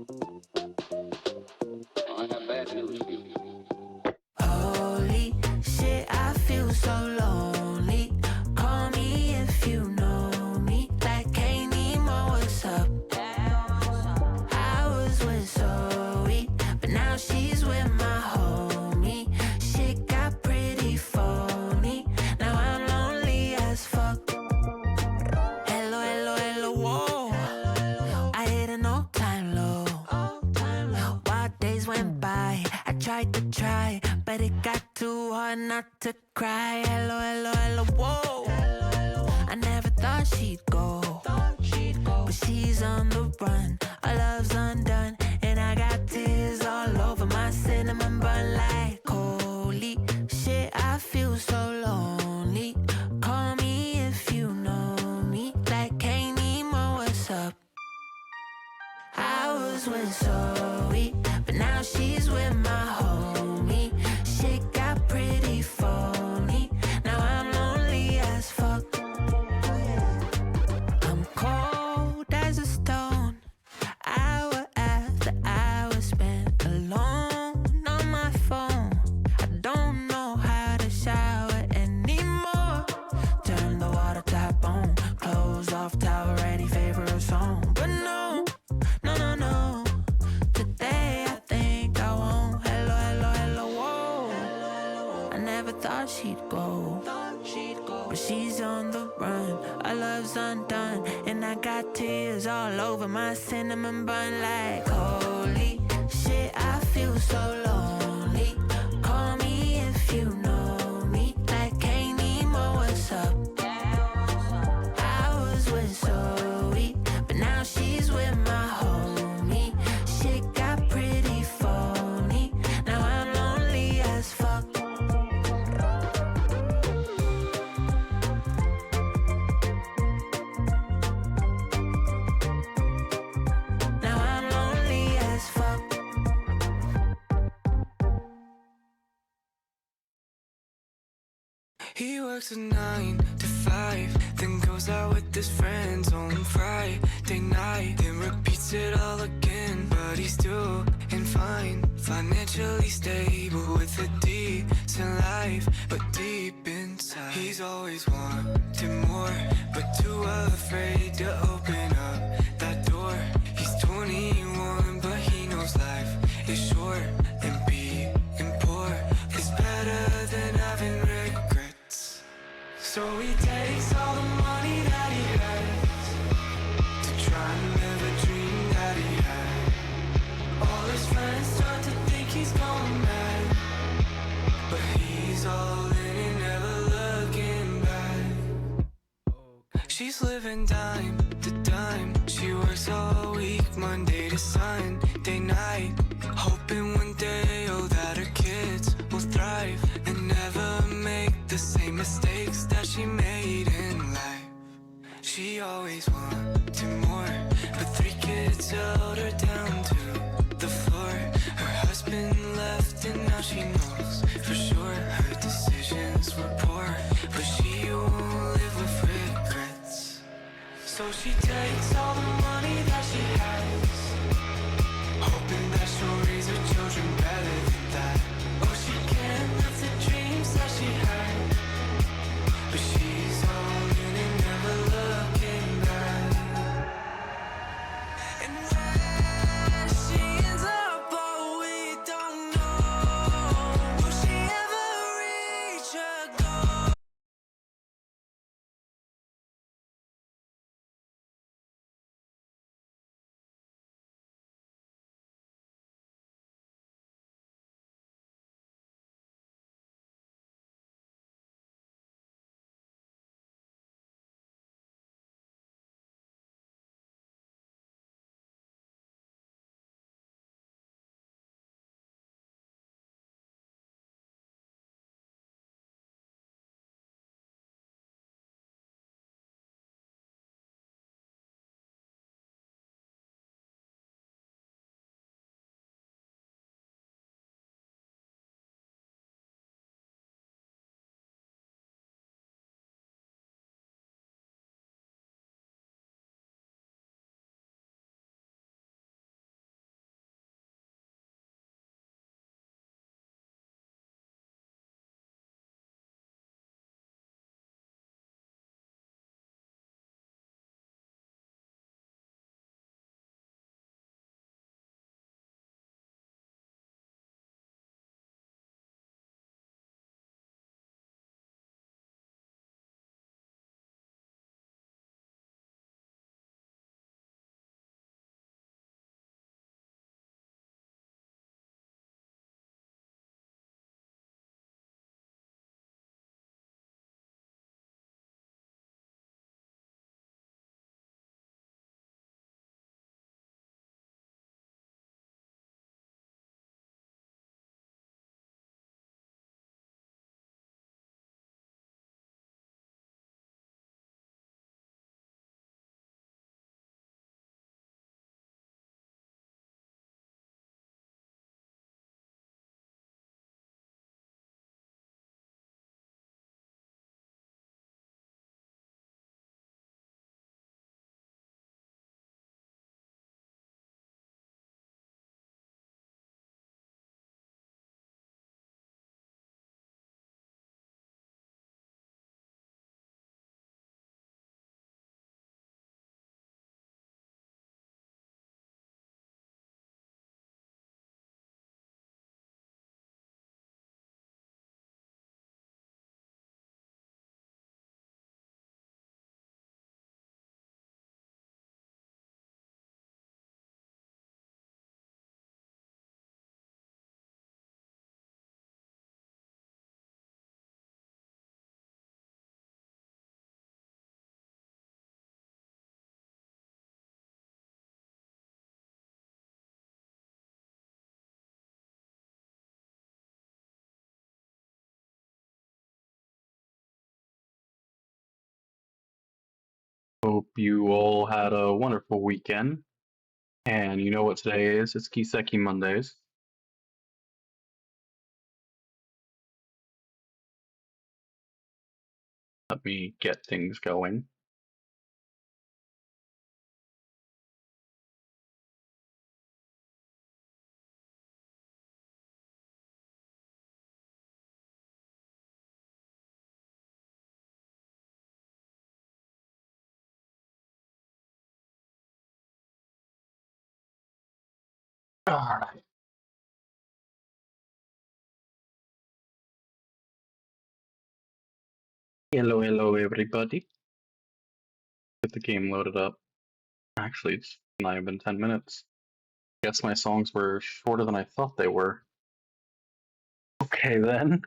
I have bad news for you. Holy shit, I feel so lonely. Call me if you know me. Like, hey, Nemo, what's up? I was with Zoe, but now she's with my homie. Shit got pretty phony. Now I'm lonely as fuck. Hello, hello, hello, whoa. I hit an all-time low. Wild days went by. I tried to try, but it got too hard not to cry. Hello, hello, hello, whoa. I never thought she'd go, but she's on the run. Our love's undone, and I got tears all over my cinnamon bun. Like, holy shit, I feel so lonely. Call me if you know me. Like, hey, Nemo, what's up? I was with Zoe, but now she's with my homie. Shit got pretty phony. Now I'm lonely as fuck. I'm cold as a stone. Hour after hour spent alone on my phone. I don't know how to shower anymore. Turn the water tap on, close off towel, ready favorite song. But no, no, no, no. Today I think I won't. Hello, hello, hello, whoa. I never thought she'd go, but she's on the run. Our love's undone, and I got tears all over my cinnamon bun. Like, holy shit, I feel so lonely. Call me if you know me. Like, hey, Nemo, what's up? I was with Zoe, but now she's with my homie. Shit got pretty phony. Now I'm lonely as fuck. Now I'm lonely as fuck. He works a 9 to 5, then goes out with his friends on Friday night, then repeats it all again. But he's doing fine, financially stable with a decent life. But deep inside, he's always wanting more, but too afraid to open up that door. He's 21, but he knows life is short, and being poor is better than having regrets. So he takes all the money that he has to try and live a dream that he had. All his friends start to think he's gone mad, but he's all in and never looking back. She's living dime to dime. She works all week, Monday to Sunday night, hoping one day, oh, that her kids will thrive and never make the same mistakes that she made in life. She always wanted more, but 3 kids held her down to the floor. Her husband left, and now she knows for sure her decisions were poor, but she won't live with regrets. So she takes all the money that she has, hoping that she'll raise her children better than that. Oh, she can't live the dreams that she had, but she's all in and never looking back. And where she ends up, oh, we don't know. Will she ever reach her goal? Hope you all had a wonderful weekend. And you know what today is? It's Kiseki Mondays. Let me get things going. Alright. Hello, everybody. Get the game loaded up. Actually, it's not even 10 minutes. Guess my songs were shorter than I thought they were. Okay, then.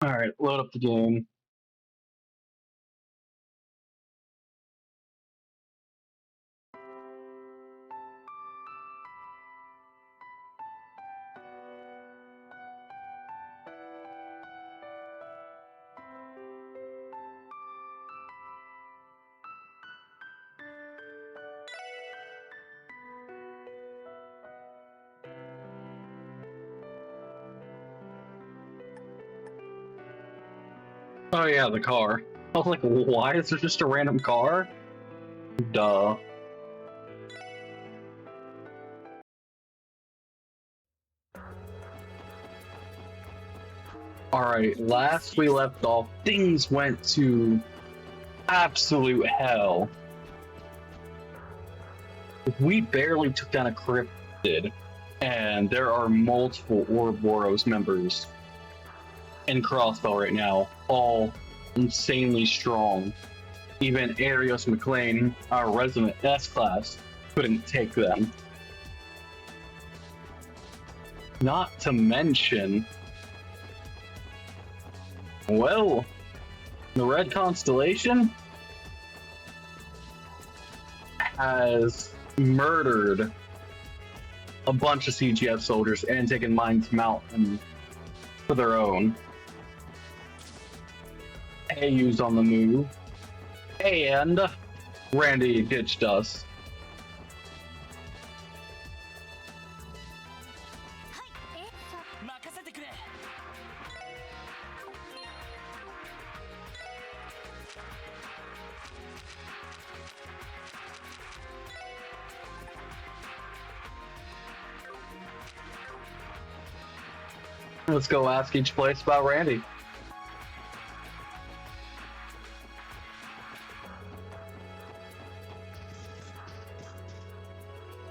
Alright, load up the game. Oh yeah, the car. I was like, why is there just a random car? Duh. Alright, last we left off, things went to absolute hell. We barely took down a cryptid, and there are multiple Ouroboros members in Crossbell right now, all insanely strong. Even Arios McLean, our resident S-Class, couldn't take them. Not to mention, well, the Red Constellation has murdered a bunch of CGF soldiers and taken Mines Mountain for their own. AU's on the move, and Randy ditched us. Let's go ask each place about Randy.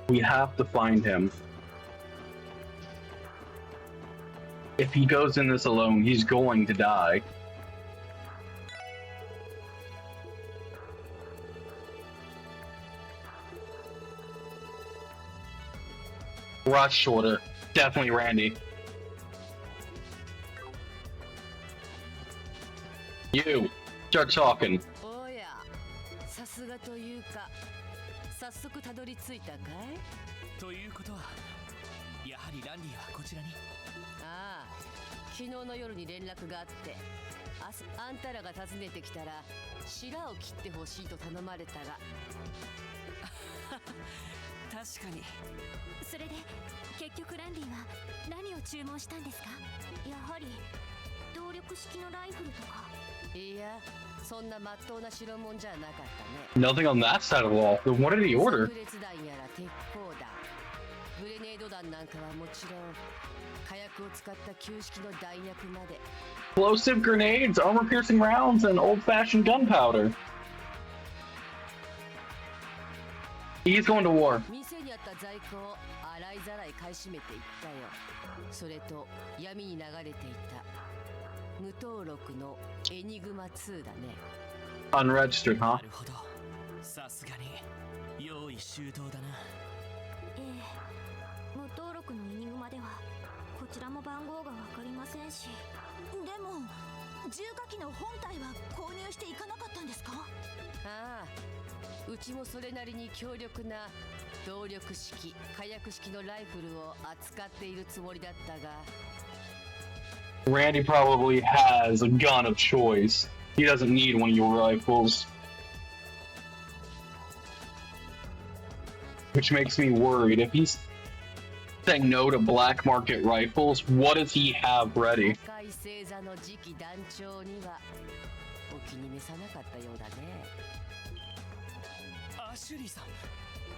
We have to find him. If he goes in this alone, he's going to die. Rush shorter. Definitely Randy. You, start talking. おや、さすがというか、早速たどり着いたかい？ということは、やはりランディはこちらに。ああ、昨日の夜に連絡があって、あんたらが訪ねてきたら、白を切ってほしいと頼まれたが。確かに。それで結局ランディは何を注文したんですか？やはり動力式のライフルとか。いや、そんな真っ当な代物じゃなかったね。 Nothing on that side of the wall. Then what did he order? 炸裂弾やら鉄鋼弾、グレネード弾なんかはもちろん、火薬を使った旧式の弾薬まで。 Explosive grenades, armor-piercing rounds, and old-fashioned gunpowder. He's going to war. 店にあった在庫を洗いざらい買い占めていったよ。それと闇に流れていた無登録のエニグマ2だね。 Unregistered, huh? なるほど。さすがに用意周到だな。ええ、無登録のエニグマではこちらも番号がわかりませんし。でも重火器の本体は購入していかなかったんですか？ああ、うちもそれなりに強力な動力式火薬式のライフルを扱っているつもりだったが Randy probably has a gun of choice. He doesn't need one of your rifles. Which makes me worried. If he's saying no to black market rifles, what does he have ready? 赤い星座の次期団長にはお気に召さなかったようだね。アシュリーさん、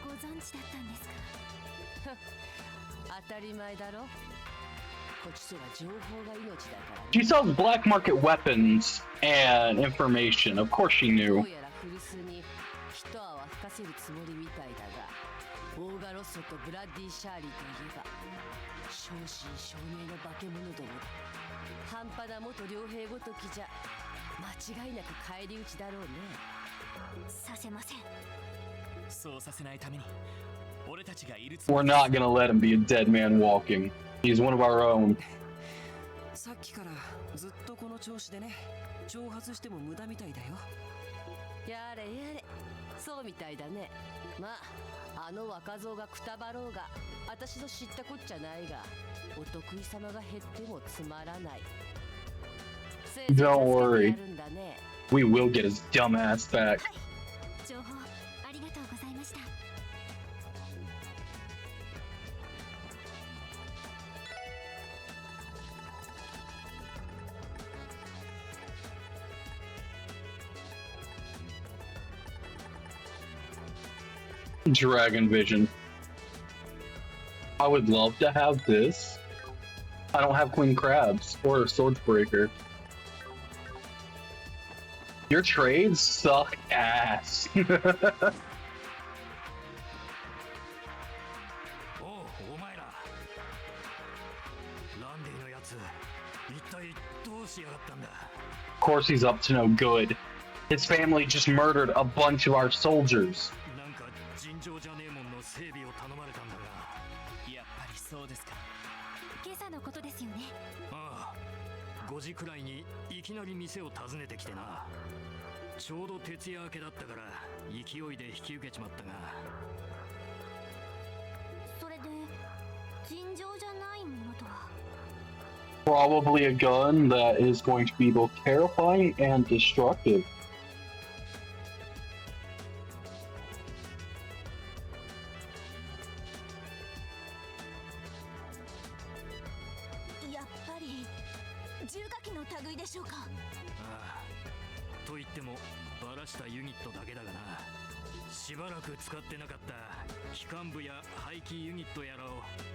ご存知だったんですか。当たり前だろ。こっちとは情報が命だからね。She sells black market weapons and information. Of course she ど knew. うやら古巣に一泡吹かせるつもりみたいだが、オーガロッソとブラッディ・シャーリーといえば正真正銘の化け物どもだ。半端な元傭兵ごときじゃ間違いなく返り討ちだろうね。させません。そうさせないために俺たちがいるつ We're もり not gonna let him be a dead man walking. He's one of our own. さっきからずっとこの調子でね、挑発しても無駄みたいだよ。やれやれ、そうみたいだね。まあ、あの若造がくたばろうが私の知ったこっちゃないが、お得意様が減ってもつまらない。 Don't worry. やるんだね。 We will get his dumb ass back. 情報ありがとうございました。Dragon Vision. I would love to have this. I don't have Queen Crabs or a Swordsbreaker. Your trades suck ass. おう、お前らランディのやつ一体どうしやがったんだ。 Of course he's up to no good. His family just murdered a bunch of our soldiers. なんか尋常じゃねえもんの整備を頼まれたんだが。やっぱりそうですか。今朝のことですよね。ああ、5時くらいにいきなり店を訪ねてきてな。ちょうど徹夜明けだったから勢いで引き受けちまったが。それで尋常じゃないものとは。 Probably a gun that is going to be both terrifying and destructive. やっぱり重火器の類でしょうか。ああ、と言ってもバラしたユニットだけだがな。しばらく使ってなかった機関部や排気ユニットやらを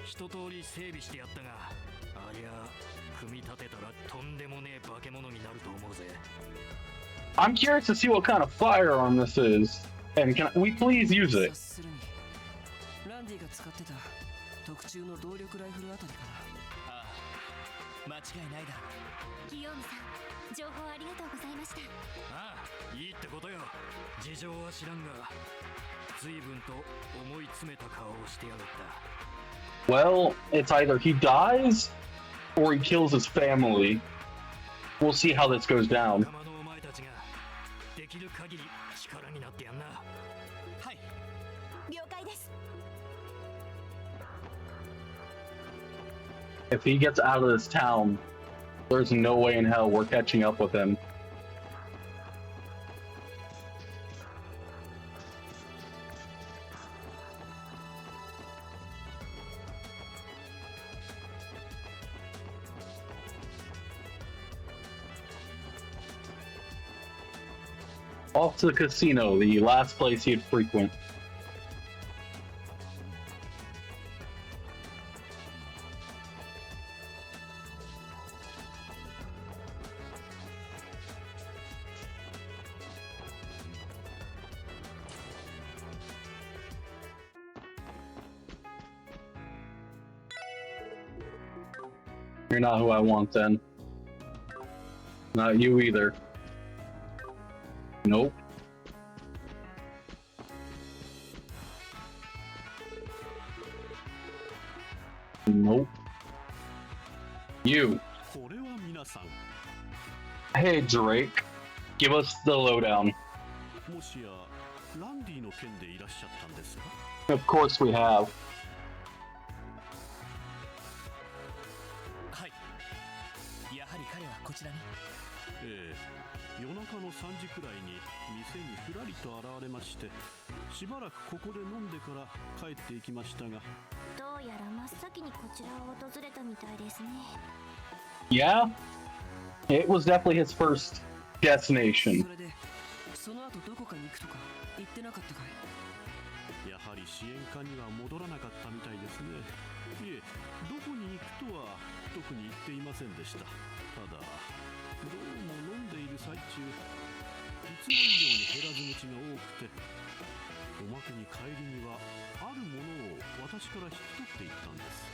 一通り整備してやったが、ありゃ組み立てたらとんでもねえ化け物になると思うぜ。 I'm curious to see what kind of firearm this is. And can we please use 察 it? するにランディが使ってた特注の動力ライフルあたりかな。ああ、間違いないだろう。ギヨームさん、情報ありがとうございました。ああ、いいってことよ。事情は知らんが随分と思い詰めた顔をしてやがった。 Well, it's either he dies or he kills his family. We'll see how this goes down. 仲間のお前たちができる限り力になってやんな。はい。了解です。 If he gets out of this town, there's no way in hell we're catching up with him. Off to the casino, the last place he'd frequent. You're not who I want then. Not you either. Nope. Nope. You. これは皆さん Hey Drake, give us the lowdown. もしやランディの件でいらっしゃったんですか？ Of course we have. はい、やはり彼はこちらに。ええ、夜中の3時くらいに店にふらりと現れまして、しばらくここで飲んでから帰っていきましたが。どうやら真っ先にこちらを訪れたみたいですね。Yeah, it was definitely his first destination. それでその後どこかに行くとか言ってなかったかい？やはり支援課には戻らなかったみたいですね。いえ、どこに行くとは特に言っていませんでした。ただ、どうも飲んでいる最中、いつも以上に減らず口が多くて、おまけに帰りにはあるものを私から引き取っていったんです。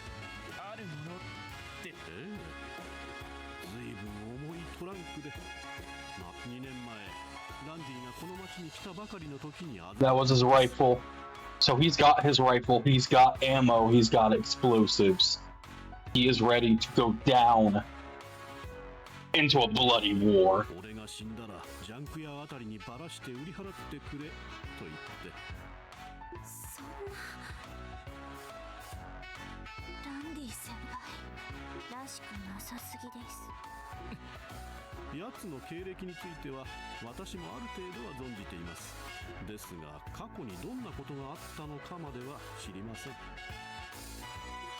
あるものって？ええ、ずいぶん重いトランクで、2年前、ランディがこの町に来たばかりの時に預 That was his rifle. So he's got his rifle, he's got ammo, he's got explosives. He is ready to go down into a bloody war. 俺が死んだらジャンク屋あたりにばらして売り払ってくれと言って。そんな。ランディ先輩らしくなさすぎです。奴の経歴については私もある程度は存じています。ですが過去にどんなことがあったのかまでは知りません。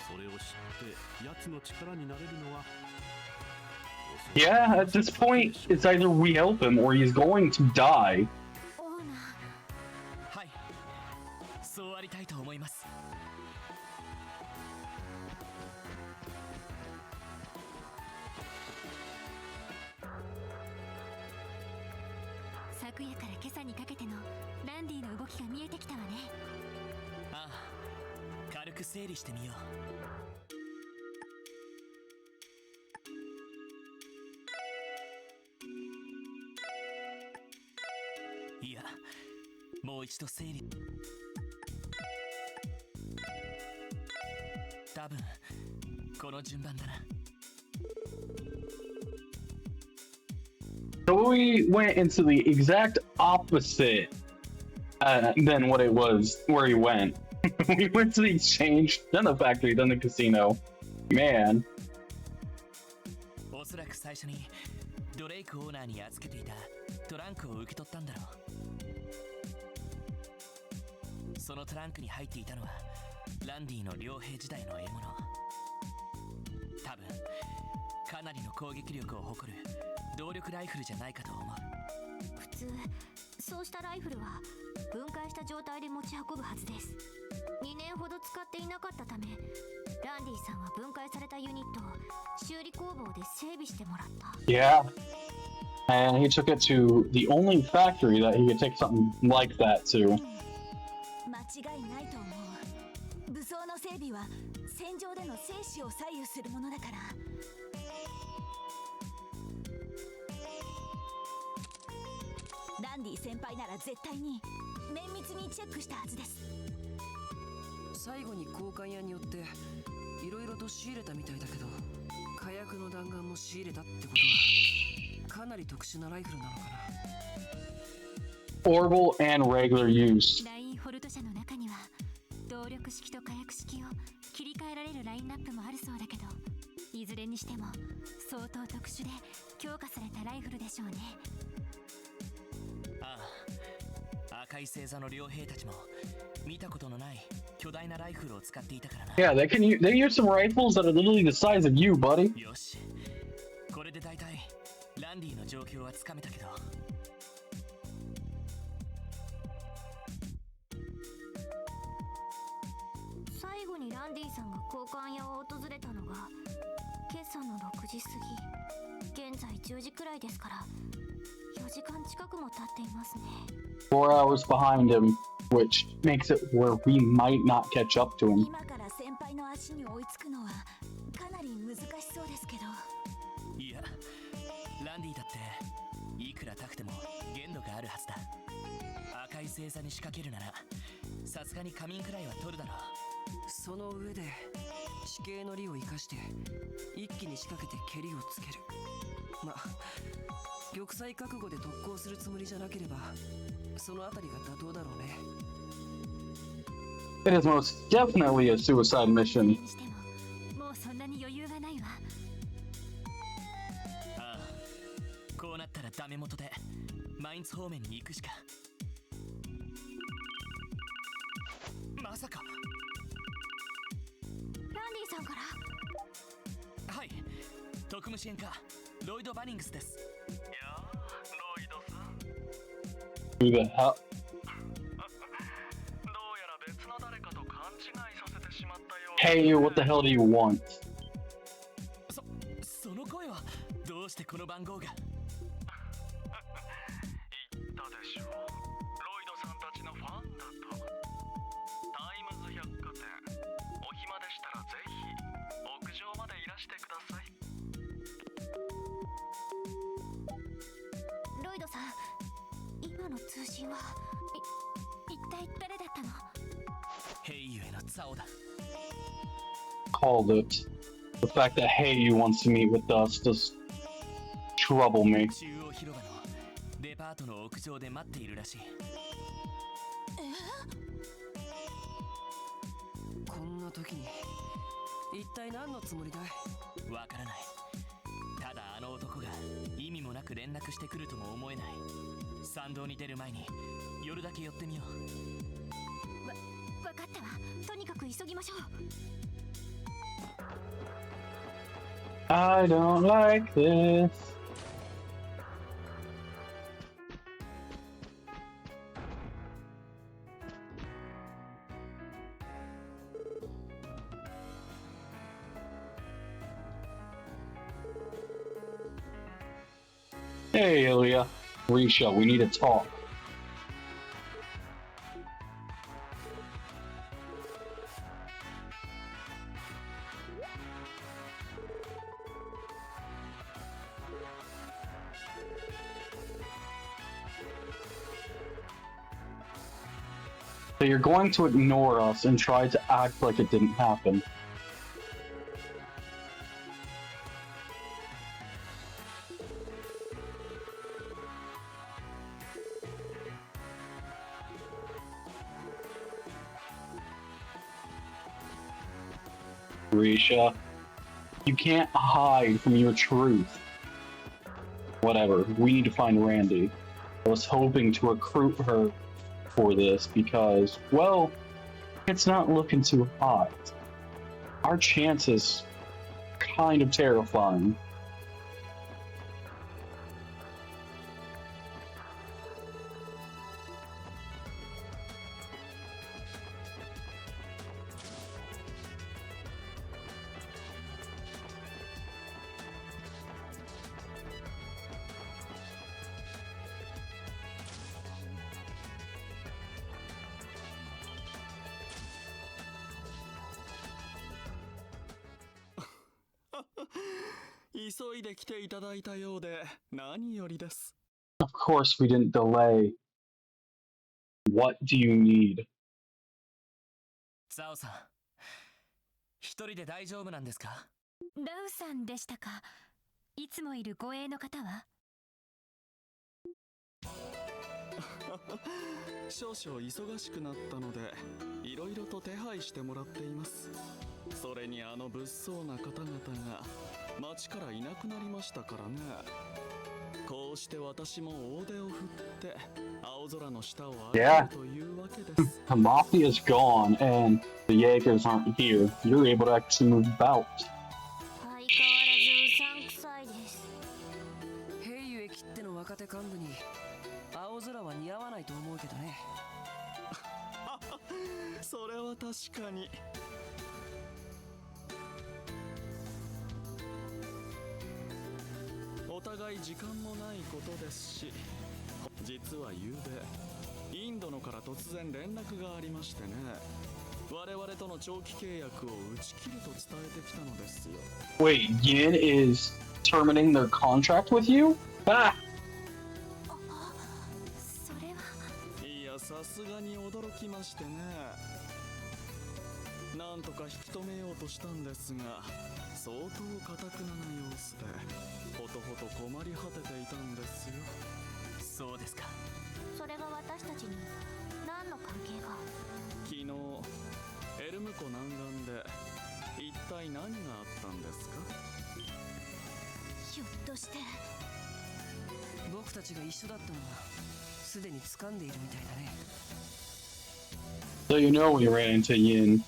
それを知って奴の力になれるのは。 Yeah, at this point, it's either we help him or he's going to die. オーナー。はい、そうありたいと思います。昨夜から今朝にかけてのランディの動きが見えてきたわね。ああ、軽く整理してみよう。いや、もう一度整理。多分この順番だな。So we went into the exact opposite than what it was where he went. We went to the exchange, then the factory, then the casino. Man. おそらく最初にドレイクオーナーに預けていたトランクを受け取ったんだろう。そのトランクに入っていたのはランディの傭兵時代の獲物。多分かなりの攻撃力を誇る動力ライフルじゃないかと思う。普通そうしたライフルは分解した状態で持ち運ぶはずです。2年ほど使っていなかったため、ランディさんは分解されたユニットを修理工房で整備してもらった。 Yeah. And he took it to the only factory that he could take something like that to. 間違いないと思う。武装の整備は戦場での生死を左右するものだから。ランディ先輩なら絶対に綿密にチェックしたはずです。最後に交換屋によっていろいろと仕入れたみたいだけど、火薬の弾丸も仕入れたってことはかなり特殊なライフルなのかな。Orbital and regular use. ラインホルト社の中には動力式と火薬式を切り替えられるラインナップもあるそうだけど、いずれにしても相当特殊で強化されたライフルでしょうね。ああ、赤い星座の傭兵たちも見たことのない巨大なライフルを使っていたからな。Yeah, they use some rifles that are literally the size of you, buddy. よし、これで大体ランディの状況はつかめたけど。最後にランディさんが交換屋を訪れたのが今朝の6時過ぎ。現在10時くらいですから4時間近くも経っていますね。 4 hours behind him, which makes it where we might not catch up to him. 今から先輩の足に追いつくのはかなり難しそうですけど。いや、ランディだっていくら高くても限度があるはずだ。赤い星座に仕掛けるならさすがに仮眠くらいは取るだろう。その上で地形の利を生かして一気に仕掛けて蹴りをつける。まあ玉砕覚悟で特攻するつもりじゃなければそのあたりが妥当だろうね。 It is most definitely a suicide mission. にしてももうそんなに余裕がないわ。ああ、こうなったらダメ元でマインツ方面に行くしか。まさか。ランディさんから。はい、特務支援課ロイド・バニングスです。いやー、ロイドさん、 Who the hell? どうやら別の誰かと勘違いさせてしまったよう。 Hey, you, what the hell do you want? その声はどうしてこの番号が。言ったでしょう、ロイドさんたちのファンだと。タイムズ百貨店、お暇でしたらぜひ屋上までいらしてください。ロイドさん、今の通信は一体誰だったの？ヘイユへのザオだ。 Called it. The fact that Hey wants to meet with us does trouble me. 中央広場のデパートの屋上で待っているらしい。こんな時に一体何のつもりだい？わからない。ただあの男が意味もなく連絡してくるとも思えない。参道に出る前に夜だけ寄ってみよう。わかったわ。とにかく急ぎましょう。 I don't like this. Hey, Ilya. Risha, we need to talk. So you're going to ignore us and try to act like it didn't happen. Risha, you can't hide from your truth. Whatever, we need to find Randy. I was hoping to recruit her for this because, well, it's not looking too hot. Our chances kind of terrifying. Of course we didn't delay. What do you need? ザオさん、一人で大丈夫なんですか？ラウさんでしたか。いつもいる護衛の方は？少々忙しくなったので、いろいろと手配してもらっています。それにあの物騒な方々が町からいなくなりましたからね。こうして私も大手を振って青空の下を歩くというわけです。The mafia is gone and the Jaegers aren't here. You're able to actually move about. 相変わらずうさんくさいです。ヘイユへ切っての若手幹部に青空は似合わないと思うけどね。それは確かに。お互い時間もないことですし、実は昨べインドのから突然連絡がありましてね。我々との長期契約を打ち切ると伝えてきたのですよ。 Wait, Yin is terminating their contract with you? Ah! それは。いや、さすがに驚きましてね。なんとか引き止めようとしたんですが、相当堅くなな様子でほとほと困り果てていたんですよ。そうですか。それが私たちこ南岸で一体何があったんですか？ひょっとして僕たちが一緒だったのはすでに掴んでいるみたいだね。 So you know we ran into Yin,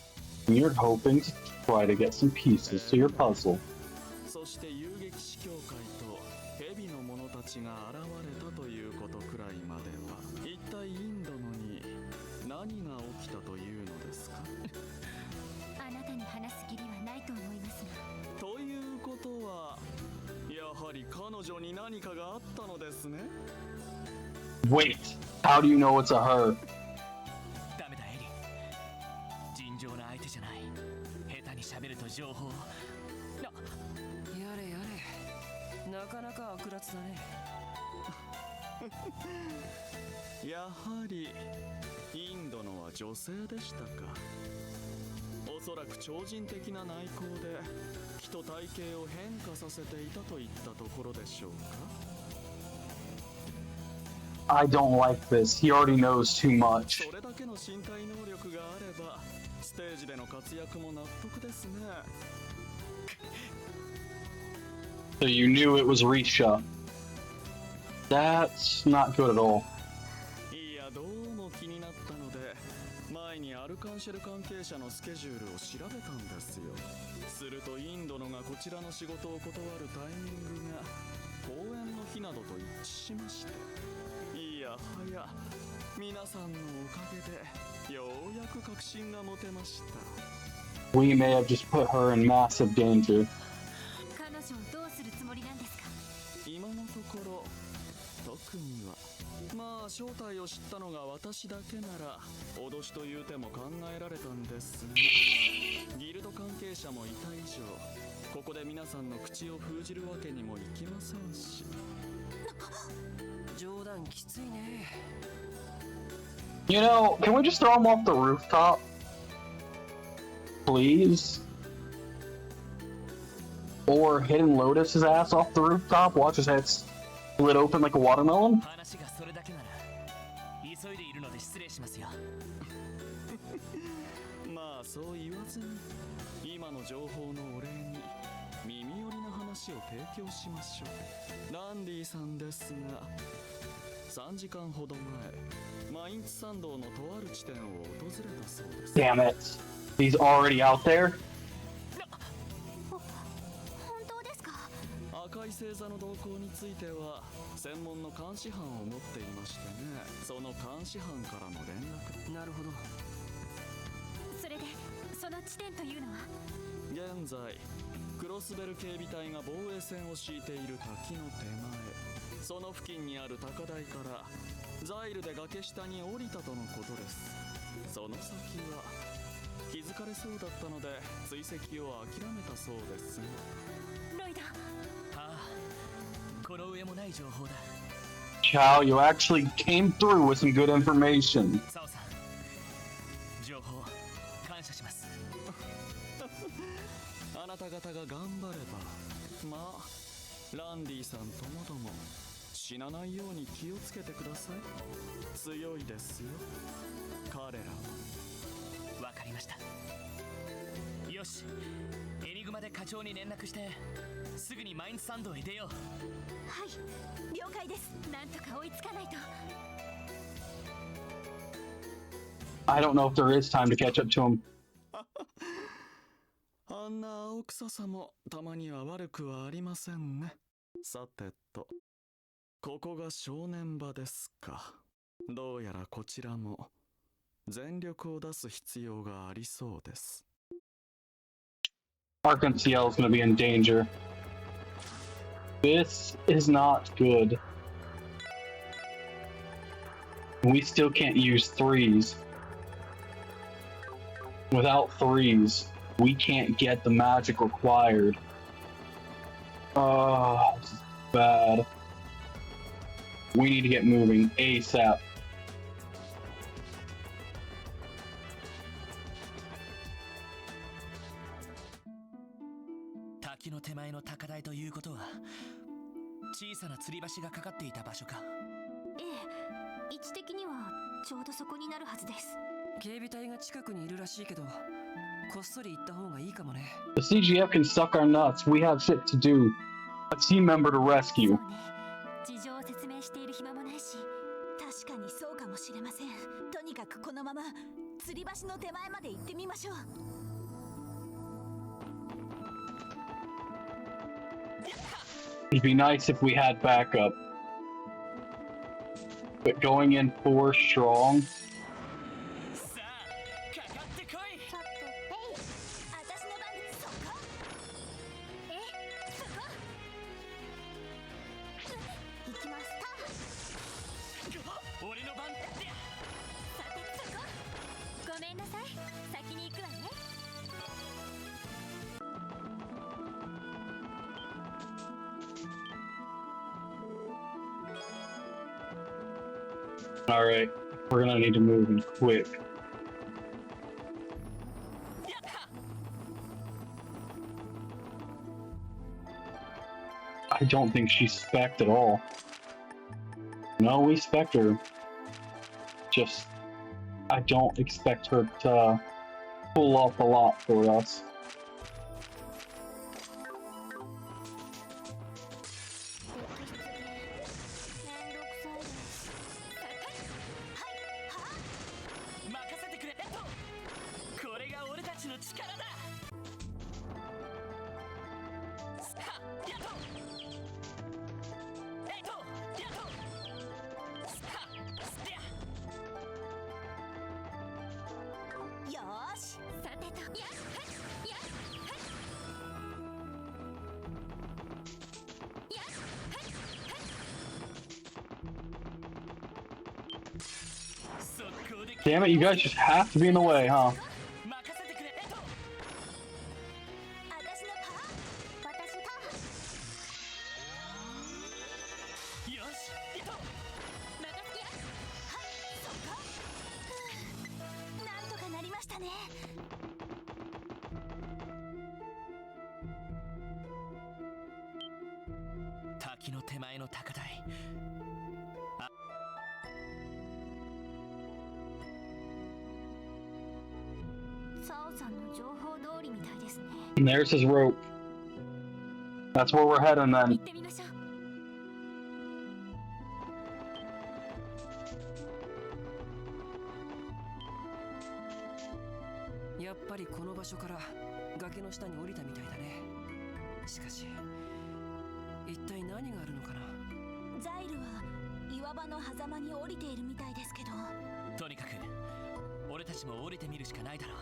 and you're hoping to try to get some pieces to your puzzle. そして遊撃士協会と蛇の者たちが現れたということくらいまでは、一体インドのに何が起きたというのですか？あなたに話す義理はないと思いますが。ということは、やはり彼女に何かがあったのですね。 Wait, how do you know it's a her? ダメだエリー、尋常な相手じゃない。下手に喋ると情報やれやれ、なかなか悪辣だね。やはりインドのは女性でしたか。おそらく超人的な内向で気と体型を変化させていたといったところでしょうか。 I don't like this. He already knows too much. それだけの身体能力があればステージでの活躍も納得ですね。 So you knew it was Risha. That's not good at all. いや、どうも気になったので前にアルカンシェル関係者のスケジュールを調べたんですよ。するとインドのがこちらの仕事を断るタイミングが公演の日などと一致しまして、いやはや皆さんのおかげでようやく確信が持てました。 We may have just put her in massive danger. 彼女をどうするつもりなんですか？今のところ特には、まあ正体を知ったのが私だけなら脅しという手も考えられたんですが、ギルド関係者もいた以上ここで皆さんの口を封じるわけにもいきませんし。冗談きついね。 You know, can we just throw him off the rooftop? Please? Or hidden Lotus his ass off the rooftop, watch his head split open like a watermelon? 話がそれだけなら急いでいるので失礼しますよ。まあそう言わずに今の情報のお礼に耳寄りな話を提供しましょう。ランディさんですが、3時間ほど前マインツ山道のとある地点を訪れたそうです。 Damn it. He's already out there? 本当ですか？赤い星座の動向については専門の監視班を持っていましてね、その監視班からの連絡。なるほど。それでその地点というのは？現在クロスベル警備隊が防衛線を敷いている滝の手前、その付近にある高台からザイルで崖下に降りたとのことです。その先は気づかれそうだったので追跡を諦めたそうですが。ロイド。ああ、この上もない情報だ。 Chow, you actually came through with some good information. サオさん、情報感謝します。あなた方が頑張れば、まあランディさんともども死なないように気をつけてください。強いですよ彼らは。わかりました。よし、エニグマで課長に連絡してすぐにマインツ山道へ出よう。はい、了解です。なんとか追いつかないと。 I don't know if there is time to catch up to him. あんな青臭さもたまには悪くはありませんね。さてと、ここが正念場ですか。どうやらこちらも全力を出す必要がありそうです。 Arkham CL is going to be in danger. This is not good. We still can't use threes. Without threes, we can't get the magic required. Oh, this is bad. We need to get moving ASAP. 滝の手前の高台ということは小さな吊り橋がかかっていた場所か。ええ、位置的にはちょうどそこになるはずです。警備隊が近くにいるらしいけど、こっそり言った方がいいかもね。 The CGF can suck our nuts. We have shit to do. A team member to そう rescue. ね、事情を説明している暇もないし、確かにそうかもしれません。とにかくこのまま吊り橋の手前まで行ってみましょう。 It'd be nice if we had backup. But going in 4 strong. さあかかってこい。ちょっと、私の番です。そこそこ行きました。俺の番だ。さてそこごめんなさい、先に行くわね。 Alright, we're gonna need to move in quick. I don't think she's spec'd at all. No, we spec'd her. Just, I don't expect her to pull off a lot for us. Damn it, you guys just have to be in the way, huh? なんとかなりましたね。滝の手前の高台。サオさんの情報通りみたいですね。 And there's his rope. That's where we're heading 行 then. ってみましょう。 やっぱりこの場所から崖の下に降りたみたいだね。しかし一体何があるのかな。ザイルは岩場の狭間に降りているみたいですけど。とにかく俺たちも降りてみるしかないだろう。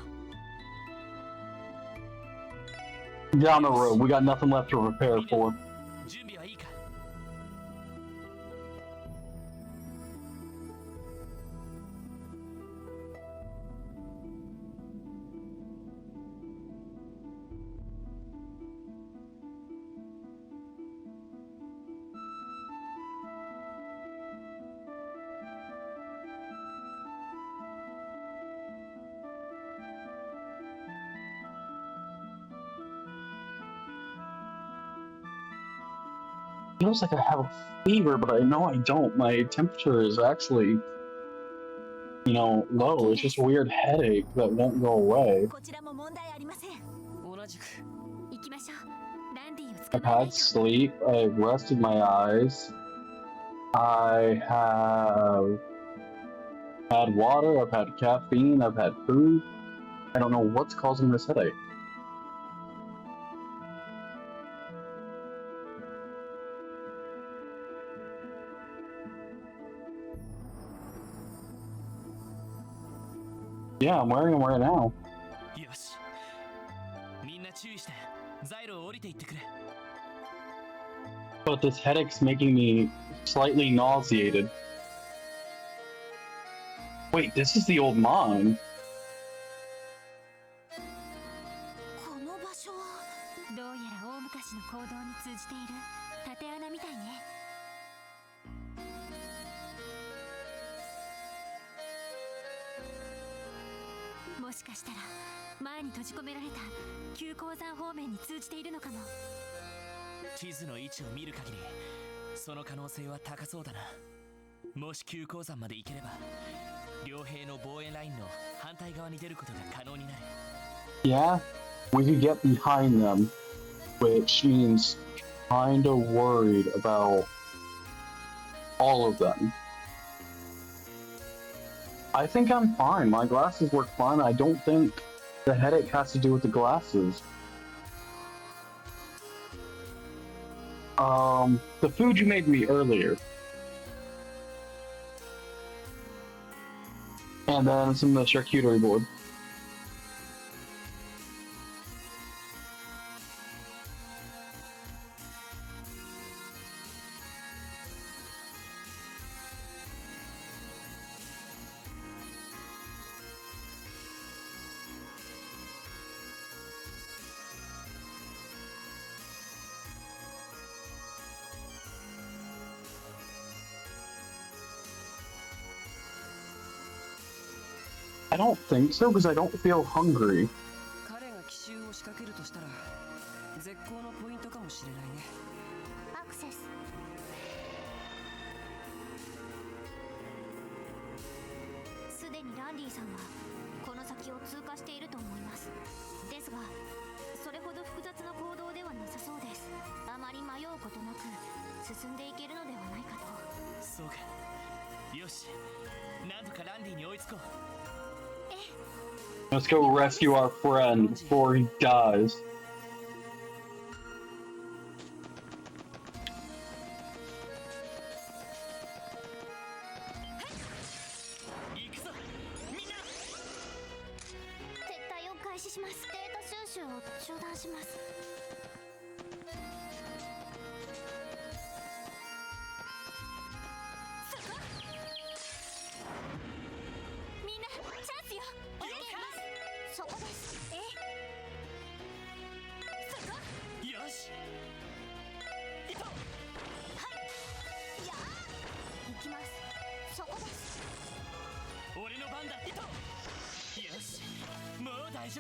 Down the road, we got nothing left to prepare for. 準備はいいか。 Feels like I have a fever, but I know I don't. My temperature is actually, low. It's just a weird headache that won't go away. こちらも問題ありません。同じく。行きましょう。ランディを捕 I've まえない had と。 sleep. I've rested my eyes. I have had water. I've had caffeine. I've had food. I don't know what's causing this headache. Yeah, I'm wearing them right now. よし。みんな注意してザイルを降りていってくれ。 But this headache's making me slightly nauseated. Wait, this is the old mine. この場所はどうやら大昔の行動に通じている縦穴みたいね。もしかしたら前に閉じ込められた旧鉱山方面に通じているのかも。地図の位置を見る限りその可能性は高そうだな。もし旧鉱山まで行ければ両兵の防衛ラインの反対側に出ることが可能になる。Yeah, we could get behind them, which means kinda worried about all of them. I think I'm fine. My glasses work fine. I don't think the headache has to do with the glasses. The food you made me earlier. And then some of the charcuterie board. I don't think so, because I don't feel hungry. 彼が奇襲を仕掛けるとしたら絶好のポイントかもしれないね。アクセス。すでにランディさんはこの先を通過していると思います。ですがそれほど複雑な行動ではなさそうです。あまり迷うことなく進んでいけるのではないかと。そうか。よし、なんとかランディに追いつこう。 Let's go rescue our friend before he dies.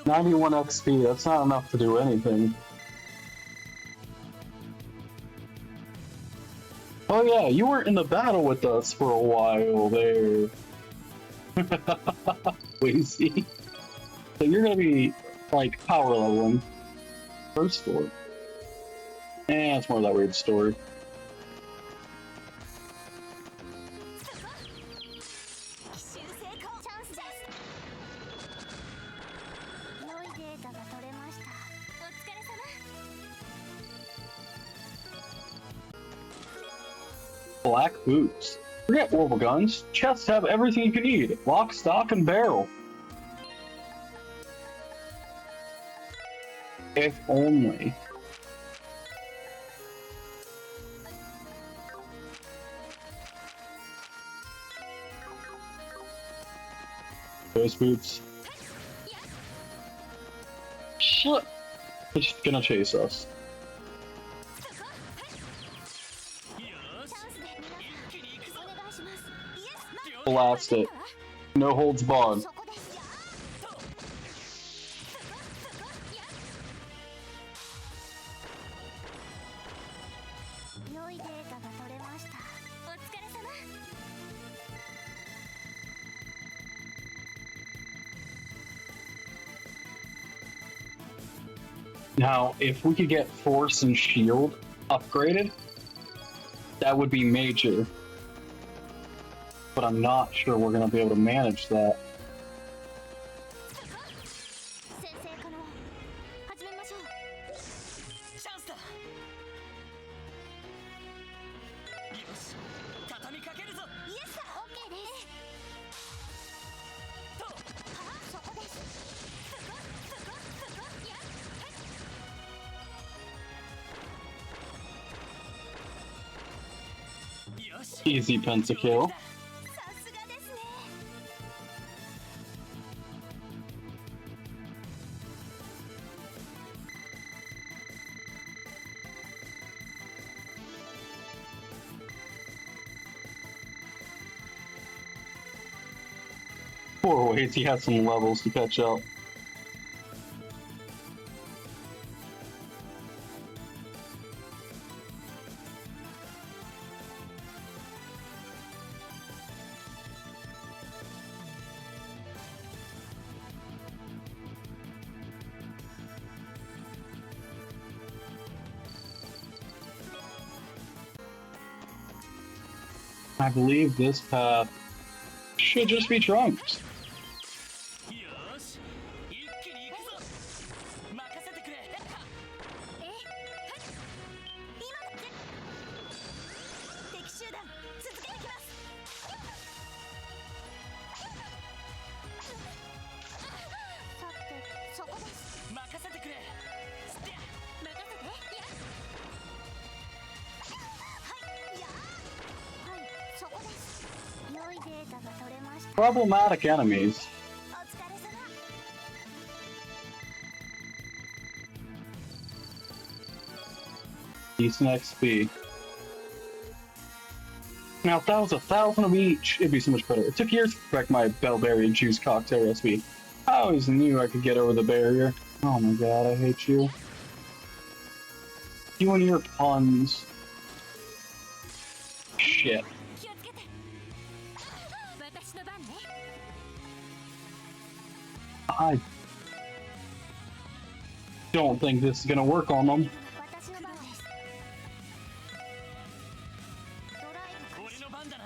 $91 XP, that's not enough to do anything. Oh yeah, you weren't in the battle with us for a while there. Lazy. So you're gonna be, like, power leveling. First floor. Eh, it's more of that weird story. Black boots. Forget orbital guns. Chests have everything you can need. Lock, stock, and barrel. If only. Those boots. Shit. He's gonna chase us. Blast it. No holds barred. Now, if we could get Force and Shield upgraded, that would be major. But I'm not sure we're going to be able to manage that. Easy pentakill. Poor Waze, he has some levels to catch up. I believe this path should just be trunks. よし一気に行くぞ任せてくれ敵集団続けてきますさてそこです。任せてくれ任せてはいそこです。良いデータが取れました。 Problematic enemies. お疲れ様 Decent XP. Now, if that was 1,000 of each, it'd be so much better. It took years to perfect my Bellberry and juice cocktail recipe. I always knew I could get over the barrier. Oh my god, I hate you. You and your puns. Shit. 気をつけて私の番ね I don't think this is gonna work on them. 私の番です。ドライブ俺の番だな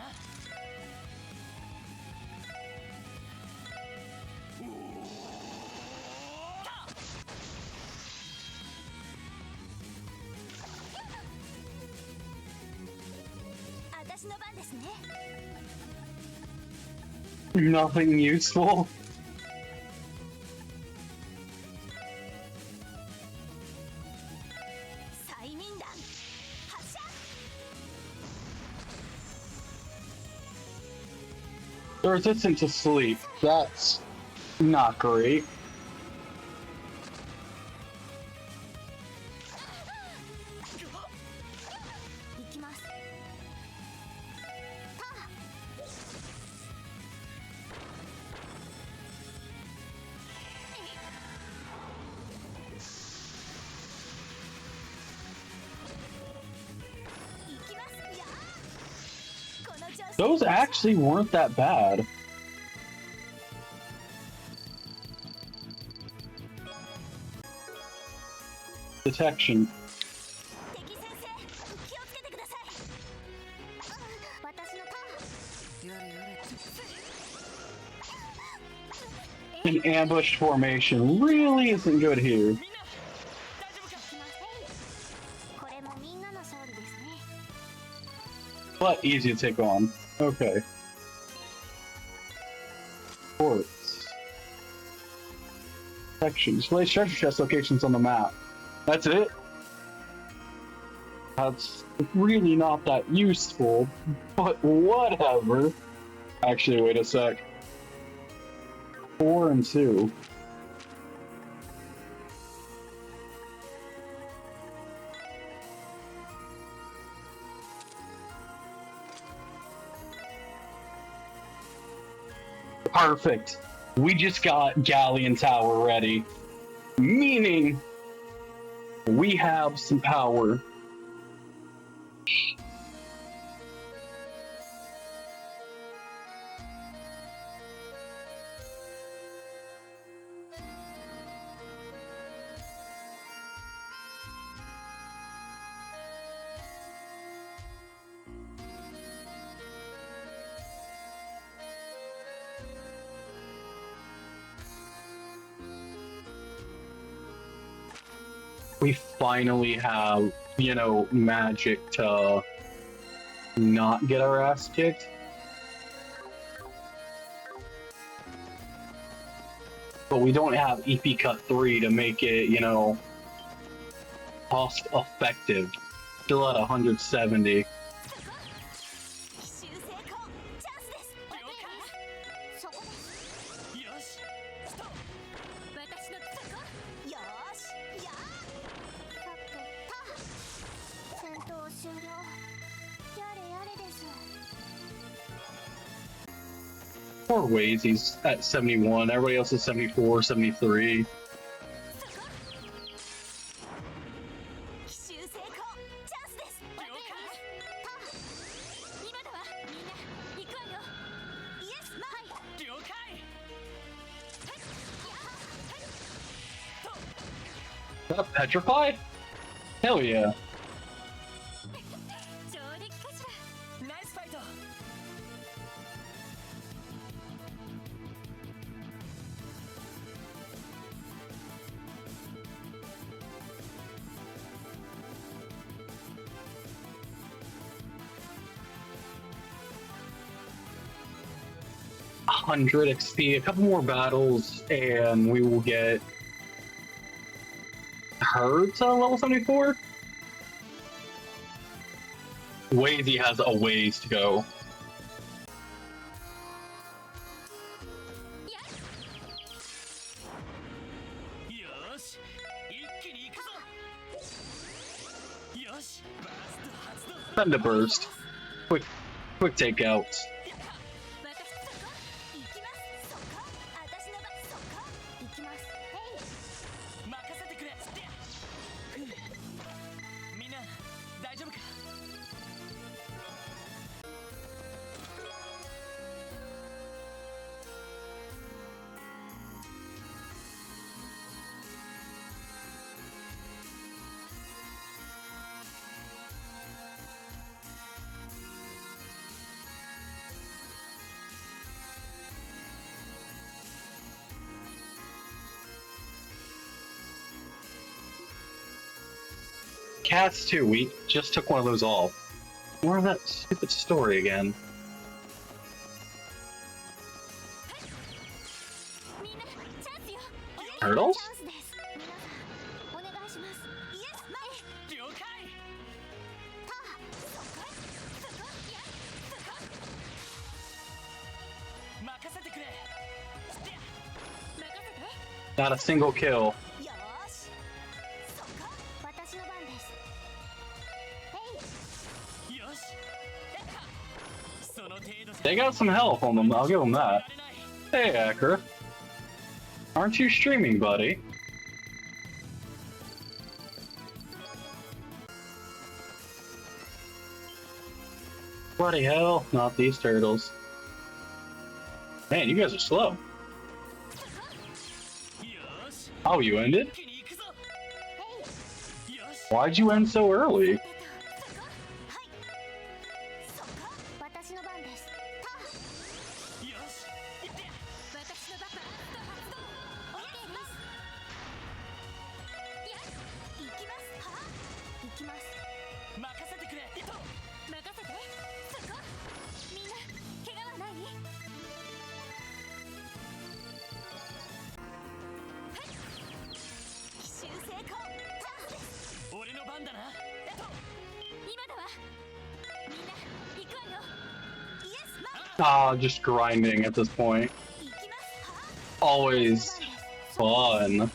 私の番ですね Nothing useful. 催眠弾発射 They're resistant to sleep. That's not great. 行きます。 行きますやーこの調子 Those actually weren't that bad. Detection. 敵先生気をつけてください私のターン。やれやれ An ambush formation really isn't good here. みんな大丈夫か行きます。これもみんなの勝利ですね。 But easy to take on. Okay. Ports. Sections. Place treasure chest locations on the map. That's it? That's really not that useful, but whatever. Actually, wait a sec. 4 and 2. Perfect. We just got Galleon Tower ready. Meaning, we have some power. We finally have, you know, magic to not get our ass kicked. But we don't have EP Cut 3 to make it, you know, cost effective. Still at 170. 奇襲成功チャンスですそこです。よしストップ私のよーしやさてターン。戦闘終了。やれやれです。 Poor Waze, he's at 71. Everybody else is 74, 73. ー奇襲成功チャンスです今だわみんな行くわよイエスはい了解 Is that a petrified? Hell yeah. 上出来かしらナイスファイト100 XP, a couple more battles, and we will get her to level 74. Wazy has a ways to go. Thunder burst. Quick takeouts. Cats too, we just took one of those off. More of that stupid story again. Turtles? Not a single kill. They got some health on them, I'll give them that. Hey, Acker. Aren't you streaming, buddy? Bloody hell, not these turtles. Man, you guys are slow. Oh, you ended? Why'd you end so early? Ah, just grinding at this point. Always fun.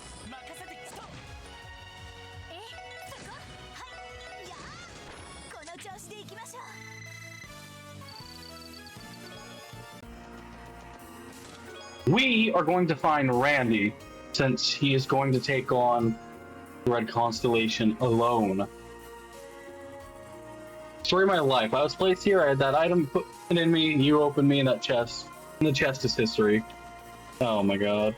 We are going to find Randy, since he is going to take on the Red Constellation alone. Story of my life. I was placed here, I had that item put in me, you opened me in that chest. And the chest is history. Oh my god.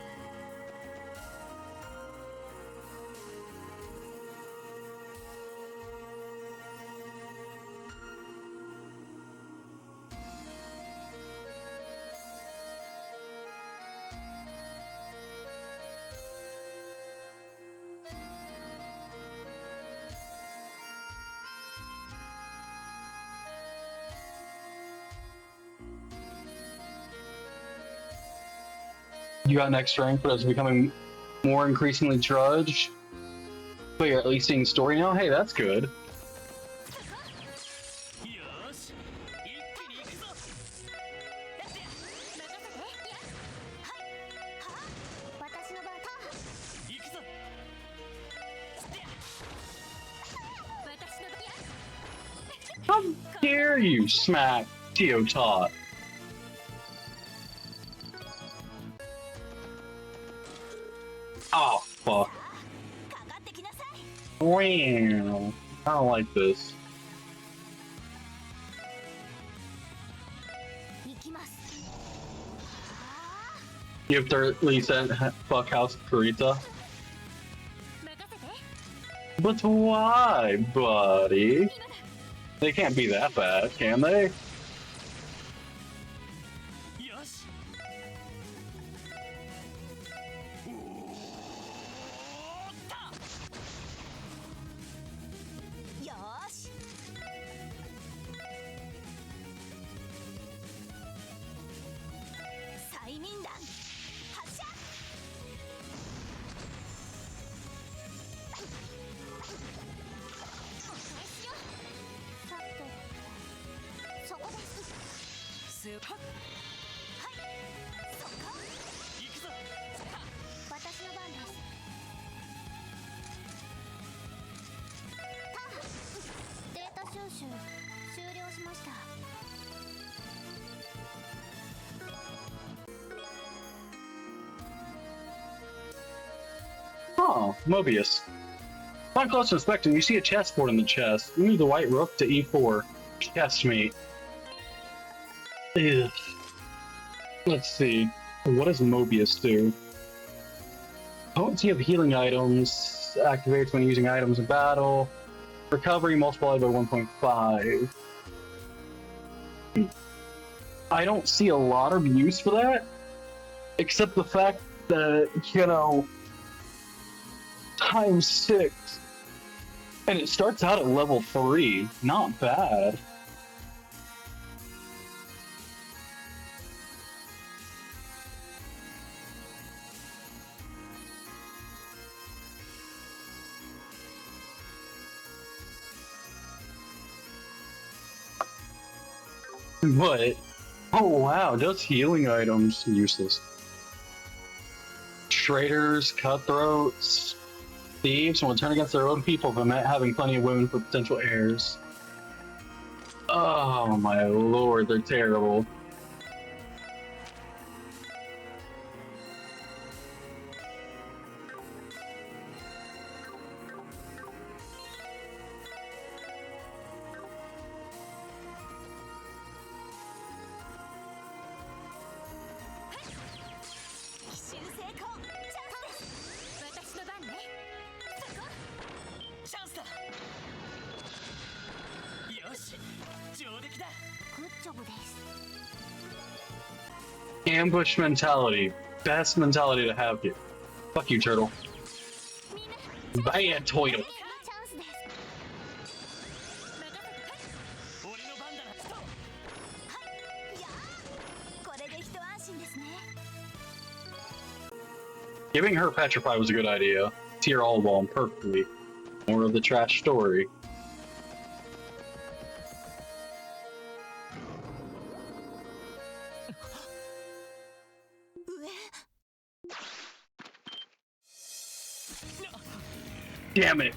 You got next rank, but it's becoming more increasingly trudge. But you're at least seeing story now? Hey, that's good. How dare you smack Tio Tot? Oh, fuck. Wow. I don't like this. You have to at least fuck House Kurita. But why, buddy? They can't be that bad, can they? 催眠弾発射。さてそこです。せはっそこ行くぞ。私の番です。データ収集終了しました。Oh, Mobius. Upon close inspection, you see a chessboard in the chest. You move the white rook to e4. Chessmate. Ugh. Let's see. What does Mobius do? Potency of healing items activates when using items in battle. Recovery multiplied by 1.5. I don't see a lot of use for that, except the fact that, you know, times 6, and it starts out at level 3. Not bad. What? Oh wow, just healing items. Useless. Traitors, cutthroats, thieves will turn against their own people but not having plenty of women for potential heirs. Oh my lord, they're terrible. Ambush mentality. Best mentality to have here. Fuck you, turtle. Bad turtle. Giving her Petrify was a good idea. Tear all of them perfectly. More of the trash story. Damn it!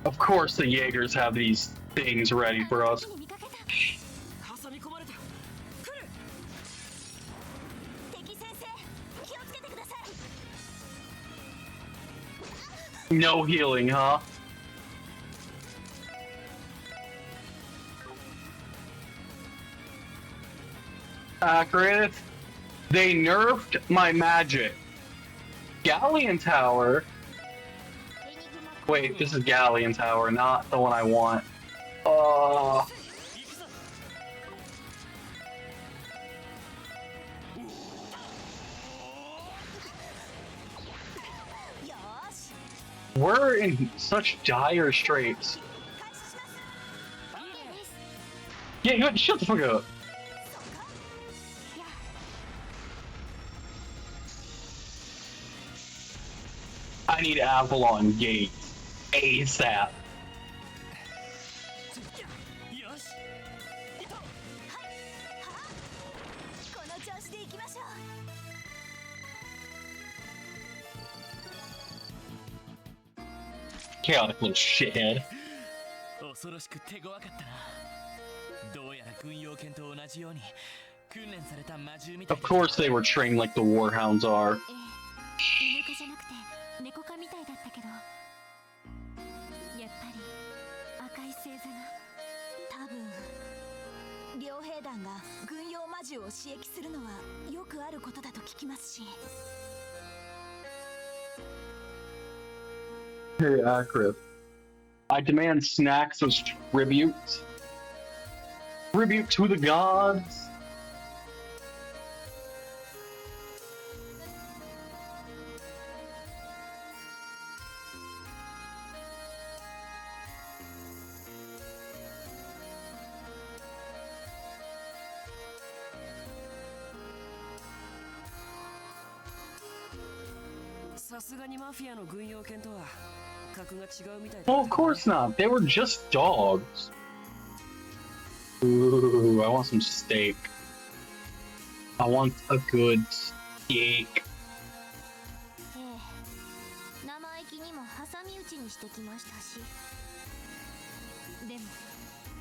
Of course the Jaegers have these things ready for us. No healing, huh? Accurate. They nerfed my magic. Galleon Tower. Wait, this is Galleon Tower, not the one I want. We're in such dire straits. Yeah, shut the fuck up. I need Avalon Gate ASAP. Chaotic little shithead. Of course they were trained like the Warhounds are. 猫科みたいだったけど、やっぱり赤い星座が多分両兵団が軍用魔獣を刺激するのはよくあることだと聞きますし。 Very accurate. I demand snacks as tribute. Tribute to the gods. さすがにマフィアの軍用犬とは格が違うみたいだ。 Well, of course not. They were just dogs. Ooh, I want some steak. I want a good steak. 生意気にも挟み撃ちにしてきましたし。でも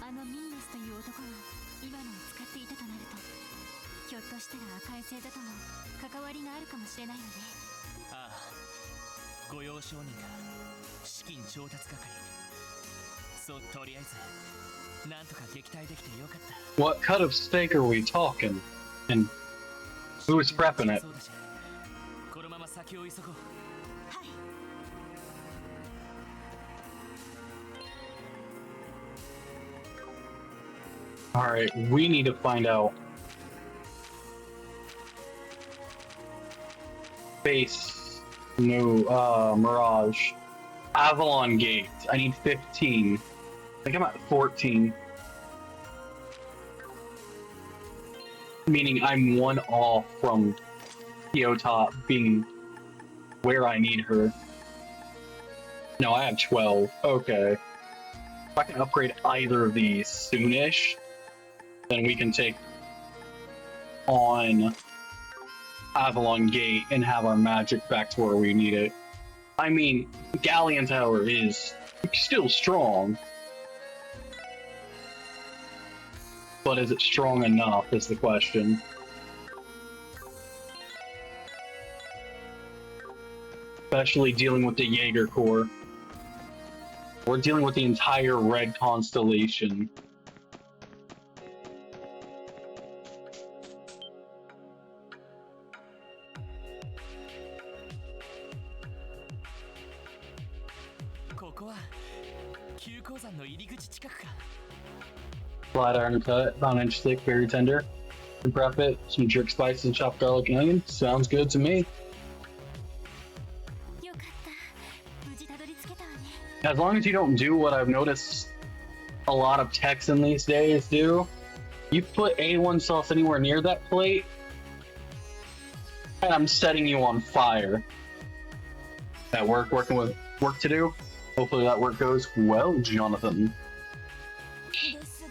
あのミーネスという男が今のを使っていたとなると、ひょっとしたら赤い星座とも関わりがあるかもしれないよね。ああ、御用商人が資金調達係。そう、とりあえずなんとか撃退できてよかった。 What cut of steak are we talking? And who's prepping it? そうだし、このまま先を急ごう。Alright, we need to find out. Base. No, Mirage. Avalon Gate. I need 15. I think I'm at 14. Meaning I'm one off from Top being where I need her. No, I have 12. Okay. If I can upgrade either of these soonish, then we can take on Avalon Gate and have our magic back to where we need it. I mean, Galleon Tower is still strong, but is it strong enough is the question. Especially dealing with the Jaeger Corps. We're dealing with the entire Red Constellation. Flat iron cut, about an inch thick, very tender. And prep it, some jerk spices and chopped garlic and onion. Sounds good to me. As long as you don't do what I've noticed a lot of Texan these days do, you put A1 sauce anywhere near that plate, and I'm setting you on fire. That working with work to do? Hopefully that work goes well, Jonathan. ですが、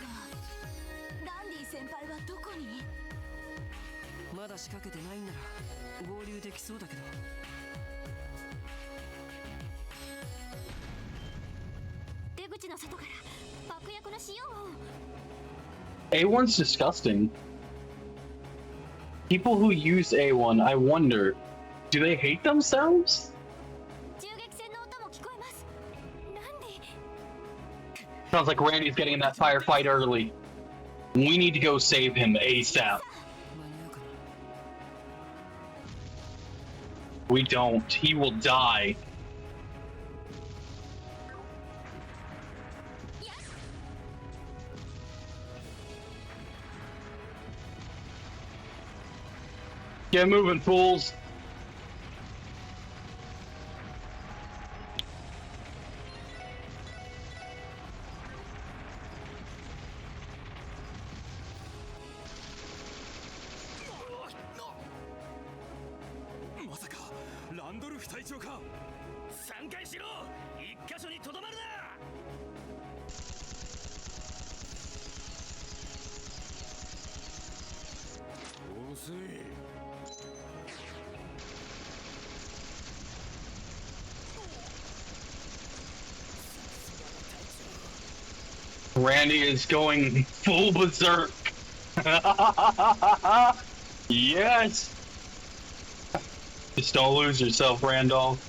ランディ先輩はどこに？まだ仕掛けてないんなら合流できそうだけど。出口の外から爆薬の使用音。A1's disgusting. People who use A1, I wonder, do they hate themselves? Sounds like Randy's getting in that firefight early. We need to go save him ASAP. We don't. He will die. Get moving, fools. Randy is going full berserk. Yes. Just don't lose yourself, Randolph.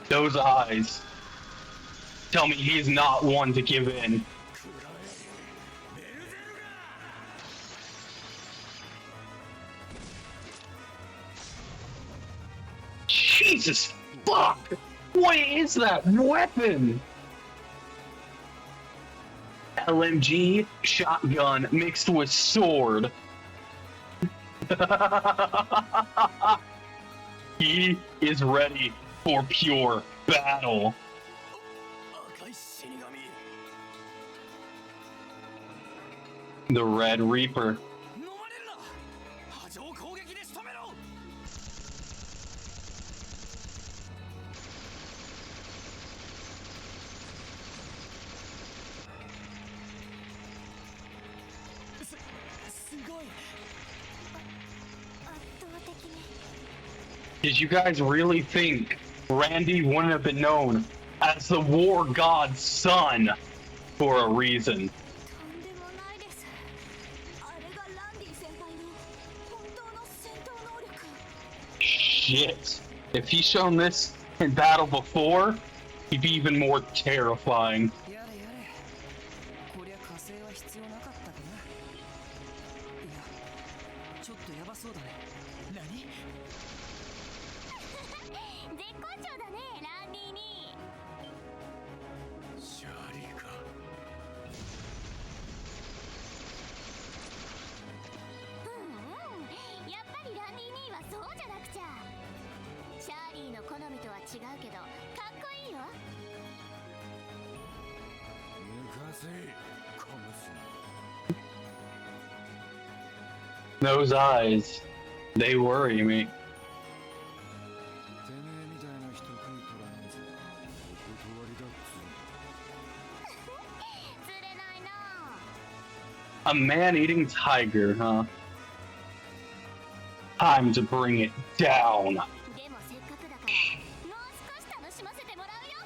Those eyes tell me he's not one to give in. Jesus fuck! What is that weapon? LMG shotgun mixed with sword. He is ready for pure battle. The Red Reaper. 飲まれるな。波状攻撃で仕留めろ。すごい。圧倒的ね。 Did you guys really think Randy wouldn't have been known as the war god's son for a reason? とんでもないです。あれがランディ先輩の本当の戦闘能力。 Shit. If he's shown this in battle before, he'd be even more terrifying. やれやれ。こりゃ火星は必要なかったかな。いや、ちょっとヤバそうだね。何？絶好調だね、ランディに。シャーリーか。やっぱりランディ兄はそうじゃなくちゃ。シャーリーの好みとは違うけどかっこいいよ。 抜かせ、小娘。 Those eyes, they worry me. てめえみたいな人食い取らねえぞ。お断りだっつうの。釣れないな。 A man-eating tiger, huh? Time to bring it down. でもせっかくだからもう少し楽しませてもらうよ。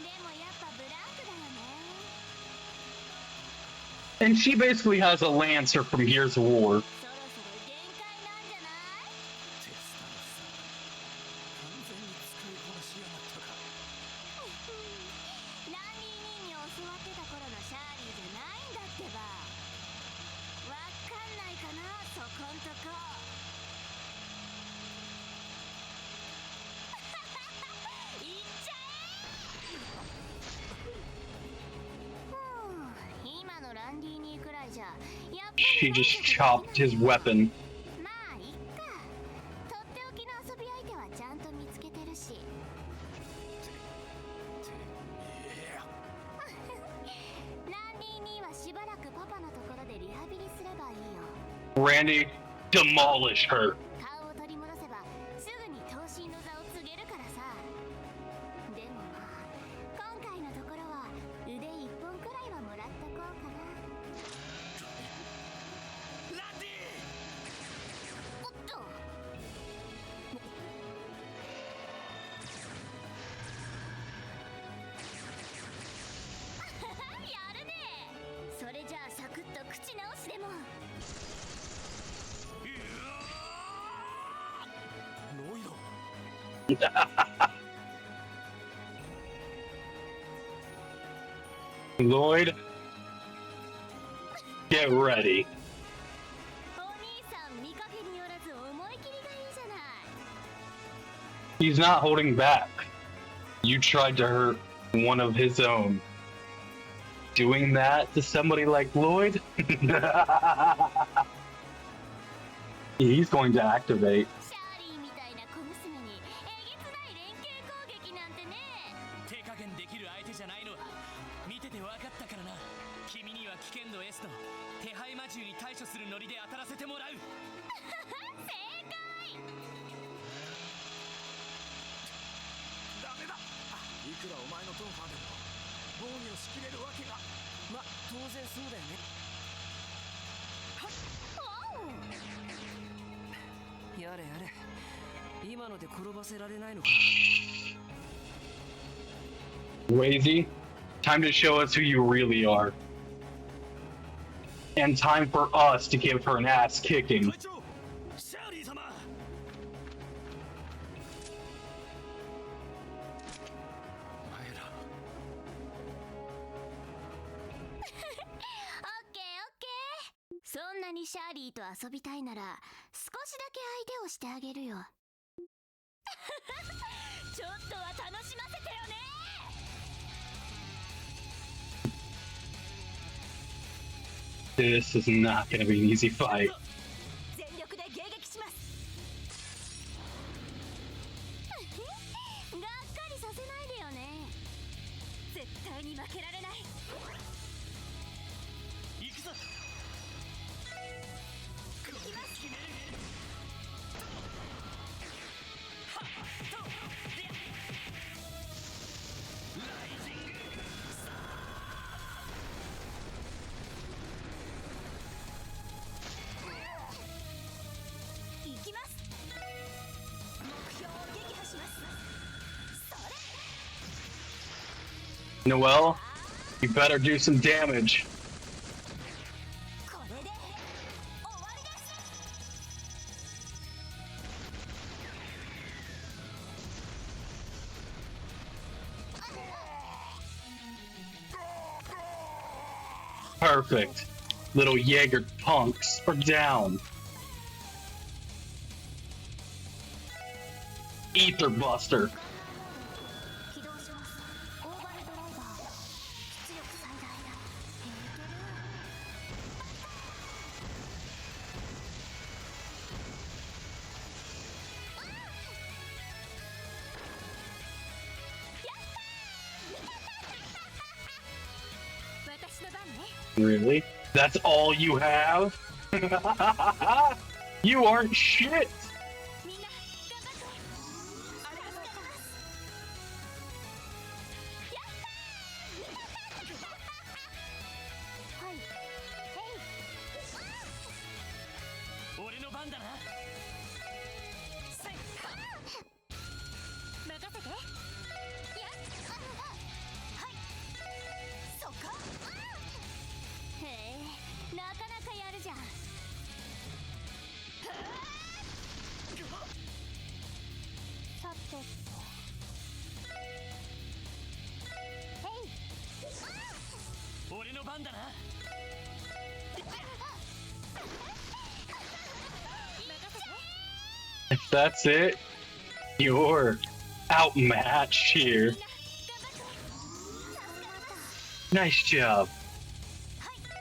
でもやっぱブラックだよね。 And she basically has a lancer from Gears of War. そろそろ限界なんじゃない？テスタロスさん。完全に使いこなしやがったか。ランディ兄に教わってた頃のシャーリーじゃないんだってば。わかんないかな、そこんとこ。いっちゃえ。今のランディ兄くらいじゃやっぱり She just chopped his weapon. まあいっか。とっておきの遊び相手はちゃんと見つけてるし。ランディ兄はしばらくパパのところでリハビリすればいいよ。 Randy, demolish her. 顔を取り戻せばすぐに闘神の座を告げるからさ。でもまあ今回のところは腕一本くらいはもらっとこうかな。ランディ。おっと。やるね。それじゃあサクッと口直しでも。ロイド。 Lloyd, get ready. お兄さん見かけによらず思い切りがいいじゃない。 He's not holding back. You tried to hurt one of his own. Doing that to somebody like Lloyd? He's going to activate. シャーリーみたいな小娘にえげつない連携攻撃なんてね。手加減できる相手じゃないのは見てて分かったからな。君には危険度 S と手配魔獣に対処するノリで当たらせてもらう。正解。ダメだ。いくらお前のトンファーでも防御しきれるわけが。ま、当然そうだよね。やれやれ。今ので転ばせられないのか。 Lazy, time to show us who you really are. And time for us to give her an ass kicking. 隊長、シャーリー様。お前ら。オッケーオッケー。そんなにシャーリーと遊びたいなら少しだけ相手をしてあげるよ。ちょっとは楽しませてよね。 This is not going to be an easy fight. 全力で迎撃します。がっかりさせないでけられない。行くぞ。行きます。行きます。目標を撃破します。それ。 Noelle, you better do some damage. これで終わりです。 Perfect. Little Jaeger punks are down. Ether Buster. 起動します。オーバルドライバー出力最大だ。私の番ね。 Really? That's all you have? You aren't shit. みんな頑張って。ありがとうございます。やったー。はい。俺の番だな。せい。任せて。やっ。はい。そっか。へえ、なかなかやるじゃん。さてと。へい。俺の番だな。 If that's it, you're outmatched here. Nice job.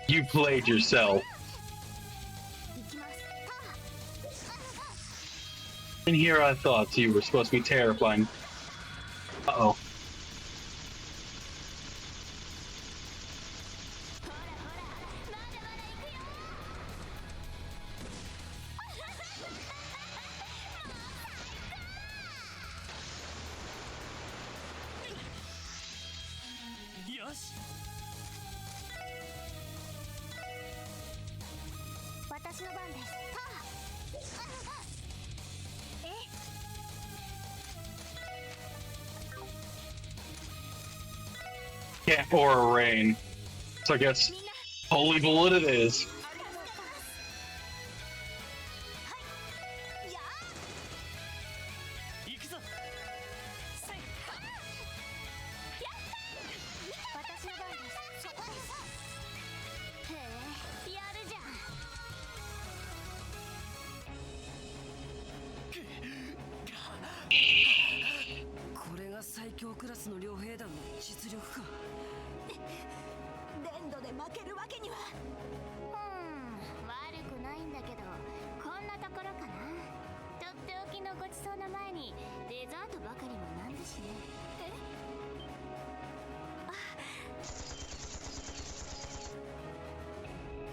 You played yourself. And here I thought you were supposed to be terrifying. Uh-oh. Yeah, or a rain. So I guess holy bullet it is.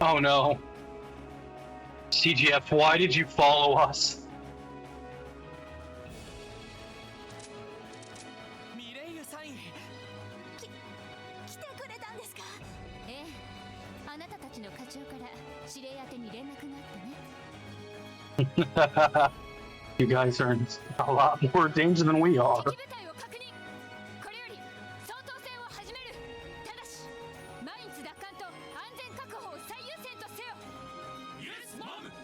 Oh no. CGF, why did you follow us? 来てくれたんですか。ええ、あなたたちの課長から指令宛てに連絡があってね。You guys are in a lot more danger than we are. これより相当戦を始める。ただしマインツ奪還と安全確保を最優先とせよ。イエスマム。そ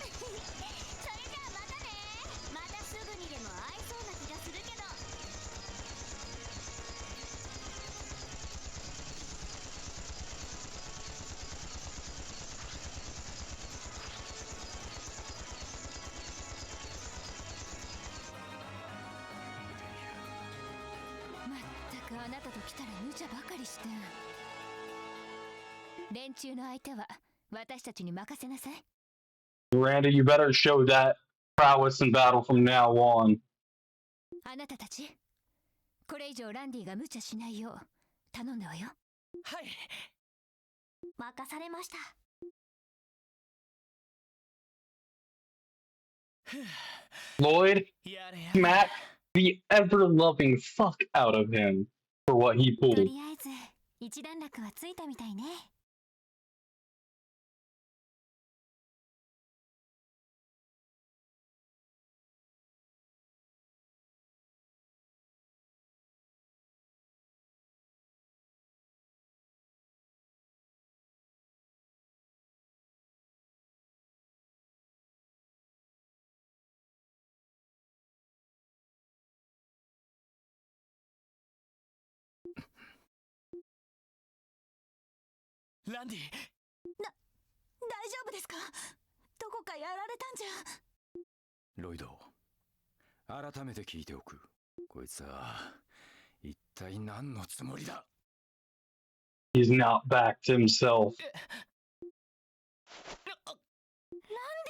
れじゃあまたね。またすぐにでも会えそうな気がするけど。まったくあなたと来たら無茶ばかりして。連中の相手は私たちに任せなさい。Randy, you better show that prowess in battle from now on. あなたたちこれ以上ランディが無茶しないよう頼んだわよ。はい。任されました。Lloyd, やれやれ。 Matt, the ever-loving fuck out of him for what he と pulled. りあえず一段落はついたみたいね。ランディ。大丈夫ですか？どこかやられたんじゃ。ロイド、改めて聞いておく。こいつは一体何のつもりだ？ He's not back to himself. ラン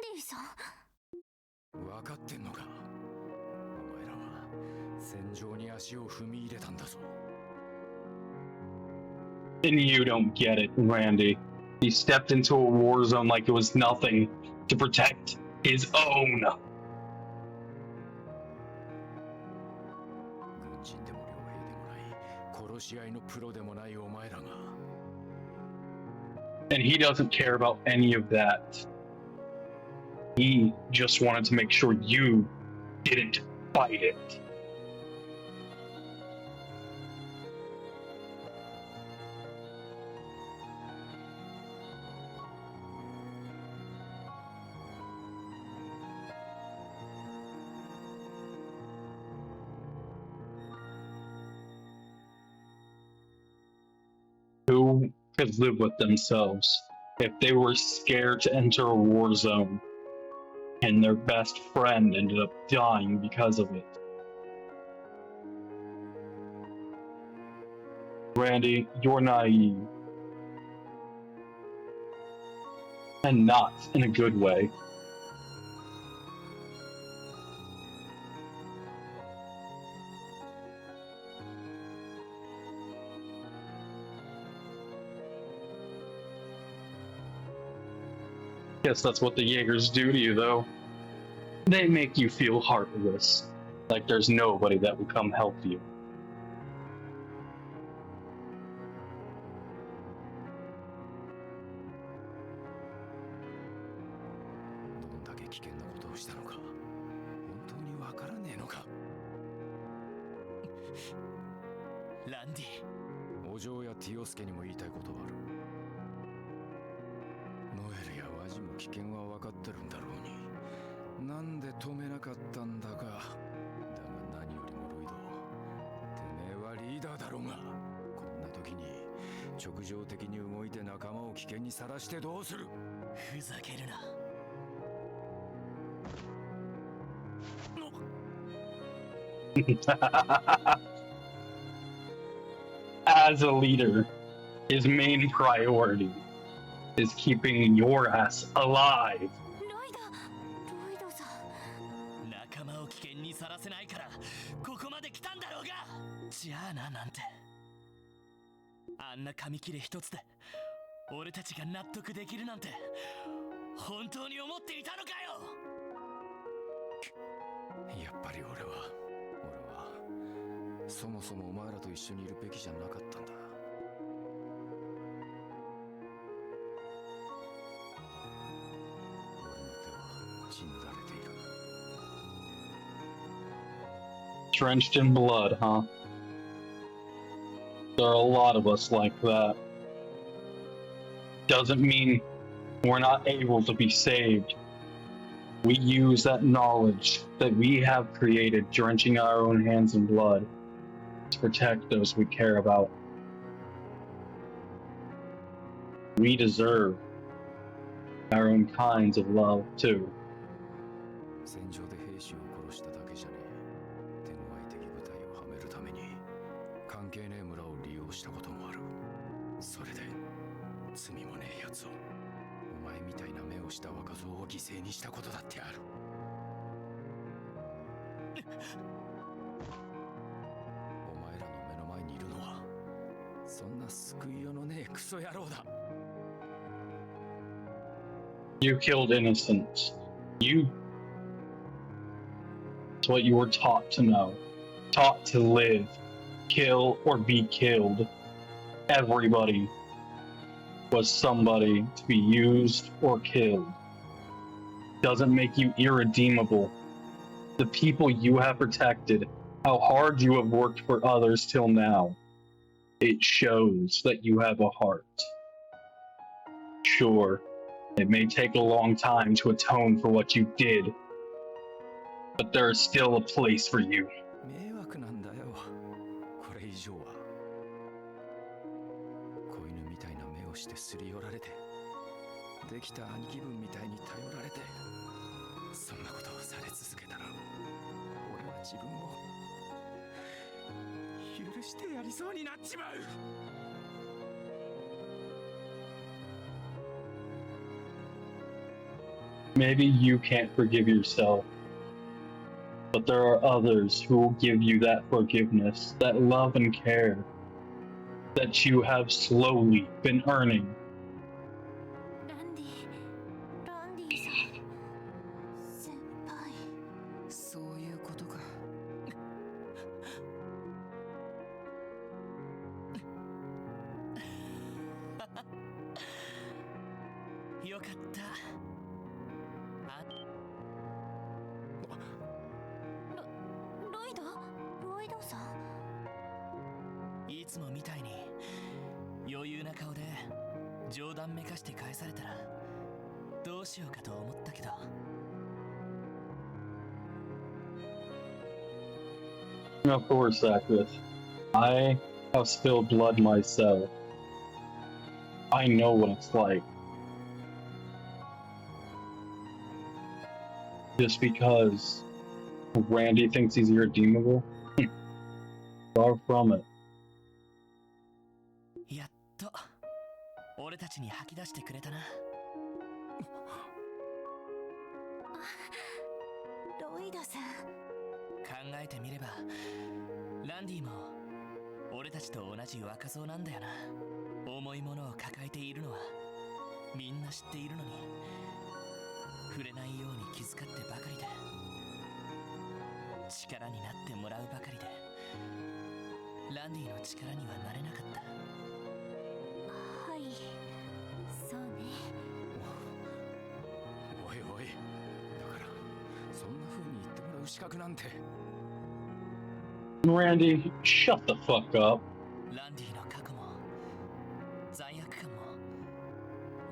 ディさん。分かってんのか？お前らは戦場に足を踏み入れたんだぞ。And you don't get it, Randy. He stepped into a war zone like it was nothing to protect his own. 軍人でも傭兵でもない殺し合いのプロでもないお前らが。 And he doesn't care about any of that. He just wanted to make sure you didn't fight it. Who could live with themselves if they were scared to enter a war zone and their best friend ended up dying because of it? Randy, you're naive. And not in a good way. Guess that's what the Jaegers do to you, though. They make you feel heartless, like there's nobody that will come help you. どんだけ危険なことをしたのか、本当にわからねえのか。ランディ。お嬢やティオスケにも言いたいことがある。ノエルやワジも危険は分かってるんだろうに、なんで止めなかったんだか。だが何よりもロイド、てめえはリーダーだろうが、こんな時に直情的に動いて仲間を危険にさらしてどうする。ふざけるな。 As a leader, his main priority is keeping your ass alive. ロイドさん。仲間を危険にさらせないからここまで来たんだろうが。じゃあな、なんてあんな紙切れ一つで俺たちが納得できるなんて本当に思っていたのかよ。やっぱり俺はそもそもお前らと一緒にいるべきじゃなかったんだ。俺の手は血塗られている。 Drenched in blood, huh? There are a lot of us like that. Doesn't mean we're not able to be saved. We use that knowledge that we have created, drenching our own hands in blood, to protect those we care about. We deserve our own kinds of love, too. 戦場で兵士を殺しただけじゃねえ。手強い敵部隊をはめるために関係ねえ村を利用したこともある。それで罪もねえやつを、お前みたいな目をした若造を犠牲にしたことだってある。クソ野郎だ。 You killed innocents. You. It's what you were taught to know. Taught to live. Kill or be killed. Everybody was somebody to be used or killed. Doesn't make you irredeemable. The people you have protected, how hard you have worked for others till now, it shows that you have a heart. Sure, it may take a long time to atone for what you did, but there is still a place for you. 迷惑なんだよ、これ以上は。子犬みたいな目をしてすり寄られて、できた兄貴分みたいに頼られて、そんなことをされ続けたら、俺は自分を許してやりそうになっちまう。 Maybe you can't forgive yourself, but there are others who will give you that forgiveness, that love and care that you have slowly been earning. ランディさん先輩。そういうことか。よかった。ロイドさん。いつもみたいに余裕な顔で冗談めかして返されたらどうしようかと思ったけど。Of course, Zachary. I have spilled blood myself. I know what it's like. Just because Randy thinks he's irredeemable? Far from it. やっと俺たちに吐き出してくれたな。ロイドさん。考えてみればランディも俺たちと同じ若造なんだよな。重いものを抱えているのはみんな知っているのに触れないように気遣ってばかりで、力になってもらうばかりでランディの力にはなれなかった。はい、そうね。おいおい、だからそんな風に言ってもらう資格なんて。 Randy, shut the fuck up. ランディの過去も罪悪感も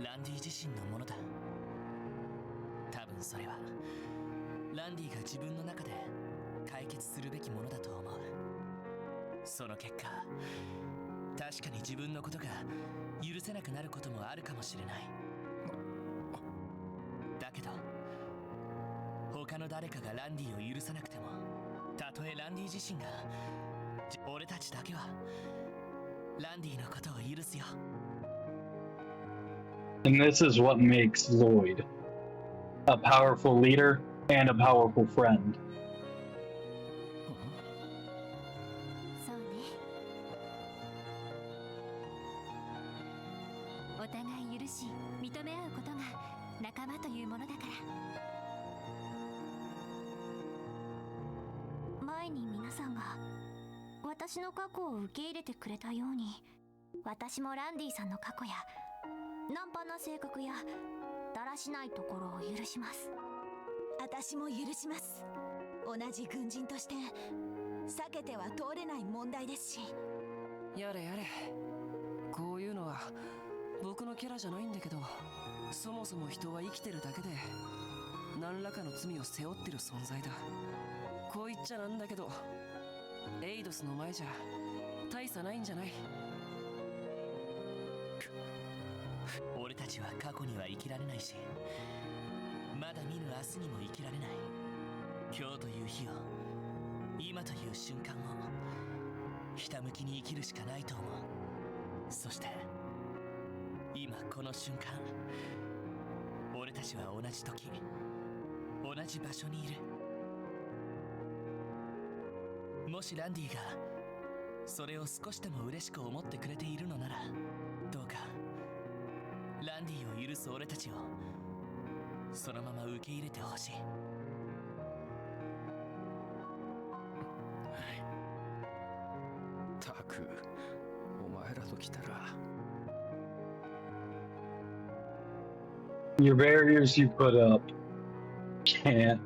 ランディ自身のものだ。多分それはランディが自分の中で解決するべきものだと思う。その結果、確かに自分のことが許せなくなることもあるかもしれない。だけど他の誰かがランディを許さなくても、たとえランディ自身が、俺たちだけはランディのことを許すよ。 And this is what makes Lloyd a powerful leader and a powerful friend. そうね。お互い許し認め合うことが仲間というものだから。前に皆さんが私の過去を受け入れてくれたように、私もランディさんの過去やナンパな性格やだらしないところを許します。私も許します。同じ軍人として避けては通れない問題ですし。やれやれ、こういうのは僕のキャラじゃないんだけど、そもそも人は生きてるだけで何らかの罪を背負ってる存在だ。こう言っちゃなんだけど、エイドスの前じゃ大差ないんじゃない？俺たちは過去には生きられないし、まだ見ぬ明日にも生きられない。今日という日を、今という瞬間をひたむきに生きるしかないと思う。そして今この瞬間、俺たちは同じ時、同じ場所にいる。もしランディがそれを少しでも嬉しく思ってくれているのなら、どうかランディを許す俺たちをそのまま受け入れてほしい。たく、お前らと来たら。Your barriers you put up can't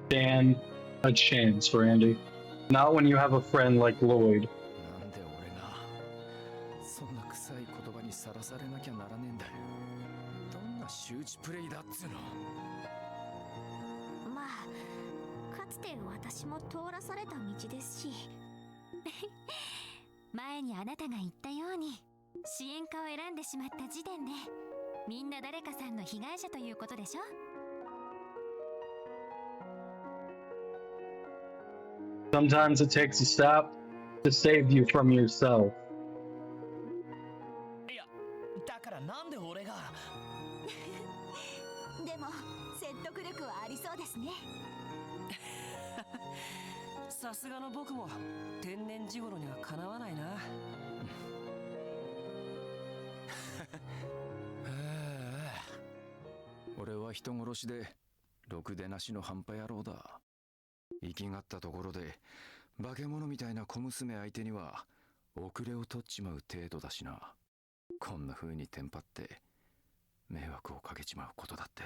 stand a chance, Randy. Not when you have a friend like Lloyd. なんで俺がそんな臭い言葉にさらされなきゃならねえんだよ。どんな周知プレイだっつうの。まあかつて私も通らされた道ですし前にあなたが言ったように支援家を選んでしまった時点でみんな誰かさんの被害者ということでしょ。Sometimes it takes a step to save you from yourself. いや、だからなんで俺がでも説得力はありそうですね。さすがの僕も天然地頃にはかなわないな。俺は人殺しでろくでなしの半端野郎だ。生きがったところで化け物みたいな小娘相手には遅れを取っちまう程度だしな。こんな風にテンパって迷惑をかけちまうことだって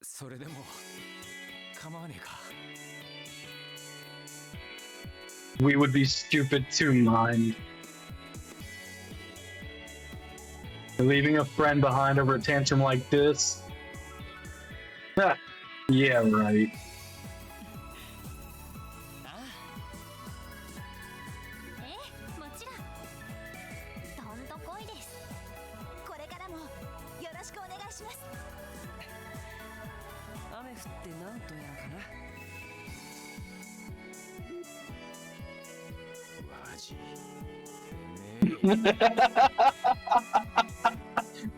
それでも構わねえか。 We would be stupid to mind. Leaving a friend behind over a tantrum like this? Yeah, right. もちろんどんとこいです。これからもよろしくお願いします。雨降ってなんとやらかな。マジ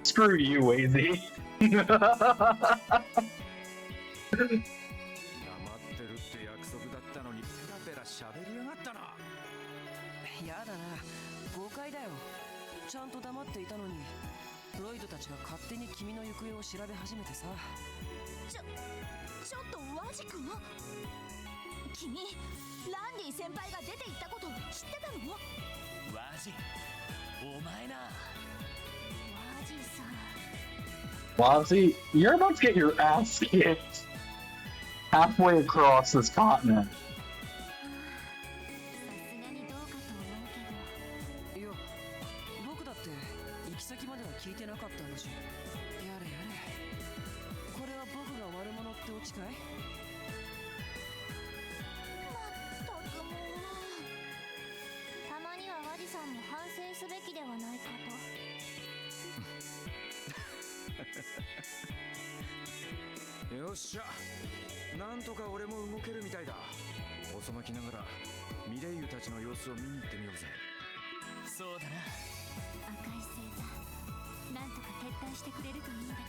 Screw you, Wazy. 黙ってるって約束だったのにペラペラ喋りやがったな。やだな、誤解だよ。ちゃんと黙っていたのにロイドたちが勝手に君の行方を調べ始めてさ。ちょっとワジ君、君ランディ先輩が出て行ったこと知ってたの？ワジ、お前な。ワジさん。Wazzy, you're about to get your ass kicked halfway across this continent. さすがにどうかと思うけど。いや、僕だって行き先までは聞いてなかったんだし。やれやれ、これは僕が悪者ってオチかい？まったくもう。たまにはワジさんも反省すべきではないかと。よっしゃ、なんとか俺も動けるみたいだ。遅まきながらミレイユたちの様子を見に行ってみようぜ。そうだな。赤い星座、なんとか撤退してくれるといいんだけ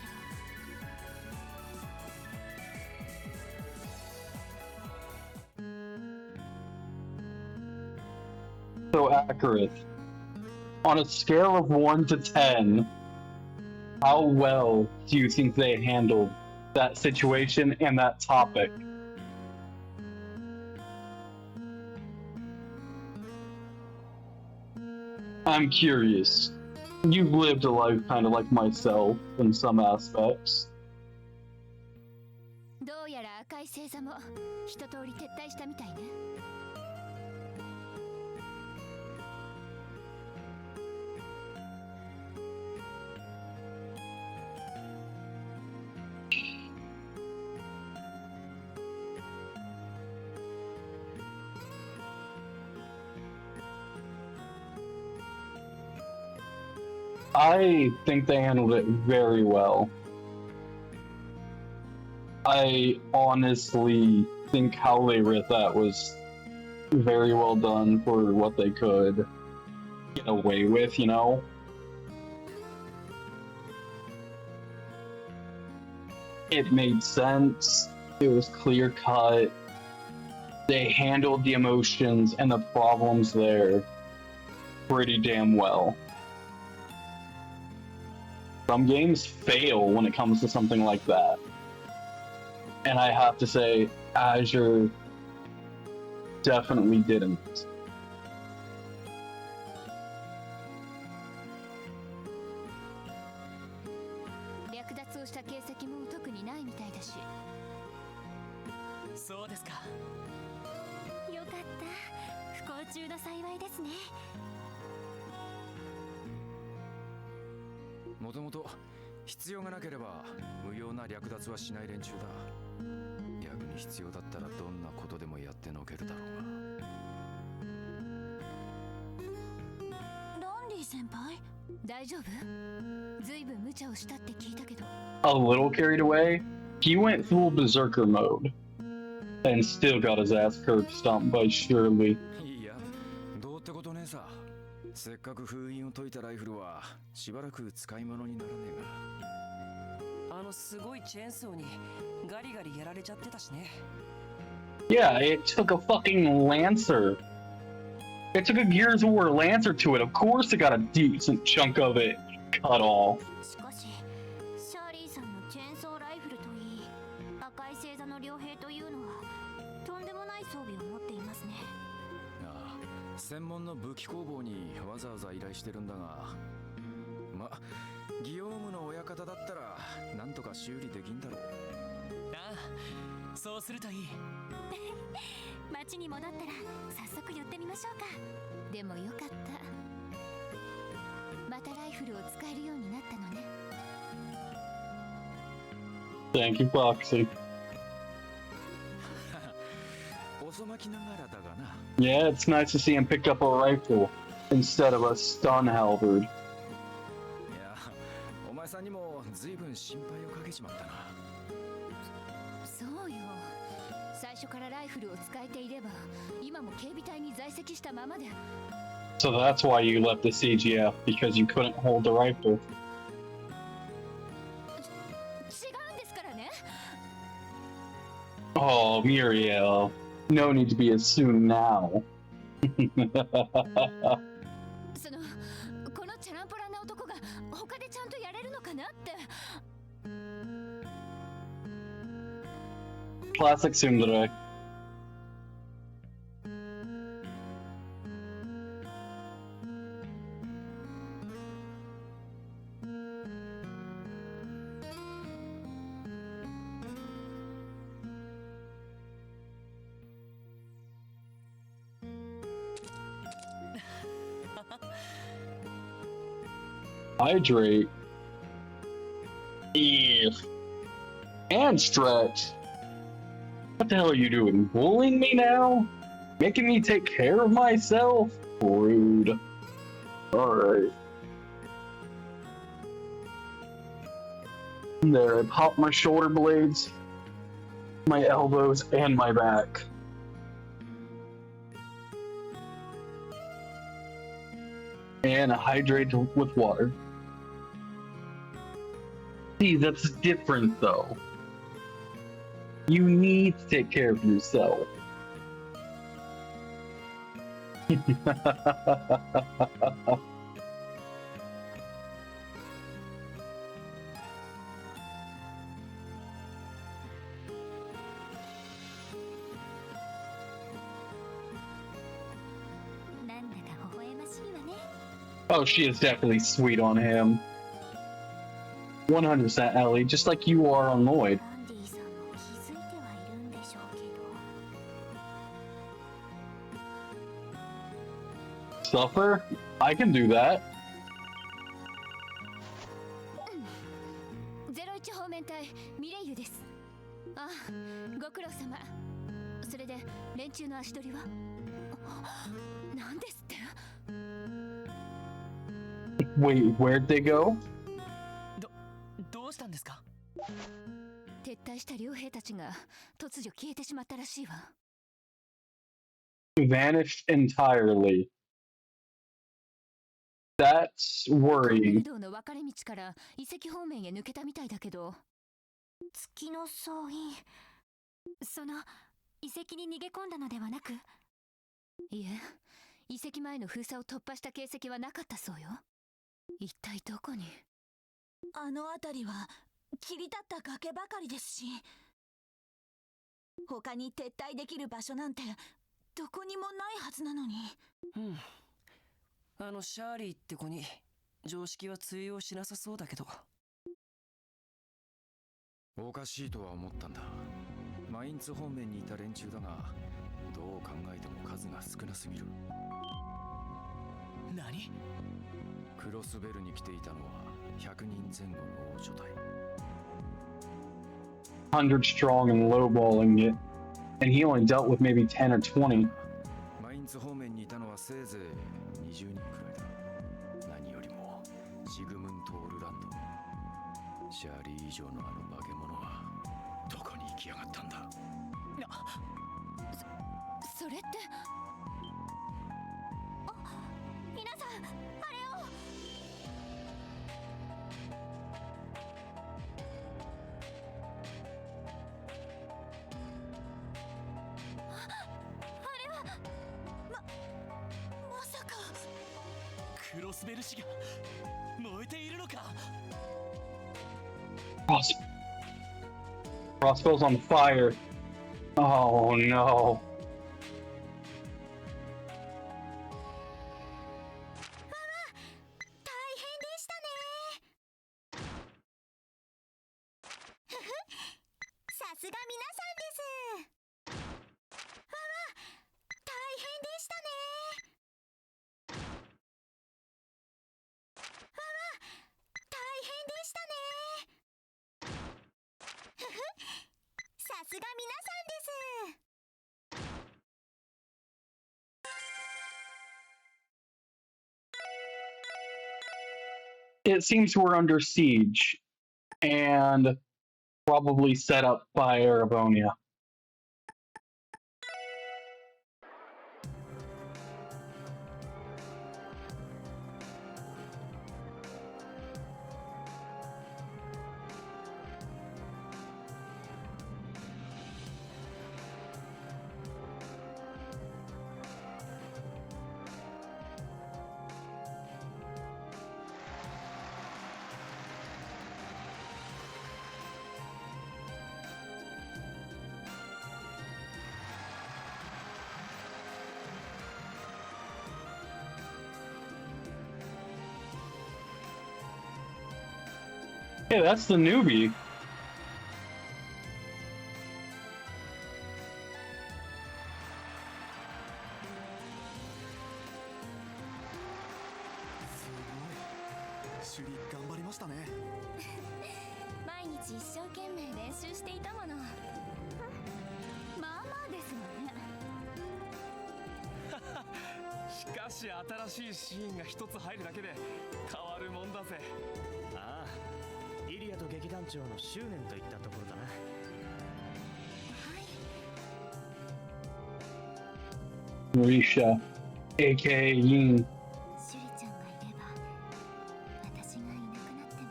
ど。So accurate. On a scale of 1 to 10, how well do you think they handled that situation and that topic? I'm curious. You've lived a life kind of like myself in some aspects. どうやら赤い星座も一通り撤退したみたいね。I think they handled it very well. I honestly think how they writ that was very well done for what they could get away with, you know? It made sense. It was clear cut. They handled the emotions and the problems there pretty damn well. Some games fail when it comes to something like that. And I have to say, Azure definitely didn't. 略奪をした形跡も特にないみたいだし。そうですか。よかった。不幸中の幸いですね。もともと必要がなければ無用な略奪はしない連中だ。逆に必要だったらどんなことでもやってのけるだろうが。ランディ先輩、大丈夫？ずいぶん無茶をしたって聞いたけど。A little carried away, he went full berserker mode and still got his ass curb stomped by Shirley. いや、どうってことねえさ。せっかく封印を解いたライフルはしばらく使い物にならねえが。すごいチェーンソーにガリガリやられちゃってたしね。Yeah, it took a fucking Lancer. It took a Gears of War Lancer to it. Of course it got a decent chunk of it cut off. しかしシャーリーさんのチェーンソーライフルといい、赤い星座の両兵というのはとんでもない装備を持っていますね。ああ、専門の武器工房にわざわざ依頼してるんだが、ま、ギヨームの親方だったらなんとか修理できんだろう。ああ、そうするといい。町に戻ったら早速寄ってみましょうか。でもよかった。またライフルを使えるようになったのね。Thank you, Foxy. 遅まきながらだがな。Yeah, it's nice to see him pick up a rifle instead of a stun halberd. いや、お前さんにも随分心配をかけちまったな。そうよ。最初からライフルを使えていれば、今も警備隊に在籍したままで。So that's why you left the CGF, because you couldn't hold the rifle. 違うんですからね。Oh, Muriel. No need to be as soon now. その、このチャランポランな男が他でちゃんとやれるのかなって。Classic Tsundere. Hydrate. Eef. And stretch. What the hell are you doing? Bullying me now? Making me take care of myself? Rude. Alright. There, I popped my shoulder blades, my elbows, and my back. And I hydrate with water. See, that's different though. You need to take care of yourself. Oh, she is definitely sweet on him. 100% Ellie, just like you are on Lloyd. Suffer? I can do that. 01方面隊ミレイユです。あ、ご苦労様。それで連中の足取りは？なんですって？ Wait, where'd they go? どうしたんですか？撤退した両兵たちが突如消えてしまったらしいわ。Vanished entirely. That's worrying. 道の分かれ道から遺跡方面へ抜けたみたいだけど。月の総員、その遺跡に逃げ込んだのではなく？いえ、遺跡前の封鎖を突破した形跡はなかったそうよ。一体どこに。あの辺りは切り立った崖ばかりですし、他に撤退できる場所なんてどこにもないはずなのに。あのシャーリーって子に常識は通用しなさそうだけど。おかしいとは思ったんだ。マインツ方面にいた連中だが、どう考えても数が少なすぎる。何？クロスベルに来ていたのは100人前後の大所帯。100 strong and lowballing it, and he only dealt with maybe 10 or 20. マインツ方面にいたのはせいぜい20人くらいだ。何よりもシグムント・オルランド、シャーリー以上のあの化け物はどこに行きやがったんだ。それって。皆さん、あれを。まさかクロスベル氏が燃えているのか。Crossbell's on fire. Oh no. 大変でしたね。さすが皆さんです。大変でしたね。大変でしたね。さすが皆さんです。It seems we're under siege and probably set up by Erebonia. Hey, that's the newbie. シュリ頑張りましたね。毎日一生懸命練習していたもの。まあまあですわね。しかし新しいシーンが一つ入るだけで変わるもんだぜ。ああ、イリアと劇団長の執念といったところだな。Marisha, aka Yin. シュリちゃんがいれば、私がいなくなっても。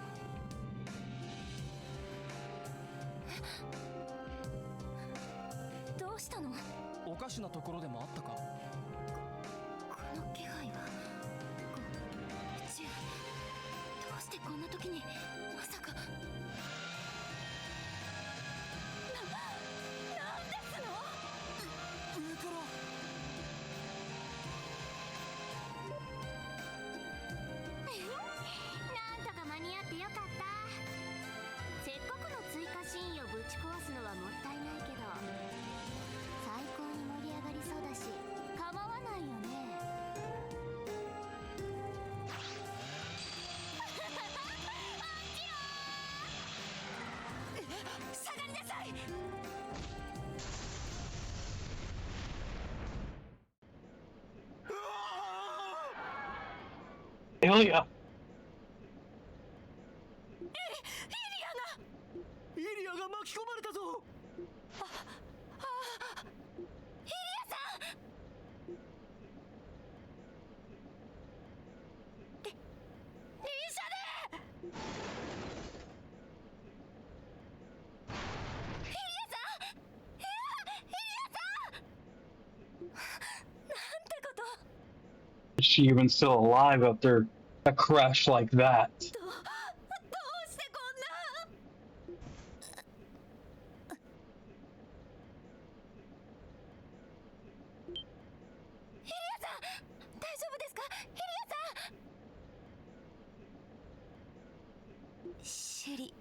どうしたの？おかしなところでもあったか？この気配は。宇宙。どうしてこんな時に、まさか。なんですの？上からなんとか間に合ってよかった。せっかくの追加シーンをぶち壊すのはもったいないけど、最高に盛り上がりそうだし構わないよね。下がりなさい。Ilya! イリアが巻き込まれたぞ。イリアさん。電車で。イリアさん。イリアさん。なんてこと。she even still alive after a crash like that? どうしてこんな。ヒリアさん、大丈夫ですか？ヒリアさん。シェリ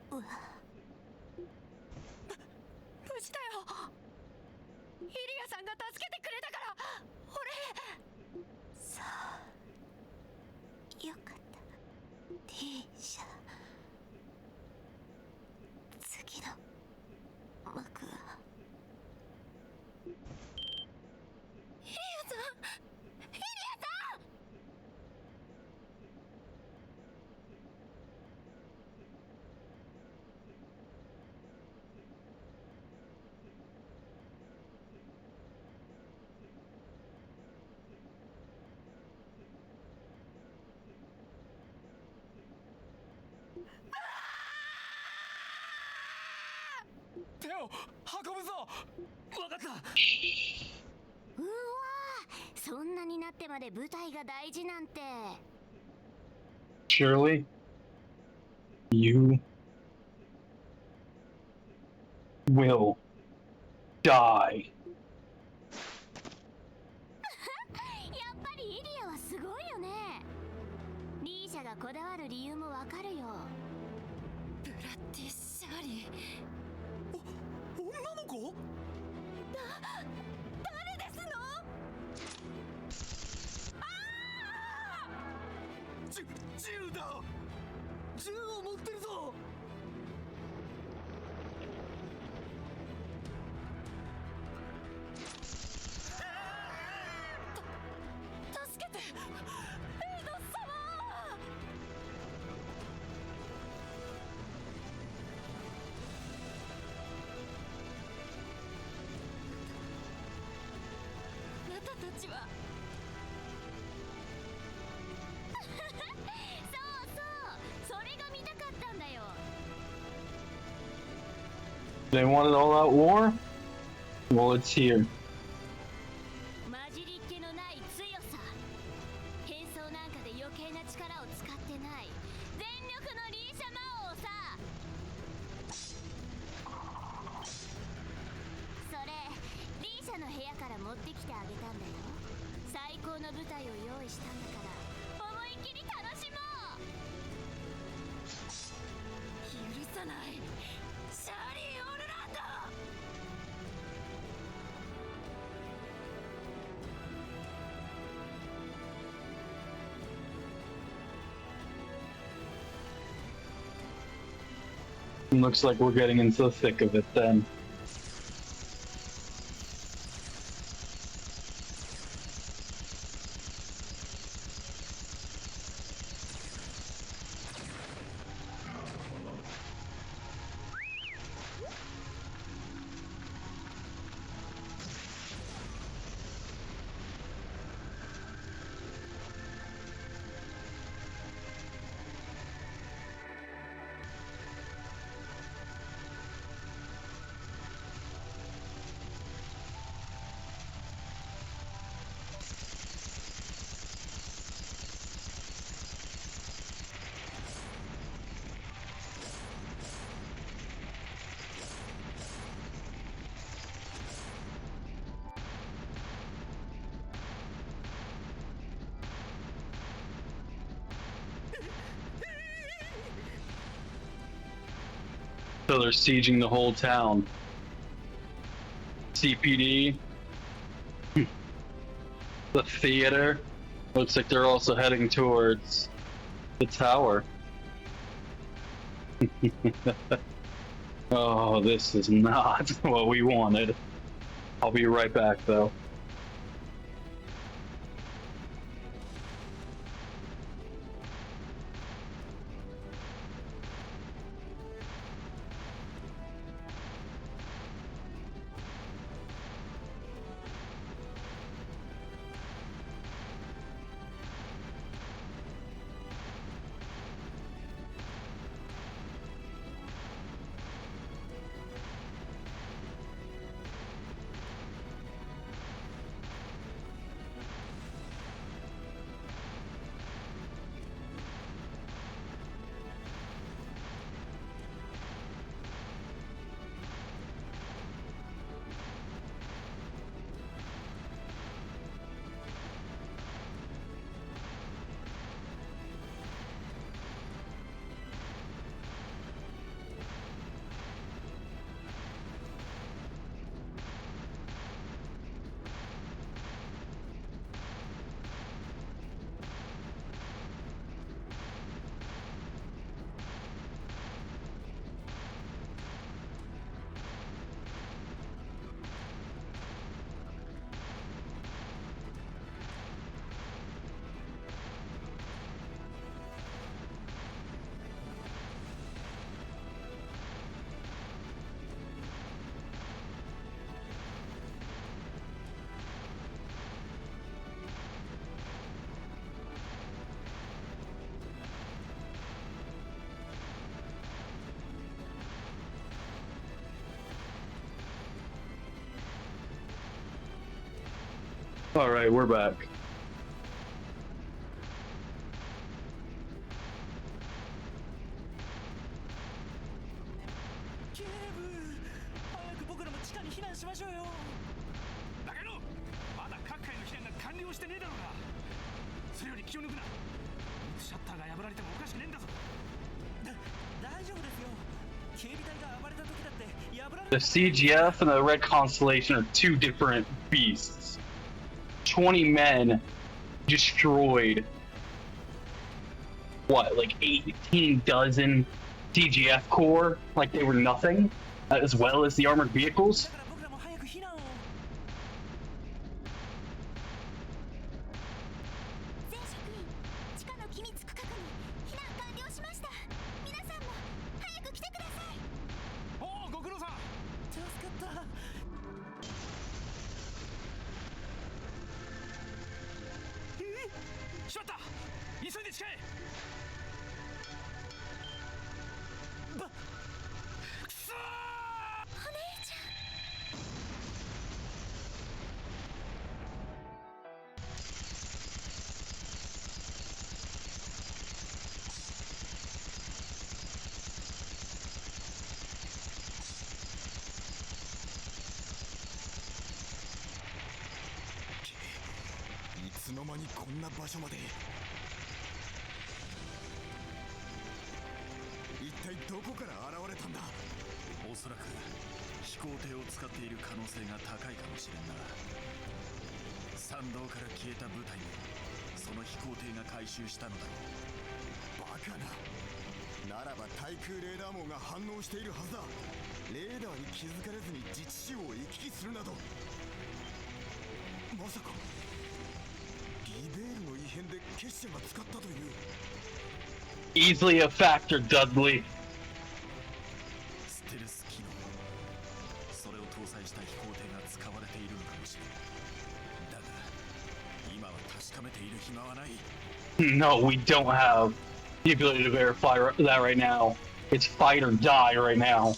は無事だよ。イリアさんが助けてくれたから俺。さあ、よかった。T 社、次の幕は。イリアさん、イリアさん。手を運ぶぞ。わかった。うわー、そんなになってまで舞台が大事なんて。Surely, you will die. やっぱりイリアはすごいよね。リーシャがこだわる理由もわかるよ。ブラッディ・シャーリー。女の子？誰ですの？銃だ。銃を持ってるぞ。助けて、エイド様。あなたたちは。そうそう、それが見たかったんだよ。They wanted all out war? Well, it's here. 混じりっ気のない強さ。変装なんかで余計な力を使ってない全力のリーシャ魔王さ。それリーシャの部屋から持ってきてあげたんだよ。最高の舞台を用意したんだから思いっきり楽しもう。許さない、シャーリー・オルランド。Looks like we're getting into the thick of it then. So they're sieging the whole town. CPD. The theater. Looks like they're also heading towards the tower. Oh, this is not what we wanted. I'll be right back though. All right, we're back. The CGF and the Red Constellation are two different beasts. 20 men destroyed, what, like 18 dozen CGF Corps, like they were nothing, as well as the armored vehicles.いつの間にこんな場所まで。一体どこから現れたんだ。おそらく飛行艇を使っている可能性が高いかもしれんな。参道から消えた部隊もその飛行艇が回収したのだろう。バカな。ならば対空レーダー網が反応しているはずだ。レーダーに気づかれずに自治市を行き来するなど、まさかリベールの異変で結社が使ったという。 Easily a factor, Dudley. ステルス機能、それを搭載した飛行艇が使われているのかもしれない。だが今は確かめている暇はない。 No, we don't have the ability to verify that right now. It's fight or die right now.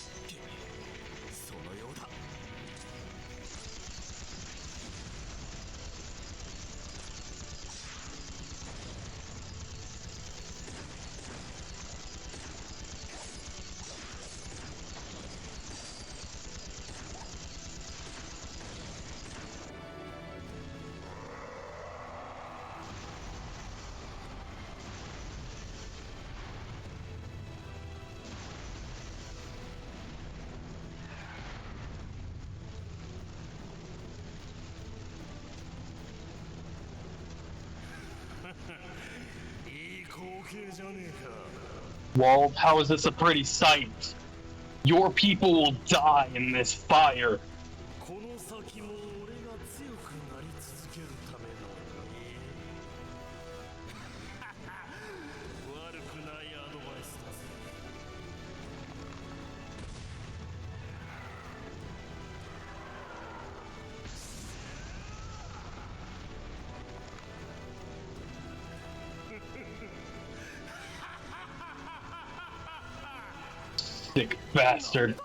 Walt, how is this a pretty sight? Your people will die in this fire. Sick bastard.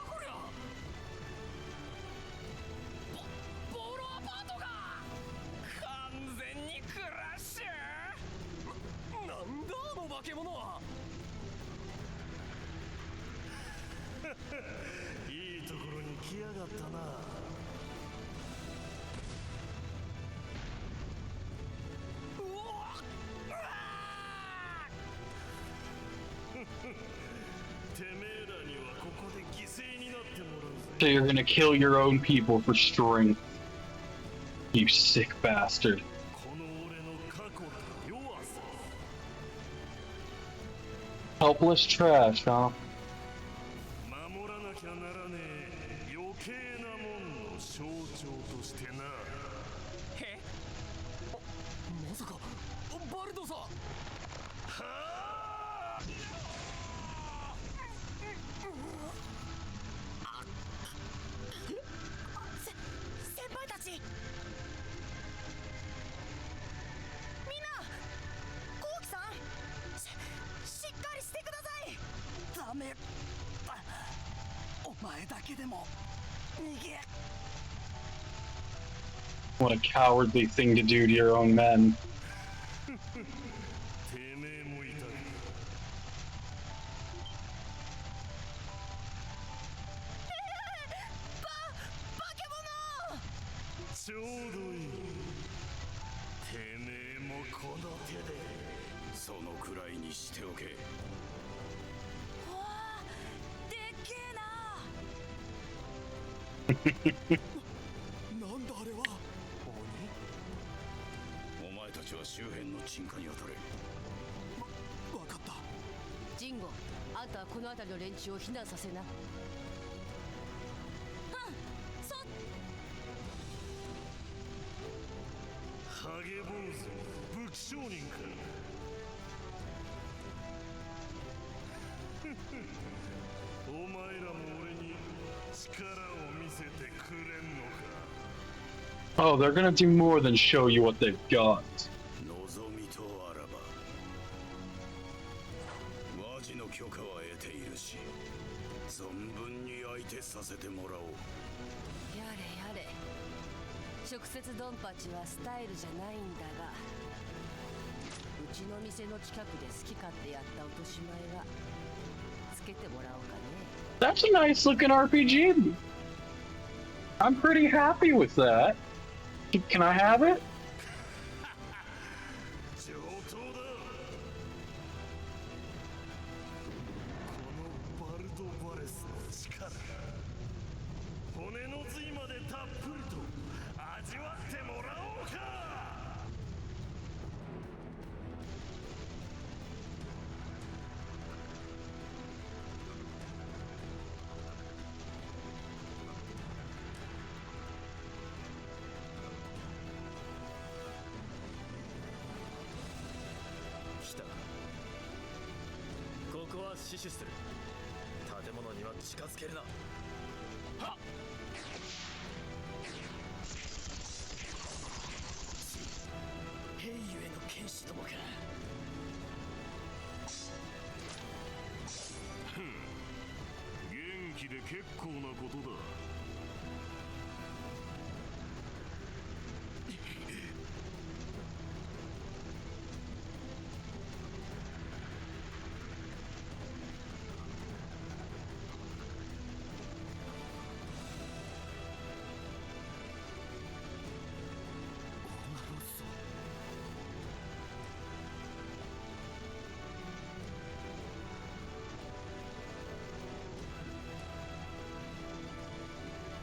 So you're gonna kill your own people for strength. You sick bastard. Helpless trash, huh? What a cowardly thing to do to your own men. てめえもいたか。ちょうどいい。てめえもこの手で。そのくらいにしておけ。わあ、でっけえな。なんだあれは。お前たちは周辺の鎮火に当たれ。わかった。ジンゴ、あんたはこの辺りの連中を避難させな。ハゲ坊主、武器商人か。お前らも俺に力を見せてくれんのか。 Oh, they're gonna do more than show you what they've got. 望みとあらば和事の許可は得ているし、存分に相手させてもらおう。やれやれ。直接ドンパチはスタイルじゃないんだが、うちの店の近くで好き勝手やった落とし前はつけてもらおうかね。That's a nice looking RPG. I'm pretty happy with that. Can I have it? 上等だ。このバルドバレスの力、骨の髄までたっぷりと味わってもらおうか。来た。ここは死守する。建物には近づけるな。はっ。兵ゆえの剣士どもか。元気で結構なことだ。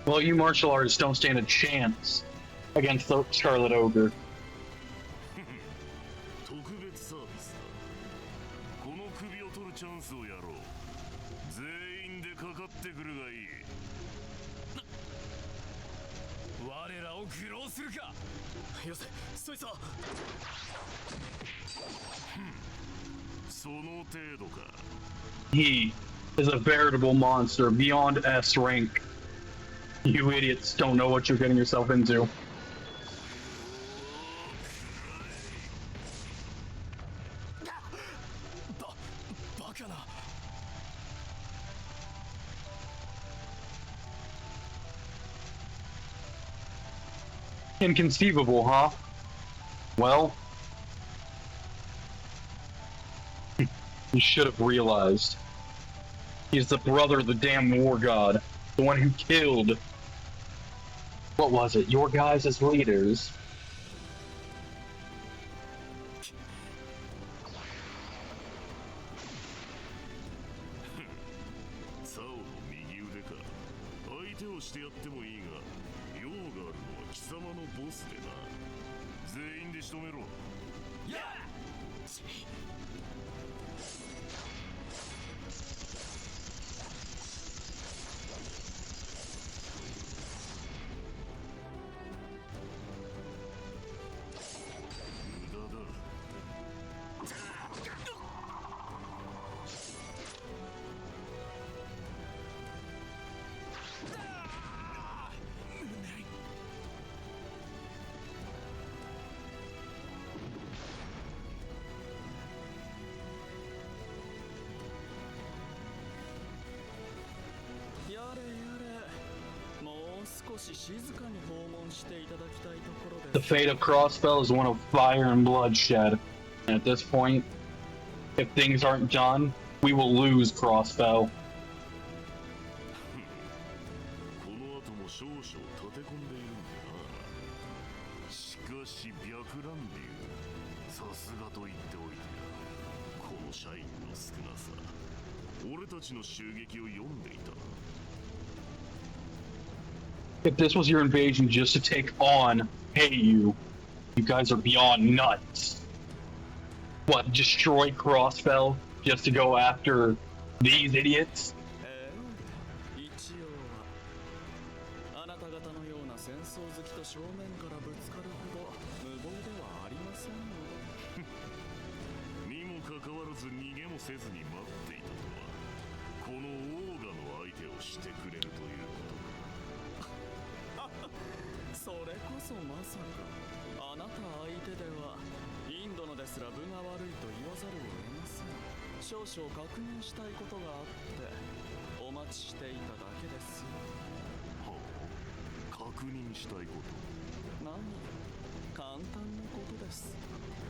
Well, you martial artists don't stand a chance against the Scarlet Ogre. 特別サービスだ。この首を取るチャンスをやろう。全員でかかってくるがいい。我らを愚弄するか。よせ、そいつは。その程度か。He is a veritable monster beyond S rank. You idiots don't know what you're getting yourself into. Inconceivable, huh? Well, you should have realized. He's the brother of the damn war god. The one who killed... What was it? Your guys as leaders. サオの右腕か。相手をしてやってもいいが、用があるのは貴様のボスでな。全員で仕留めろ。やっ。し静かに訪問していただきたいところです。 The fate of Crossbell is one of fire and bloodshed. And at this point, if things aren't done, we will lose Crossbell. この後も少々立て込んでいるんだな。しかし白蘭流、さすがと言っておいてや、この社員の少なさ、俺たちの襲撃を読んでいた。 If this was your invasion just to take on you guys are beyond nuts. What, destroy Crossbell just to go after these idiots? 一応はあなた方のような戦争好きと正面からぶつかるほど無謀ではありませんので。にもかかわらず逃げもせずに待っていたとは、このオーガの相手をしてくれるということか。それこそまさかあなた相手ではインドのですら分が悪いと言わざるを得ません。少々確認したいことがあってお待ちしていただけですよ。はあ、確認したいこと。何、簡単なことです。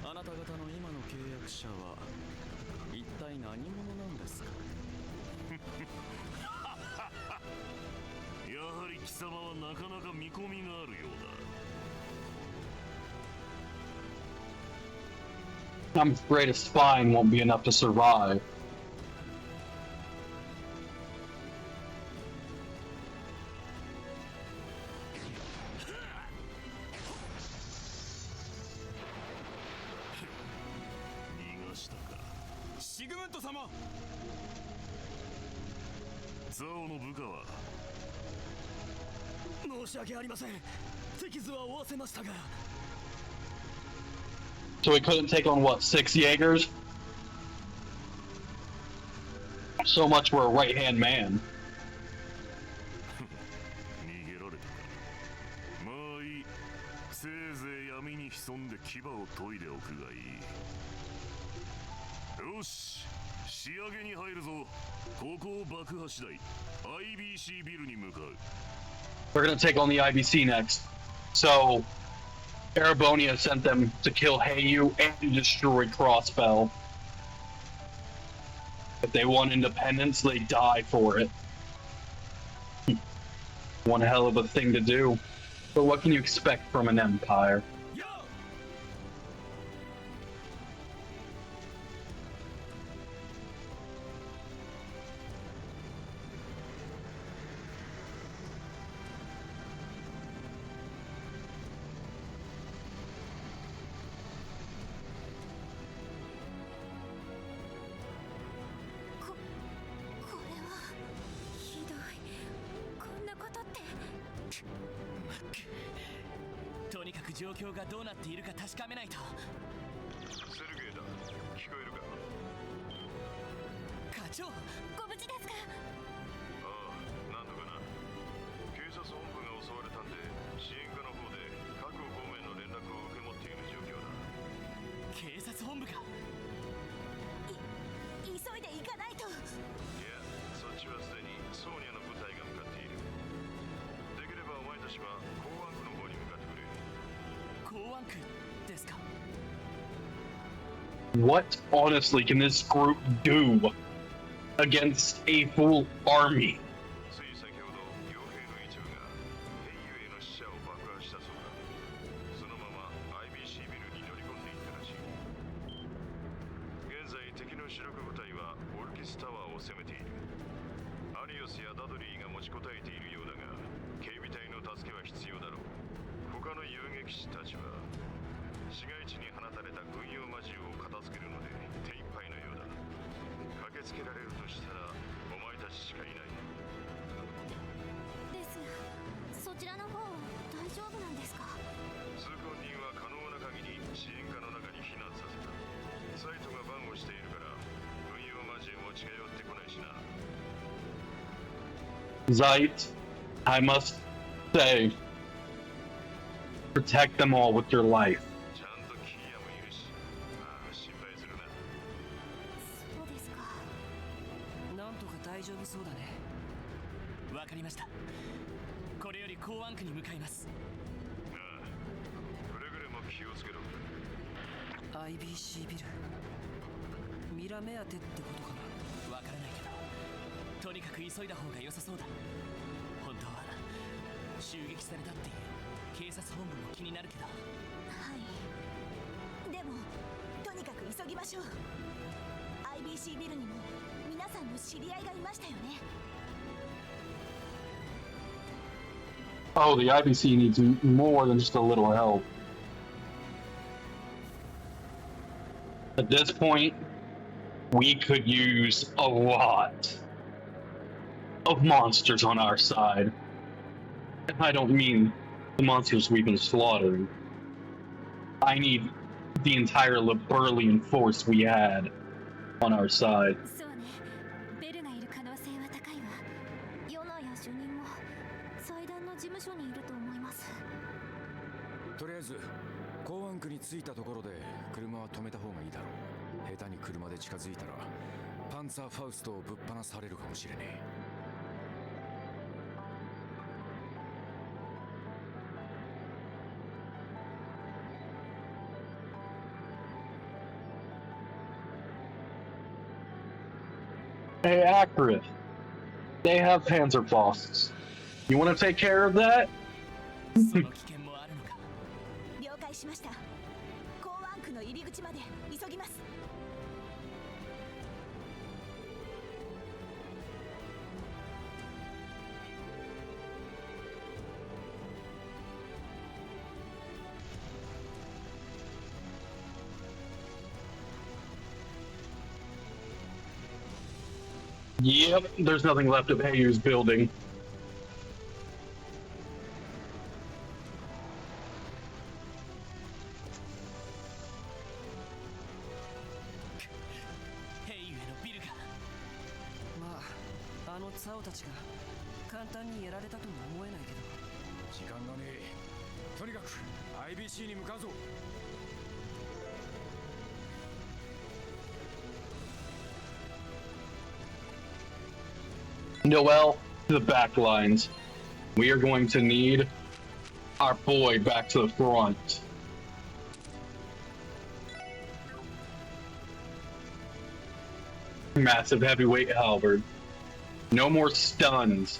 あなた方の今の契約者は一体何者なんですか？やはり貴様はなかなか見込みがあるようだ。 I'm afraid a spine won't be enough to survive. So we couldn't take on what, 6 Jaegers? So much for a right-hand man. 逃げられたか。まあいい。せいぜい闇に潜んで牙を研いでおくがいい。よし、仕上げに入るぞ。ここを爆破次第 IBC ビルに向かう。 We're gonna take on the IBC next. So Arabonia sent them to kill Heyu and to destroy Crossbell. If they want independence, they die for it. One hell of a thing to do. But what can you expect from an empire?く状況がどうなっているか確かめないと。セルゲイだ、聞こえるか。課長、ご無事ですか？ああ、なんとかな。警察本部が襲われたんで、支援課の方で各方面の連絡を受け持っている状況だ。警察本部か。急いで行かないと。いや、そっちはすでにソーニャの部隊が向かっている。できればお前たちは港湾区の方に向かってくれ。港湾区ですか。What honestly can this group do against a full army? つい先ほど傭兵の一部が兵友への死者を爆破したそうだ。そのまま IBC ビルに乗り込んでいったらしい。現在敵の主力部隊はオルキスタワーを攻めている。アリオスやダドリーが持ちこたえているようだが、警備隊の助けは必要だろう。他の遊撃士たちは市街地に放たれた軍用魔銃を片付けるので手一杯のようだ。駆けつけられるとしたらお前たちしかいない。ですが、そちらの方は大丈夫なんですか？通行人は可能な限り支援課の中に避難させた。サイトが番をしているから軍用魔銃も近寄ってこないしな。Zeit, I must say, protect them all with your life. ちゃんとキーヤもいるし、ああ心配するな。そうですか。なんとか大丈夫そうだね。わかりました。これより港湾区に向かいます。ああ、くれぐれも気をつけろ。 IBC ビル、ミラ目当てってことかな。わからないけど、とにかく急いだ方が良さそうだ。本当は襲撃されたっていう警察本部も気になるけど。はい、でもとにかく急ぎましょう。 IBC ビルにも皆さんの知り合いがいましたよね。 Oh, the IBC needs more than just a little help. At this point, we could use a lot of monsters on our side. And I don't mean the monsters we've been slaughtering. I need the entire Liberlian force we had on our side. そうね、ベルがいる可能性は高いわ。ヨナや主任も祭壇の事務所にいると思います。とりあえず港湾区に着いたところで車は止めた方がいいだろう。下手に車で近づいたらパンツァーファウストをぶっ放されるかもしれねえ。Hey, accurate. They have Panzerfausts. You want to take care of that? その危険もあるのか。了解しました。港湾区の入り口まで急ぎます。 Yep, there's nothing left of Heiyu's building. Heiyu へのビルが。まあ、あのツァオたちが簡単にやられたとも思えないけど。時間がねえ。とにかく IBC に向かうぞ。 Noel, to the back lines. We are going to need our boy back to the front. Massive heavyweight halberd. No more stuns.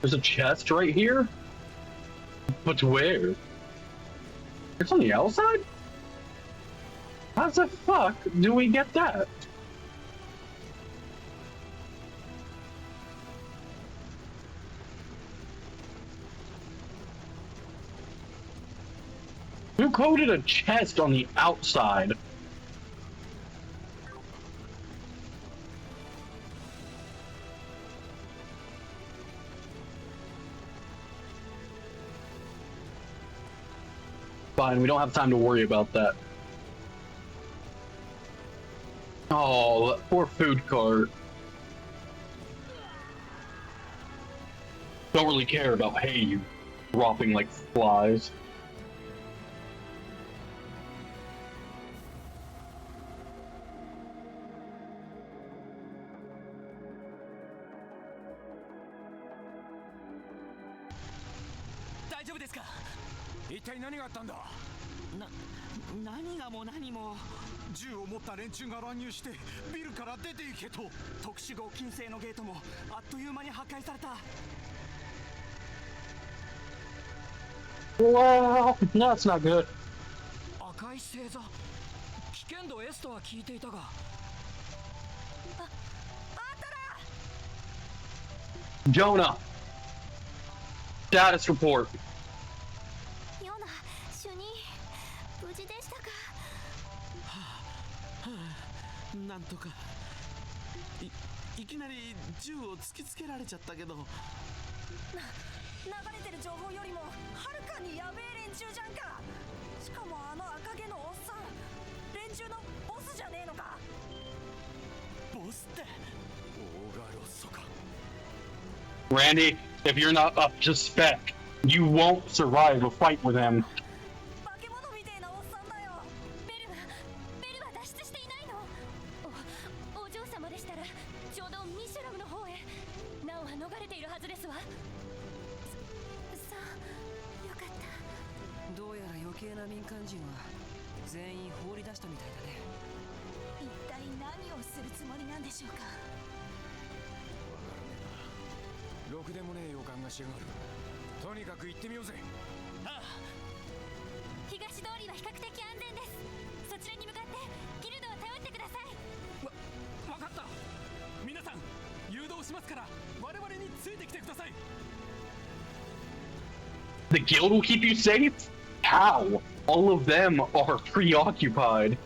There's a chest right here? But where? It's on the outside? How the fuck do we get that? Who coded a chest on the outside? Fine, we don't have time to worry about that. Oh, that poor food cart. Don't really care about Heiyu dropping like flies. .何がも何も銃を持った連中が乱入してビルから出て行けと。特殊合金製のゲートもあっという間に破壊された。 Well, that's not good. 赤い星座、危険度 S とは聞いていたが。Jonah, status report. ヨナ、主任、なんとか。いきなり銃を突きつけられちゃったけど。流れてる情報よりもはるかにやべえ連中じゃんか。しかもあの赤毛のおっさん、連中のボスじゃねえのか。ボスって。オーガロッソか。 Randy, if you're not up to spec, you won't survive a fight with him. 化け物みてえなおっさんだよ。ベルは脱出していないの。お嬢様でしたらちょうどミシュラムの方へ。ナオは逃れているはずですわ。そうよかった。どうやら余計な民間人は全員放り出したみたいだね。一体何をするつもりなんでしょうか。ろくでもねえ予感がしやがる。とにかく行ってみようぜ。ああ、東通りは比較的安全です。そちらに向かってギルドを頼ってください。わかった。皆さん誘導しますから我々についてきてください。 The guild will keep you safe? How? All of them are preoccupied.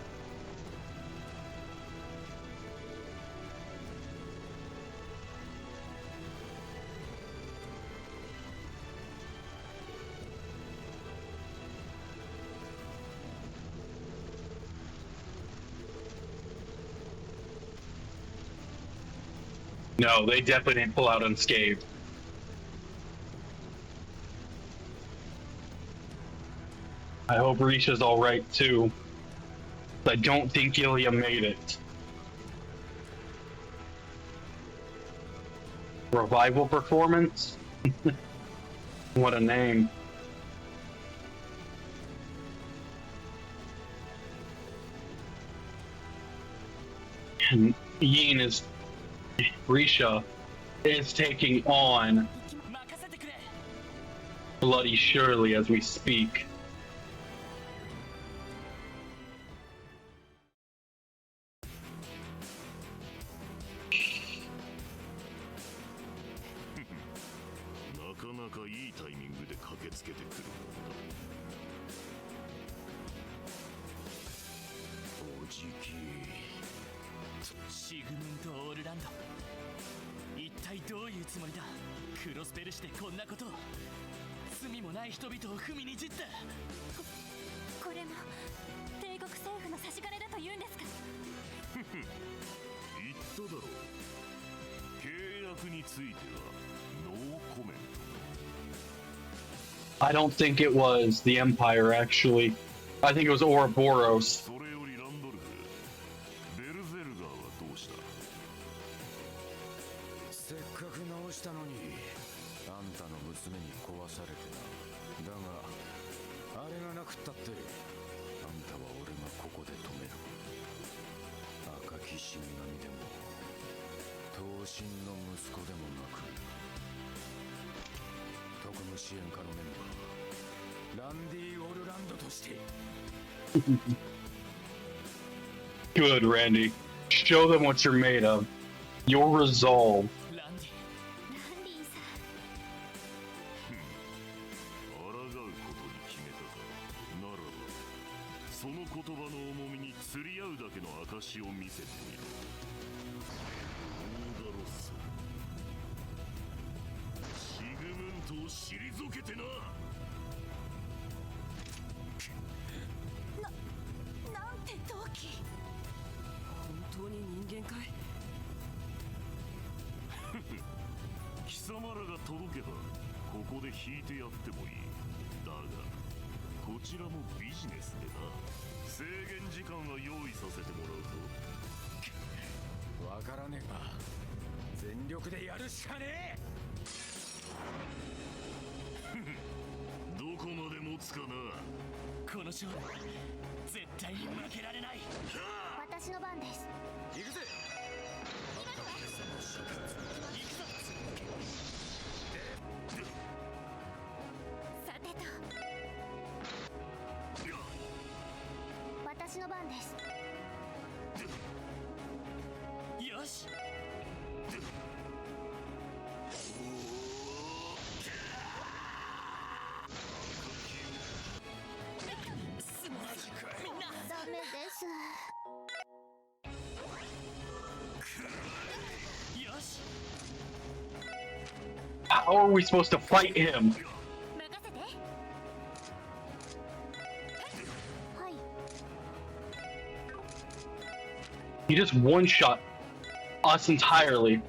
No, they definitely didn't pull out unscathed. I hope Risha's alright too. I don't think Ilya made it. Revival performance? What a name. And Yin is... Risha is taking on Bloody Shirley as we speak. Crossbell してこんなことを。罪もない人々を踏みにじった。これも帝国政府の差し金だと言うんですか。言っただろう。契約についてはノーコメント。 I don't think it was the Empire, actually. I think it was Ouroboros. それよりランドルフ、ベルゼルガーはどうした？せっかく直したのに、あんたの娘に壊されてな。だがあれがなくったって、あんたは俺がここで止める。赤き死神でも闘神の息子でもなく、特務支援課のメンバーランディ・オルランドとして。Good, Randy. Show them what you're made of. Your resolve. その言葉の重みに釣り合うだけの証を見せてみろ。オーガロッソ、シグムントを退けてな。なんて同期。本当に人間かい？貴様らが届けばここで引いてやってもいい。だがこちらもビジネスでな。制限時間は用意させてもらうぞ。わからねえが全力でやるしかねえ。どこまで持つかな。この勝負絶対に負けられない。私の番です。行くぜ。さてと、私の番です。よし。ダメです。How are we supposed to fight him? He just one-shot us entirely.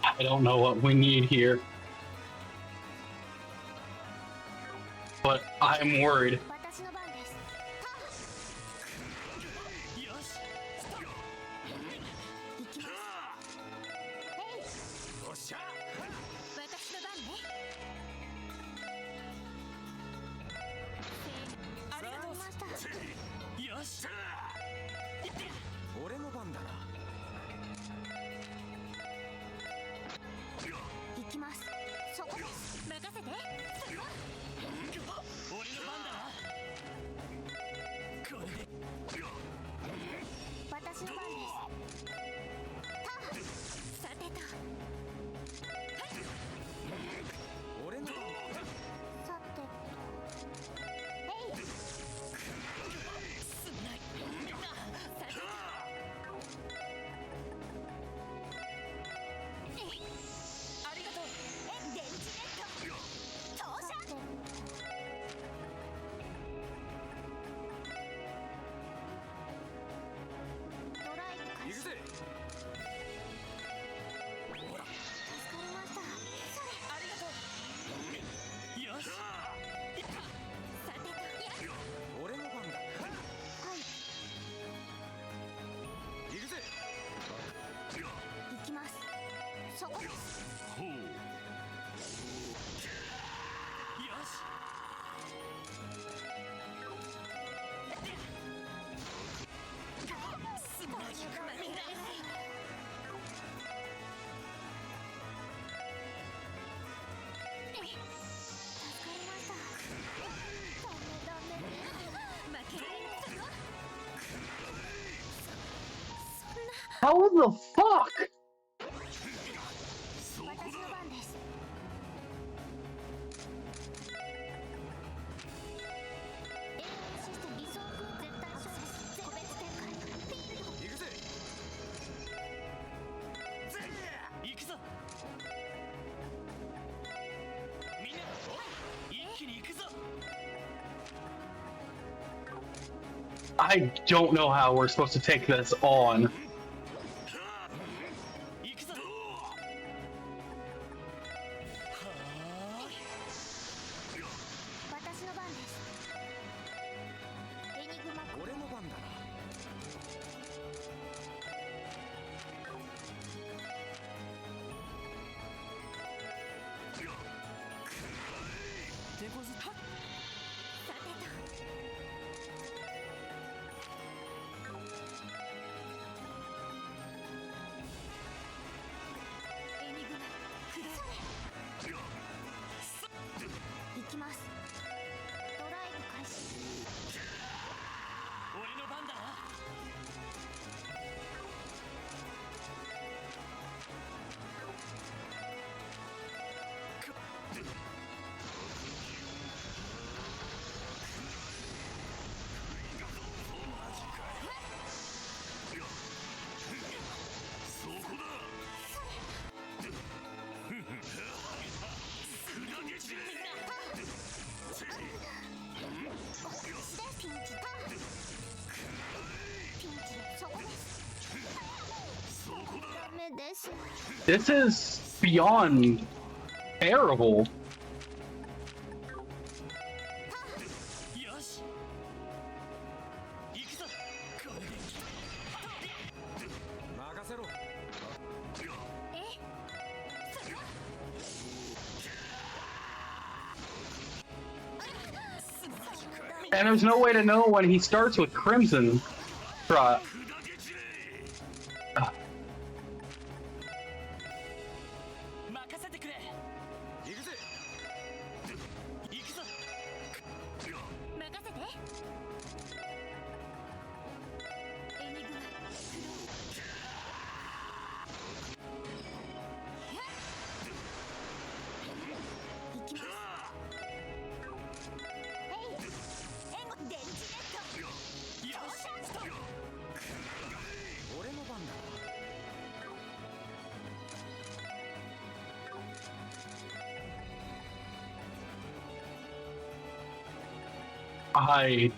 I don't know what we need here, but I'm worried. How the fuck? I don't know how we're supposed to take this on. This is beyond terrible. And there's no way to know when he starts with Crimson. Trot. はい。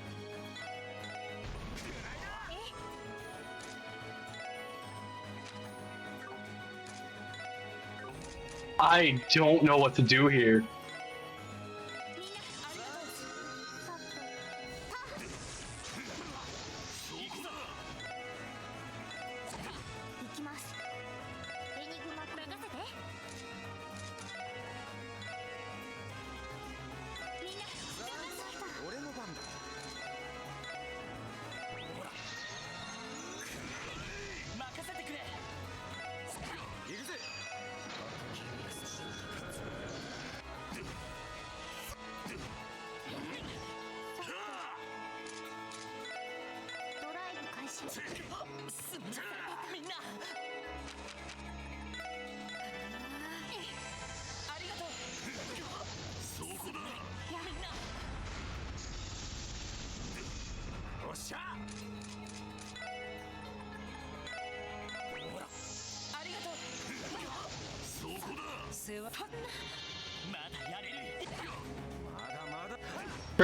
I don't know what to do here.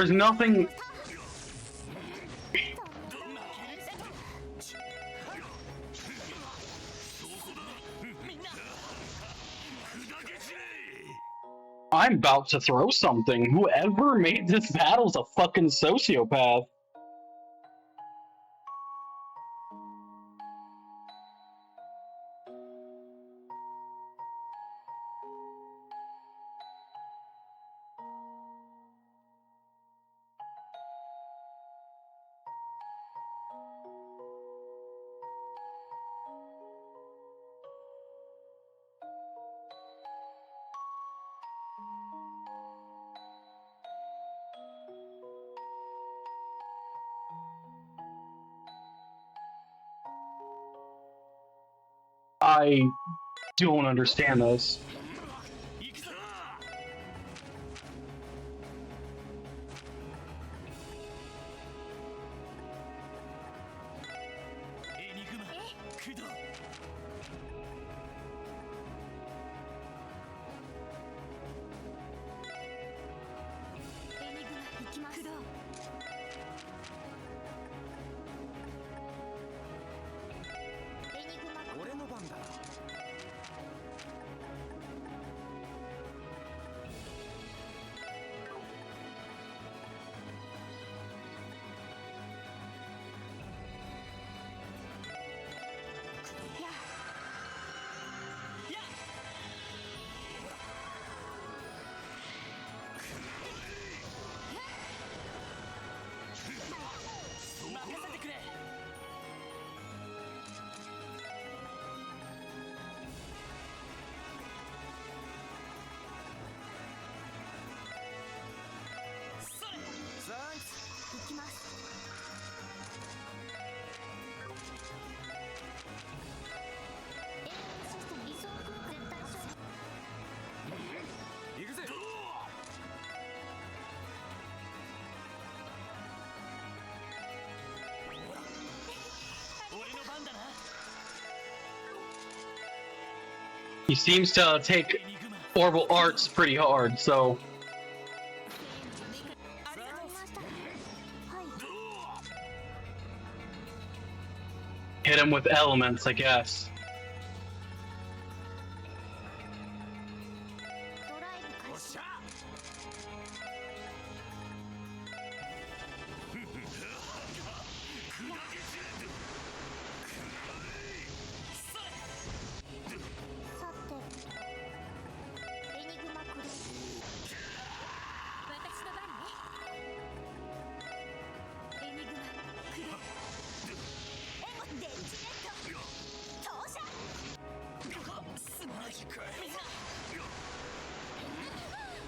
There's nothing. I'm about to throw something. Whoever made this battle's a fucking sociopath. I don't understand this. He seems to take orbital arts pretty hard, so hit him with elements, I guess.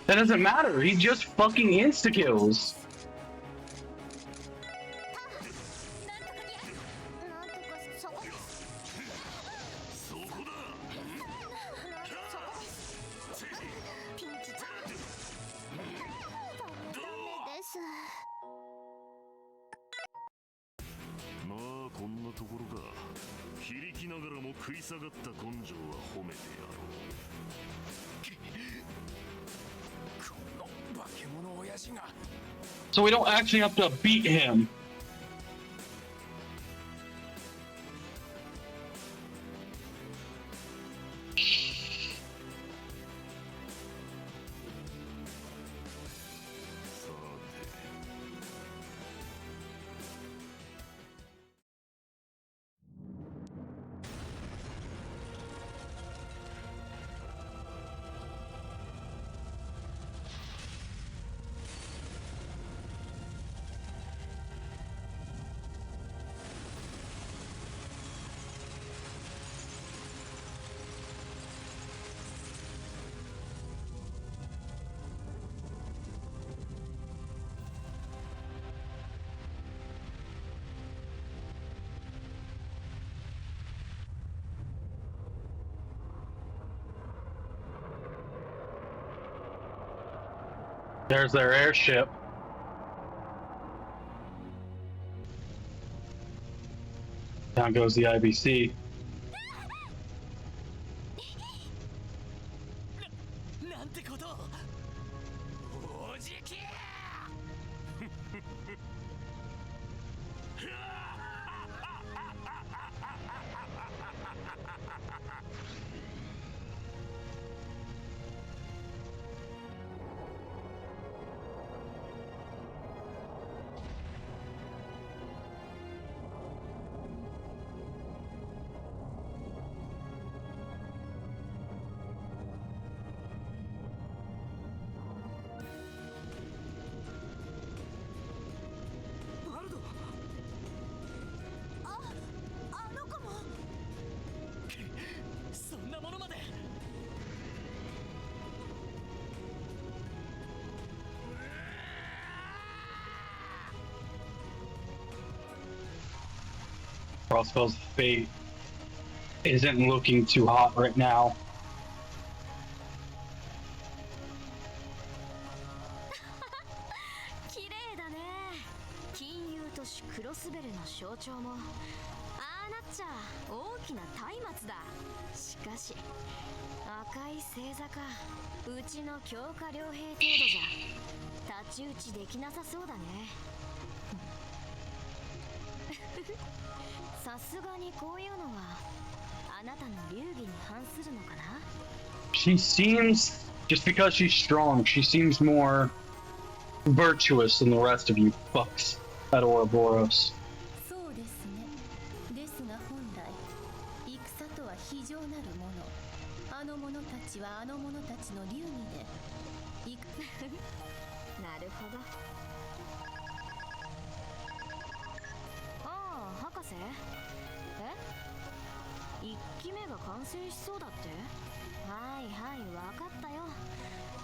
That doesn't matter. He just fucking insta kills. So we don't actually have to beat him. There's their airship. Down goes the IBC. Crossbell's fate isn't looking too hot right now.クロスベルの象徴もああなっちゃ大きな松明だ。しかし赤い星座か、うちの強化傭兵程度じゃ太刀打ちできなさそうだね。さすがにこういうのはあなたの流儀に反するのかな。 She seems, just because she's strong, she seems more virtuous than the rest of you fucks at Ouroboros. そうですね。ですが本来戦とは非常なるもの。あの者たちはあの者たちの流儀でなるほど。ああ、博士。1機目が完成しそうだって。はいはい、分かったよ。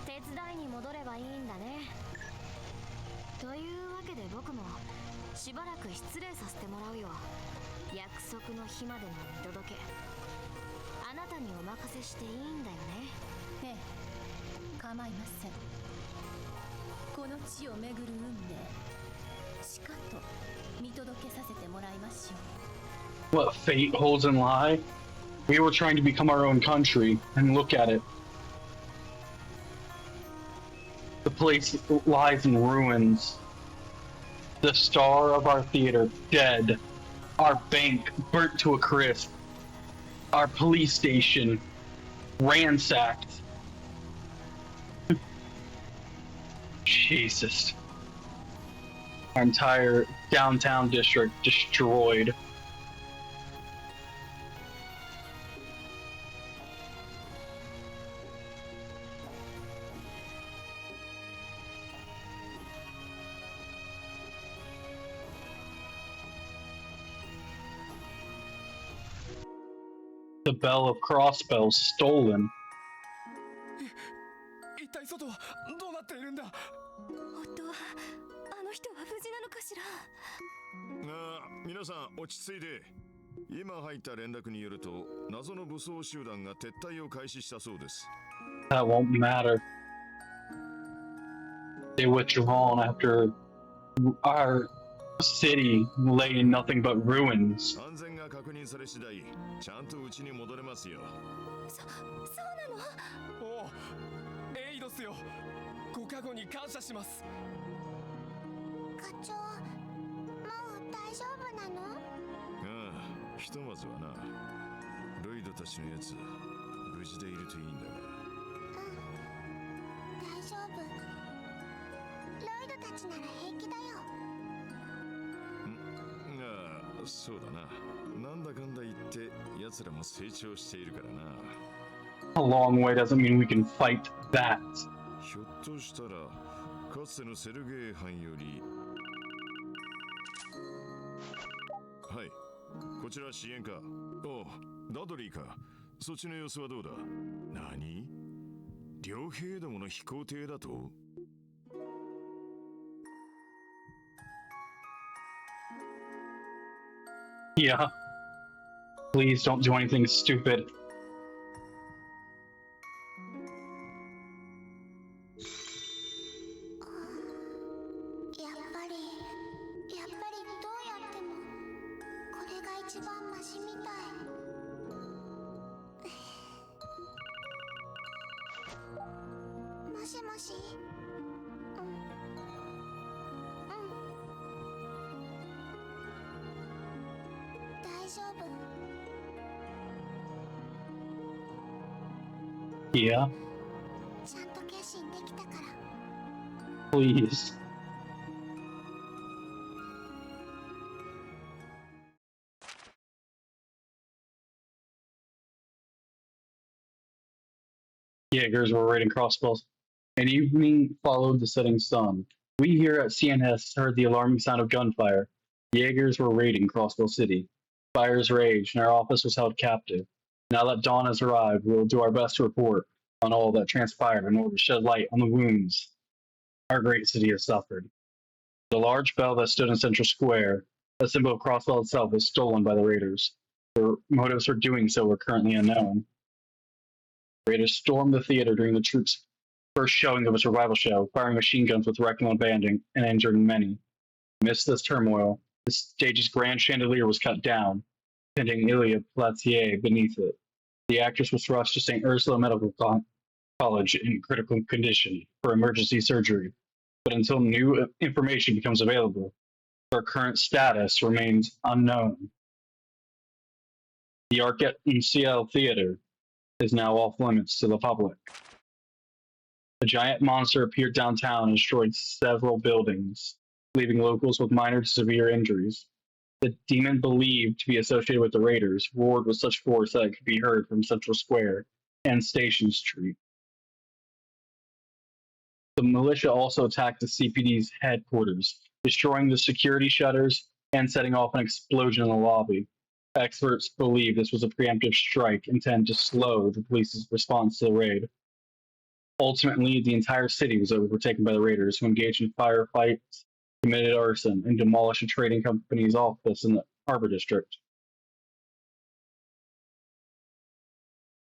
手伝いに戻ればいいんだね。というわけで僕もしばらく失礼させてもらうよ。約束の日までの見届けあなたにお任せしていいんだよね。ええ、構いません。この地を巡る運命しかと見届けさせてもらいましょう。 What fate holds in lie? We were trying to become our own country, and look at it. The place lies in ruins. The star of our theater, dead. Our bank, burnt to a crisp. Our police station, ransacked. Jesus. Our entire downtown district destroyed. The bell of Crossbell stolen. 一体外はどうなっているんだ。夫はあの人は無事なのかしら。皆さん落ち着いて。今入った連絡によると謎の武装集団が撤退を開始したそうです。 That won't matter. They withdrawn after our city lay in nothing but ruins. 安全が確認され次第ちゃんと家に戻れますよ。そうなの。おお、エイドスよ。ご加護に感謝します。課長、もう大丈夫なの？ああ、ひとまずはな。ロイドたちのやつ無事でいるといいんだが。大丈夫。ロイドたちなら平気だよ。ああ、そうだな。なんだかんだ言って奴らも成長しているからな。A long way doesn't mean we can fight that. ひょっとしたらかつてのセルゲイ班より。はい、こちら支援課。おう、ダドリーか。そっちの様子はどうだ。何？両兵どもの飛行艇だとYeah. Please don't do anything stupid. やっぱりどうやってもこれが一番マシみたい。もしもし。大丈夫。Yeah. ちゃんと決心できたから。Please. Jaegers were raiding Crossbell. An evening followed the setting sun. We here at CNS heard the alarming sound of gunfire. Jaegers were raiding Crossbell City. Fires raged, and our office was held captive. Now that dawn has arrived, we will do our best to report on all that transpired in order to shed light on the wounds our great city has suffered. The large bell that stood in Central Square, a symbol of Crossbell itself, was stolen by the raiders. Their motives for doing so were currently unknown. Raiders stormed the theater during the troops' first showing of a survival show, firing machine guns with wrecking and banding and injuring many. Amidst this turmoil, the stage's grand chandelier was cut down, pinning Ilya Platier beneath it. The actress was rushed to St. Ursula Medical College in critical condition for emergency surgery, but until new information becomes available, her current status remains unknown. The Arc-en-Ciel Theater is now off limits to the public. A giant monster appeared downtown and destroyed several buildings, leaving locals with minor to severe injuries. The demon, believed to be associated with the raiders, roared with such force that it could be heard from Central Square and Station Street. The militia also attacked the CPD's headquarters, destroying the security shutters and setting off an explosion in the lobby. Experts believe this was a preemptive strike intended to slow the police's response to the raid. Ultimately, the entire city was overtaken by the raiders, who engaged in firefights, committed arson, and demolished a trading company's office in the Harbor District.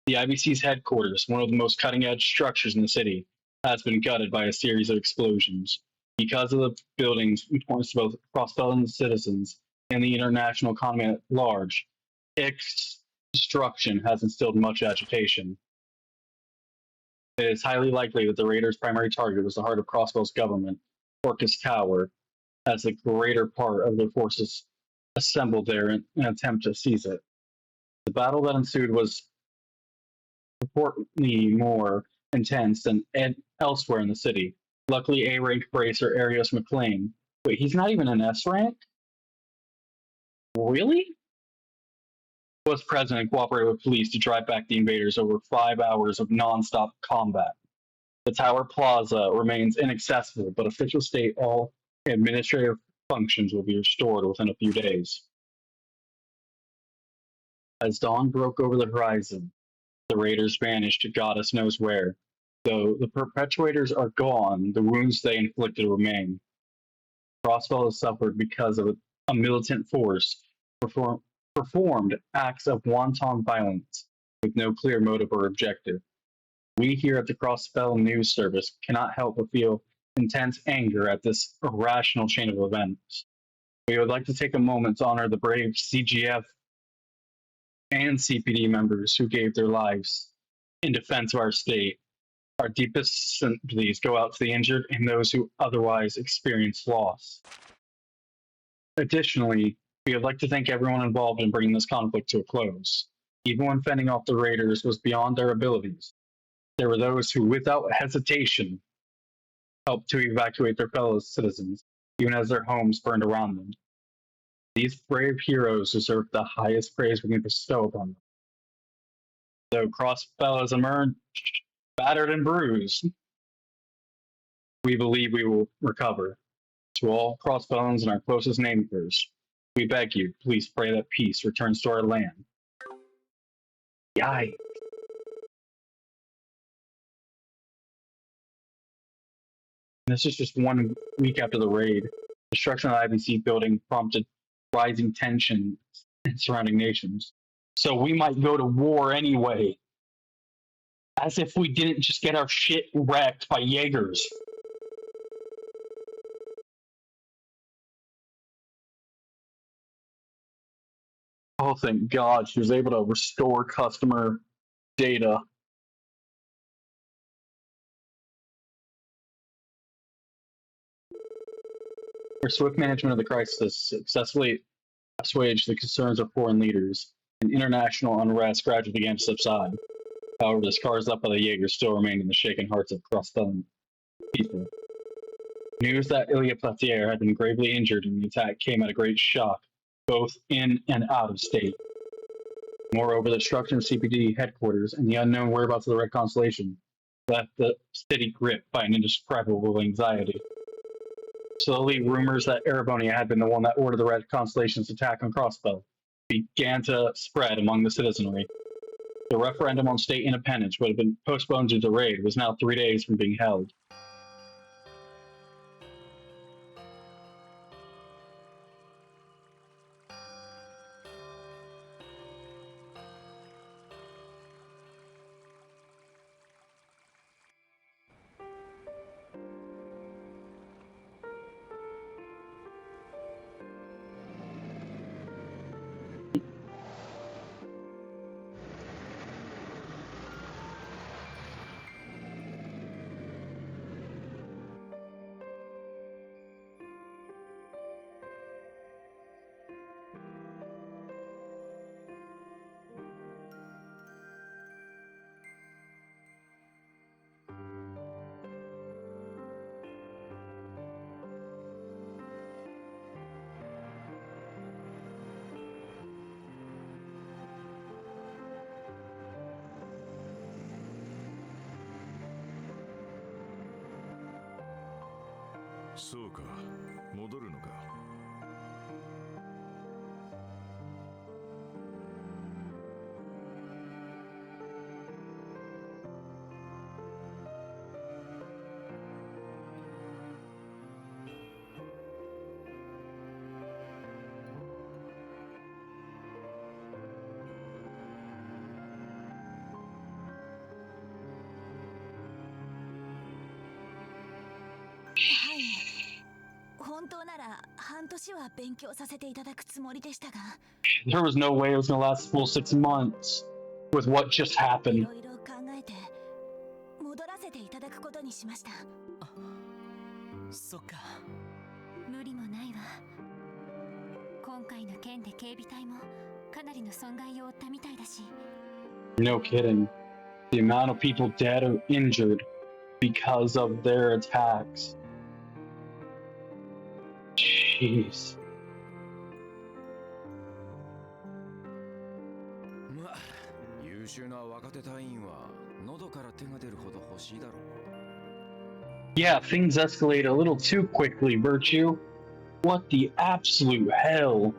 The IBC's headquarters, one of the most cutting-edge structures in the city, has been gutted by a series of explosions. Because of the building's importance to both Crossbell and citizens and the international economy at large, its destruction has instilled much agitation. It is highly likely that the raiders' primary target was the heart of Crossbell's government, Orcus Tower, as the greater part of their forces assembled there in an attempt to seize it. The battle that ensued was reportedly more intense than elsewhere in the city. Luckily, A-rank bracer Arios McLean. Wait, he's not even an S-rank? Really? Was present and cooperated with police to drive back the invaders over 5 hours of non-stop combat. The Tower Plaza remains inaccessible, but official state all administrative functions will be restored within a few days. As dawn broke over the horizon, the raiders vanished to goddess knows where. Though the perpetrators are gone, the wounds they inflicted remain. Crossbell has suffered because of a militant force performed acts of wanton violence with no clear motive or objective. We here at the Crossbell News Service cannot help but feel intense anger at this irrational chain of events. We would like to take a moment to honor the brave CGF and CPD members who gave their lives in defense of our state. Our deepest sympathies go out to the injured and those who otherwise experience loss. Additionally, we would like to thank everyone involved in bringing this conflict to a close. Even when fending off the raiders was beyond their abilities, there were those who, without hesitation, helped to evacuate their fellow citizens, even as their homes burned around them. These brave heroes deserve the highest praise we can bestow upon them. Though Crossbell has emerged battered and bruised, we believe we will recover. To all Crossbellans and our closest neighbors, we beg you, please pray that peace returns to our land. Yikes. This is just 1 week after the raid. Destruction of the IBC building prompted rising tension in surrounding nations. So we might go to war anyway. As if we didn't just get our shit wrecked by Jaegers. Oh, thank God, she was able to restore customer data. Her swift management of the crisis successfully assuaged the concerns of foreign leaders, and international unrest gradually began to subside. However, the scars left by the Jaegers still remained in the shaken hearts of Crossbell people. News that Ilya Platier had been gravely injured in the attack came at a great shock, both in and out of state. Moreover, the destruction of CPD headquarters and the unknown whereabouts of the Red Constellation left the city gripped by an indescribable anxiety. Slowly, rumors that Erebonia had been the one that ordered the Red Constellation's attack on Crossbell began to spread among the citizenry. The referendum on state independence, which had been postponed due to the raid, was now 3 days from being held.そうか、戻るのか。はい。本当なら半年は勉強させていただくつもりでしたが。There was no way it was going to last full 6 months with what just happened. いろいろ考えて戻らせていただくことにしました。そっか。無理もないわ。今回の件で警備隊もかなりの損害を負ったみたいだし。No kidding. The amount of people dead or injured because of their attacks. Jeez. まあ、優秀な若手隊員は喉から手が出るほど欲しいだろう。Yeah, things escalate a little too quickly, Virtue. What the absolute hell?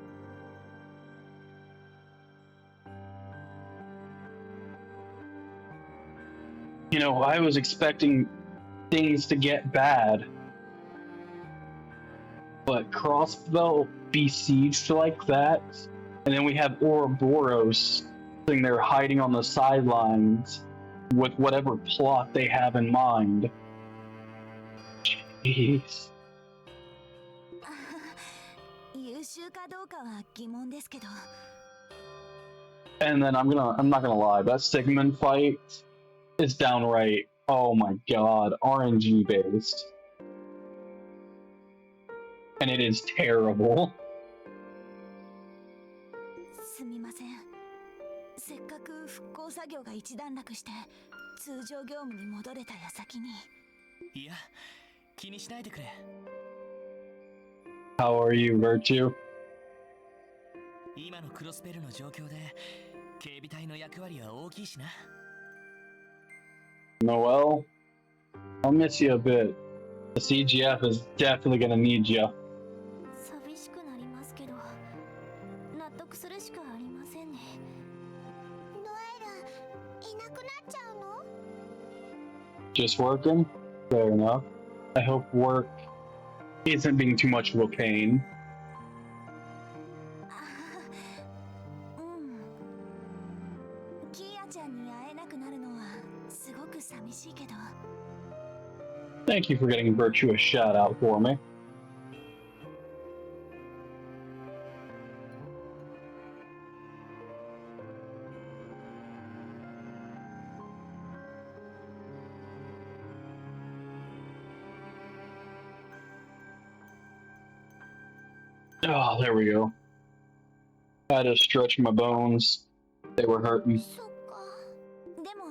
know, I was expecting things to get bad, but Crossbell besieged like that, and then we have Ouroboros sitting there hiding on the sidelines with whatever plot they have in mind. Jeez. 優秀かどうかは疑問ですけど。 And then I'm not gonna lie, that Sigmund fight is downright, oh my god, RNG based. And it is terrible. すみません。せっかく復興作業が一段落して通常業務に戻れた矢先に。いや、気にしないでくれ。How are you, Virtue? 今のクロスベルの状況で警備隊の役割は大きいしな。Noel, I'll miss you a bit. The CGF is definitely gonna need you. 寂しくなりますけど、納得するしかありませんね。ノエル、いなくなっちゃうの？ Just working? Fair enough. I hope work isn't being too much of a pain. キーヤちゃんに会えなくなるのはすごく寂しいけど。 Thank you for getting Virtue a shout out for me. Oh, there we go. I had to stretch my bones. They were hurting. そっか。でも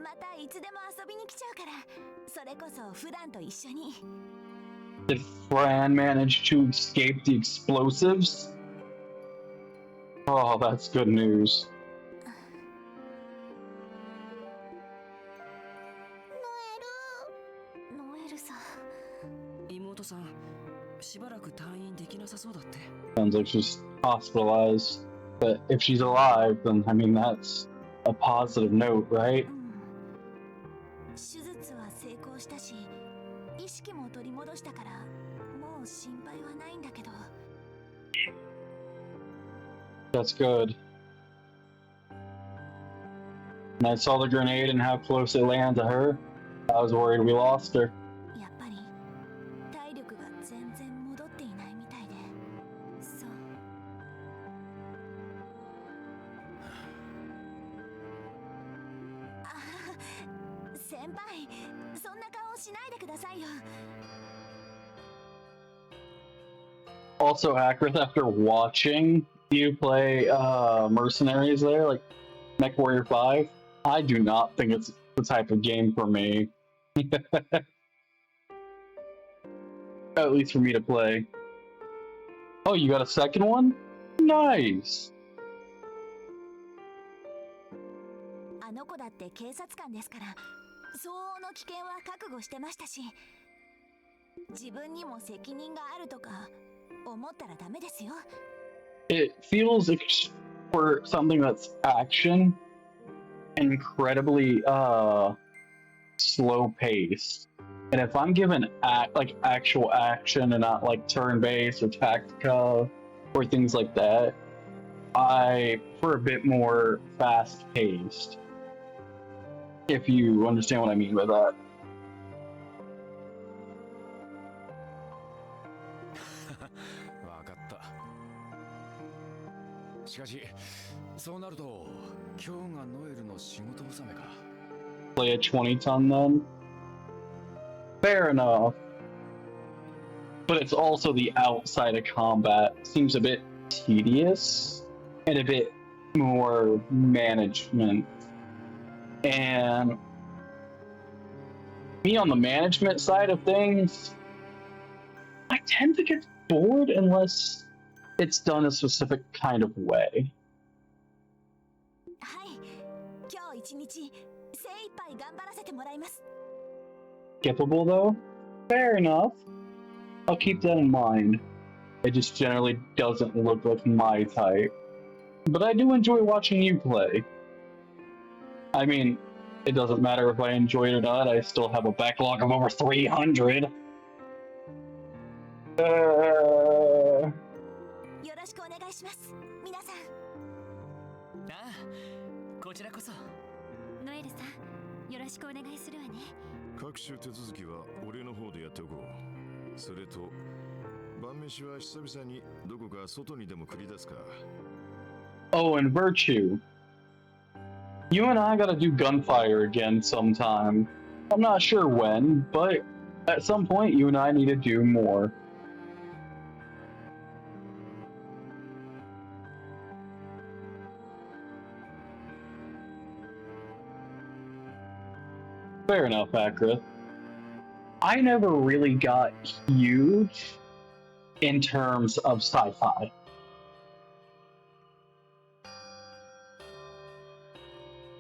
またいつでも遊びに来ちゃうから、それこそ普段と一緒に。 Did Fran manage to escape the explosives? Oh, that's good news. ノエルさん。妹さん、しばらく退院できなさそうだって。 Sounds like she's hospitalized. But if she's alive, then I mean that's a positive note, right? 手術は成功したし、意識も取り戻したから、もう心配はないんだけど。 That's good. And I saw the grenade and how close it landed to her. I was worried we lost her. やっぱり体力が全然戻っていないみたいで。そう。先輩、そんな顔しないでくださいよ。 Also, Akrith, after watching you play Mercenaries there, like Mech Warrior 5, I do not think it's the type of game for me. At least for me to play. Oh, you got a second one? Nice! あの子だって警察官ですから、相応の危険は覚悟してましたし、自分にも責任があるとか思ったらダメですよ。 It feels for something that's action incredibly slow paced. And if I'm given like actual action and not like turn based or tactica or things like that, I prefer a bit more fast paced. If you understand what I mean by that. わかった。しかし、そうなると今日がノエルの仕事納めか。 Play a 20 ton then? Fair enough. But it's also the outside of combat. Seems a bit tedious and a bit more management. And me on the management side of things, I tend to get bored unless it's done a specific kind of way. はい、今日一日精一杯頑張らせてもらいます。 Skippable though? Fair enough. I'll keep that in mind. It just generally doesn't look like my type. But I do enjoy watching you play. I mean, It doesn't matter if I enjoy it or not, I still have a backlog of over 300. よろしくお願いします皆さん。ああ、こちらこそ。ノエルさん、よろしくお願いするわね。各種手続きは俺の方でやっておこう。それと晩飯は久々にどこか外にでも繰り出すか。 Oh, and Virtue. You and I gotta do gunfire again sometime. I'm not sure when, but at some point you and I need to do more. Fair enough, Akra. I never really got huge in terms of sci-fi.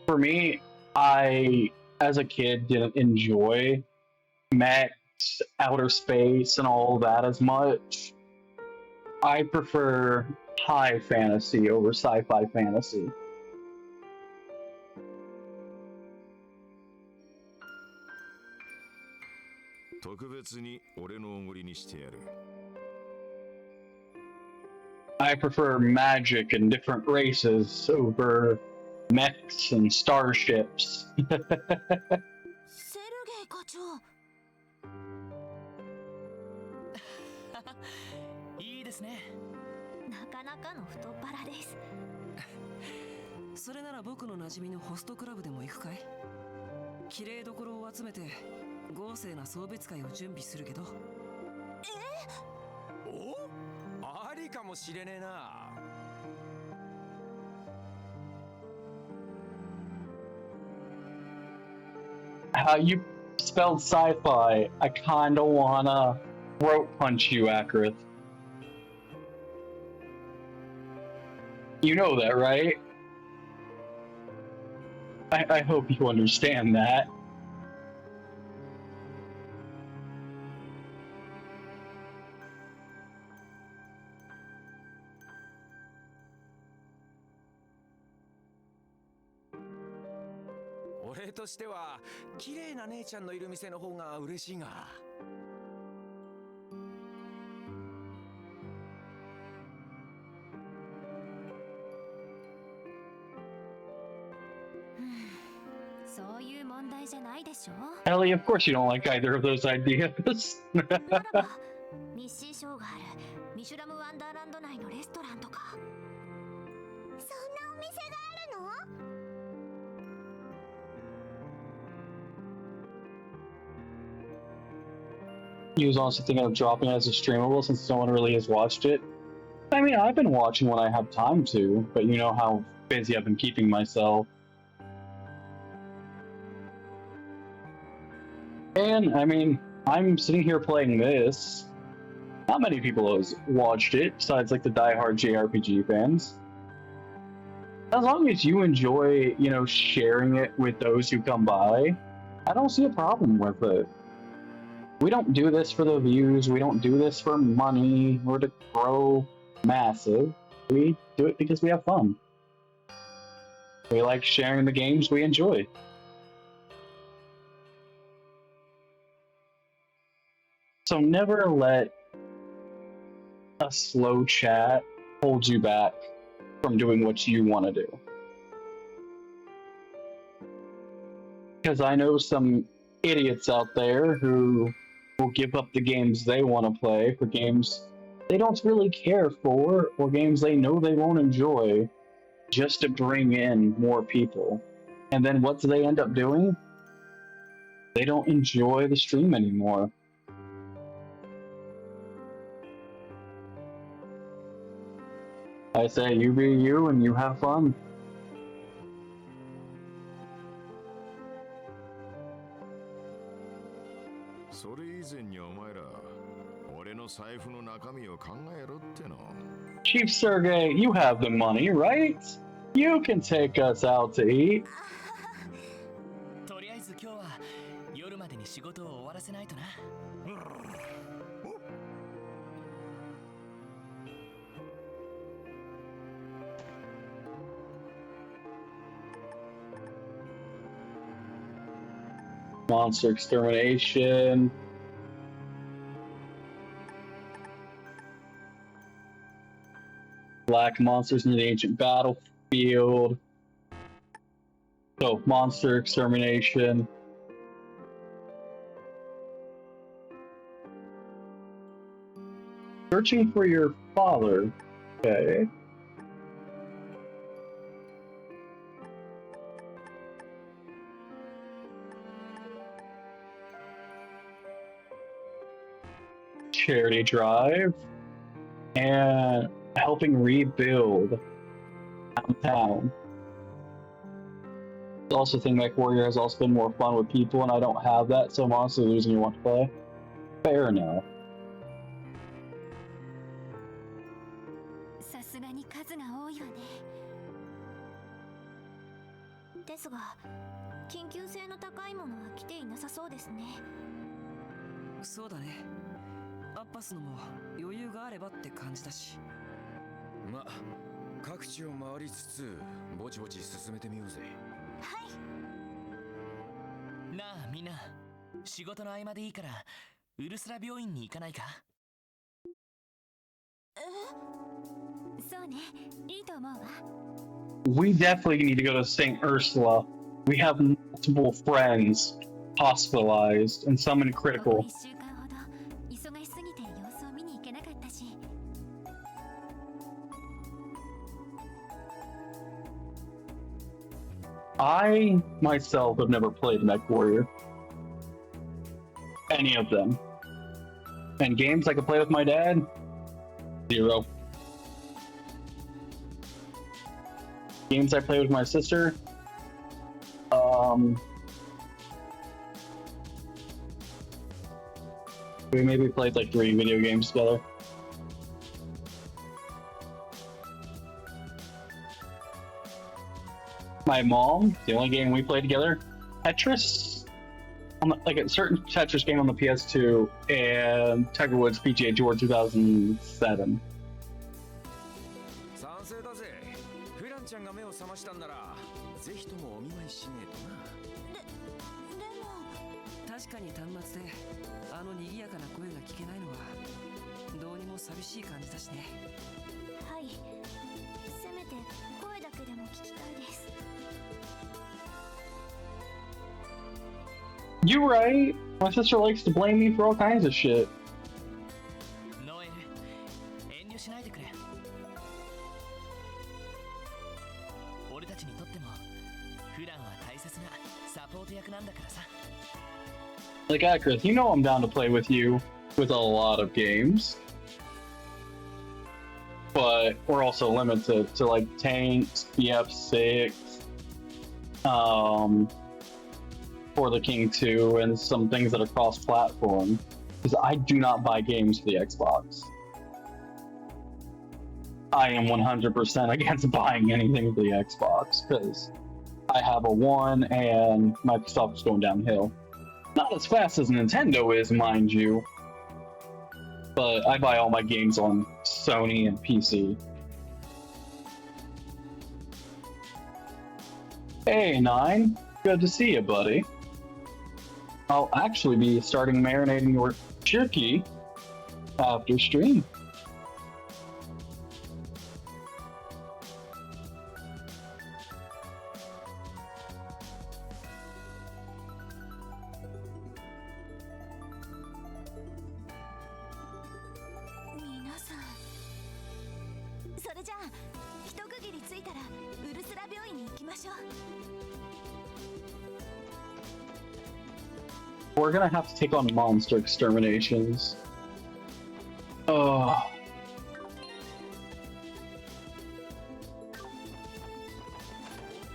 For me, I, as a kid, didn't enjoy mechs, outer space, and all that as much. I prefer high fantasy over sci-fi fantasy. I prefer magic and different races over mechs and starships. セルゲイ課長。いいですね。なかなかの太っ腹です。それなら僕の馴染みのホストクラブでも行くかい？綺麗どころを集めて豪勢な送別会を準備するけど。お？ありかもしれねえな。How you spelled sci-fi, I kinda wanna throat punch you, Akrith. You know that, right? I hope you understand that. Ore としては綺麗な姉ちゃんのいる店の方が嬉しいが。そういう問題じゃないでしょ。 Ellie, of course you don't like either of those ideas. ならば日清ショーがあるミシュラムワンダーランド内のレストランとか。そんなお店があるのHe was honestly thinking of dropping it as a streamable since no one really has watched it. I mean, I've been watching when I have time to, but you know how busy I've been keeping myself. And, I mean, I'm sitting here playing this. Not many people have watched it, besides, like, the diehard JRPG fans. As long as you enjoy, you know, sharing it with those who come by, I don't see a problem with it. We don't do this for the views, we don't do this for money, or to grow massive. We do it because we have fun. We like sharing the games we enjoy. So never let a slow chat hold you back from doing what you want to do. Because I know some idiots out there who will give up the games they want to play for games they don't really care for, or games they know they won't enjoy, just to bring in more people. And then what do they end up doing? They don't enjoy the stream anymore. I say, you be you and you have fun. Chief Sergey, you have the money, right? You can take us out to eat. とりあえず今日は夜までに仕事を終わらせないとな。Monster Extermination. Black monsters near the ancient battlefield. So, Monster Extermination. Searching for your father. Okay. Charity drive. And helping rebuild downtown. I also think MechWarrior has also been more fun with people, and I don't have that, so I'm honestly losing you want to play. Fair enough. さすがに数が多いわね。ですが、緊急性の高いものは来ていなさそうですね。そうだね。アッパスのも余裕があればって感じだし。ま、各地を回りつつぼちぼち進めてみようぜ。はい。なあみんな、仕事の合間でいいからウルスラ病院に行かないか？そうね、いいと思うわ。We definitely need to go to St. Ursula. We have multiple friends hospitalized and some in critical. I myself have never played MechWarrior. Any of them. And games I could play with my dad? 0. Games I play with my sister? We maybe played like 3 video games together. My mom, the only game we played together, Tetris, like a certain Tetris game on the PS2, and Tiger Woods PGA Tour 2007. 賛成だぜ。フランちゃんが目を覚ましたんなら、ぜひともお見舞いしねえとな。でも確かに端末であの賑やかな声が聞けないのはどうにも寂しい感じだしね。はい。せめて声だけでも聞きたいです。You right. My sister likes to blame me for all kinds of shit. ノエル、遠慮しないでくれ。俺たちにとってもフランは大切なサポート役なんだからさ。Like, Chris, you know I'm down to play with you with a lot of games. But we're also limited to like tanks, BF6, For the King 2, and some things that are cross-platform. Because I do not buy games for the Xbox. I am 100% against buying anything for the Xbox, because I have a One and Microsoft is going downhill. Not as fast as Nintendo is, mind you. But I buy all my games on Sony and PC. Hey, Nine. Good to see you, buddy. I'll actually be starting marinating your jerky after stream. We're gonna have to take on monster exterminations. Oh.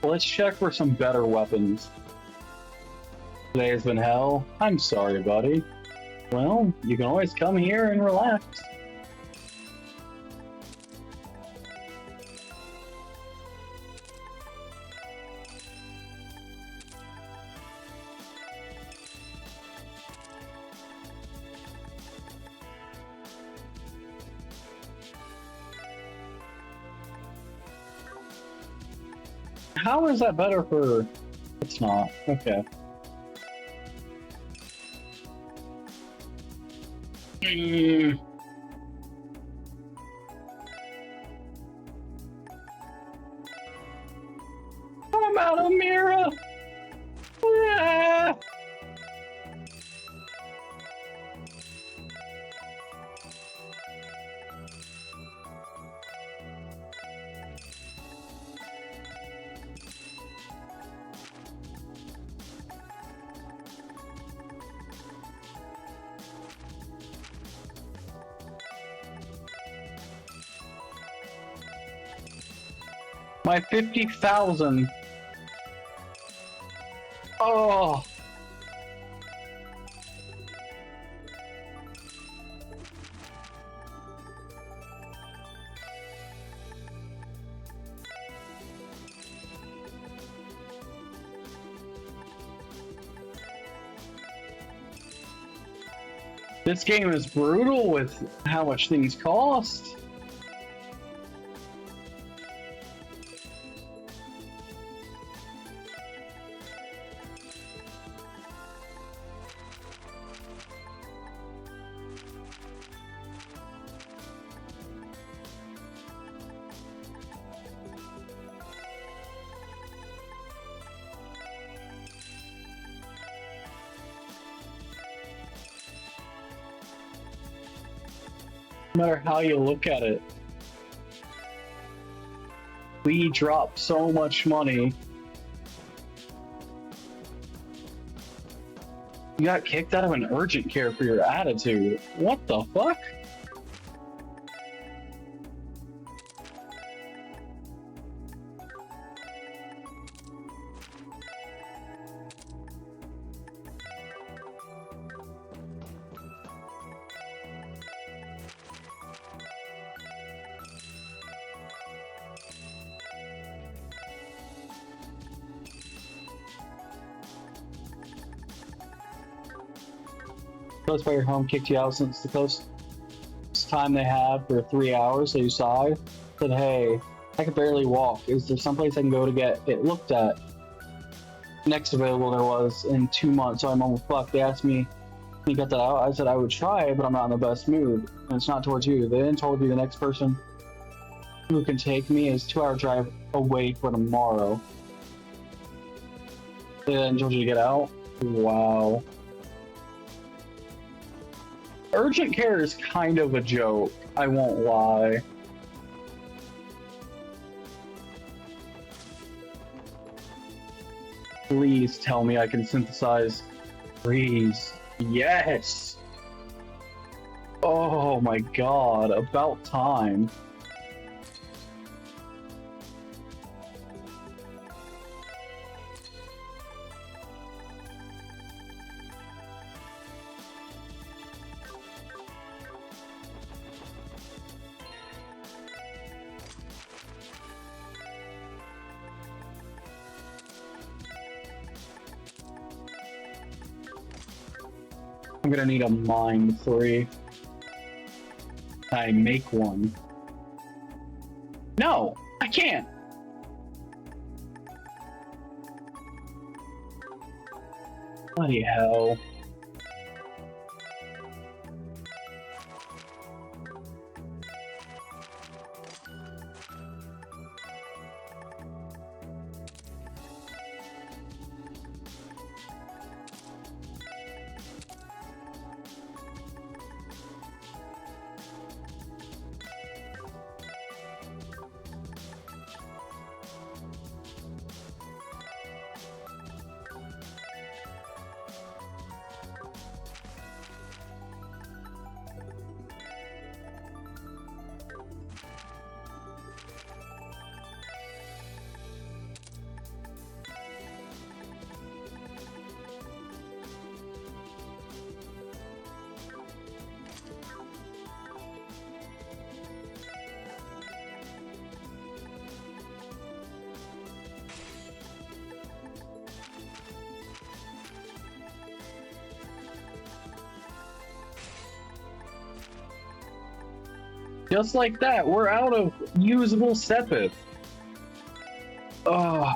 Let's check for some better weapons. Today has been hell. I'm sorry, buddy. Well, you can always come here and relax. How is that better for... It's not. Okay. I'm out of Mira. Ah. My 50,000. Oh. This game is brutal with how much things cost. No matter how you look at it, we dropped so much money. You got kicked out of an urgent care for your attitude. What the fuck? Close by your home kicked you out since the closest time they have for 3 hours, so you sighed. Said, hey, I can barely walk. Is there someplace I can go to get it looked at? Next available there was in 2 months, so I'm almost fucked. They asked me, can you get that out? I said I would try, but I'm not in the best mood. And it's not towards you. They then told you the next person who can take me is 2-hour drive away for tomorrow. They then told you to get out? Wow. Urgent care is kind of a joke, I won't lie. Please tell me I can synthesize. Please. Yes! Oh my god, about time. I'm gonna need a mine 3. I make one. No, I can't. Bloody hell. Just like that, we're out of usable Sepith. Ugh.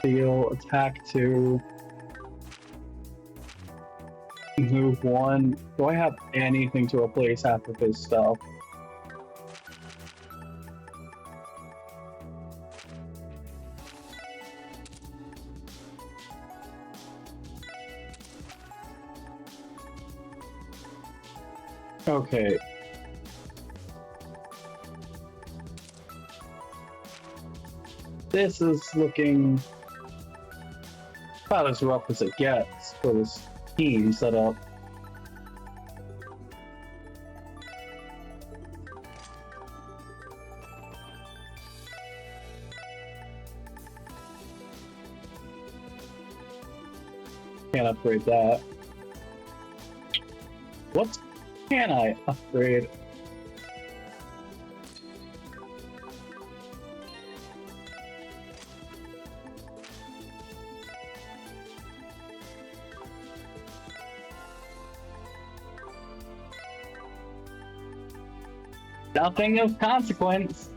Deal, attack 2. Move 1. Do I have anything to replace half of his stuff? Okay. This is looking about as rough as it gets for this team setup. Can't upgrade that. What can I upgrade? Nothing of consequence.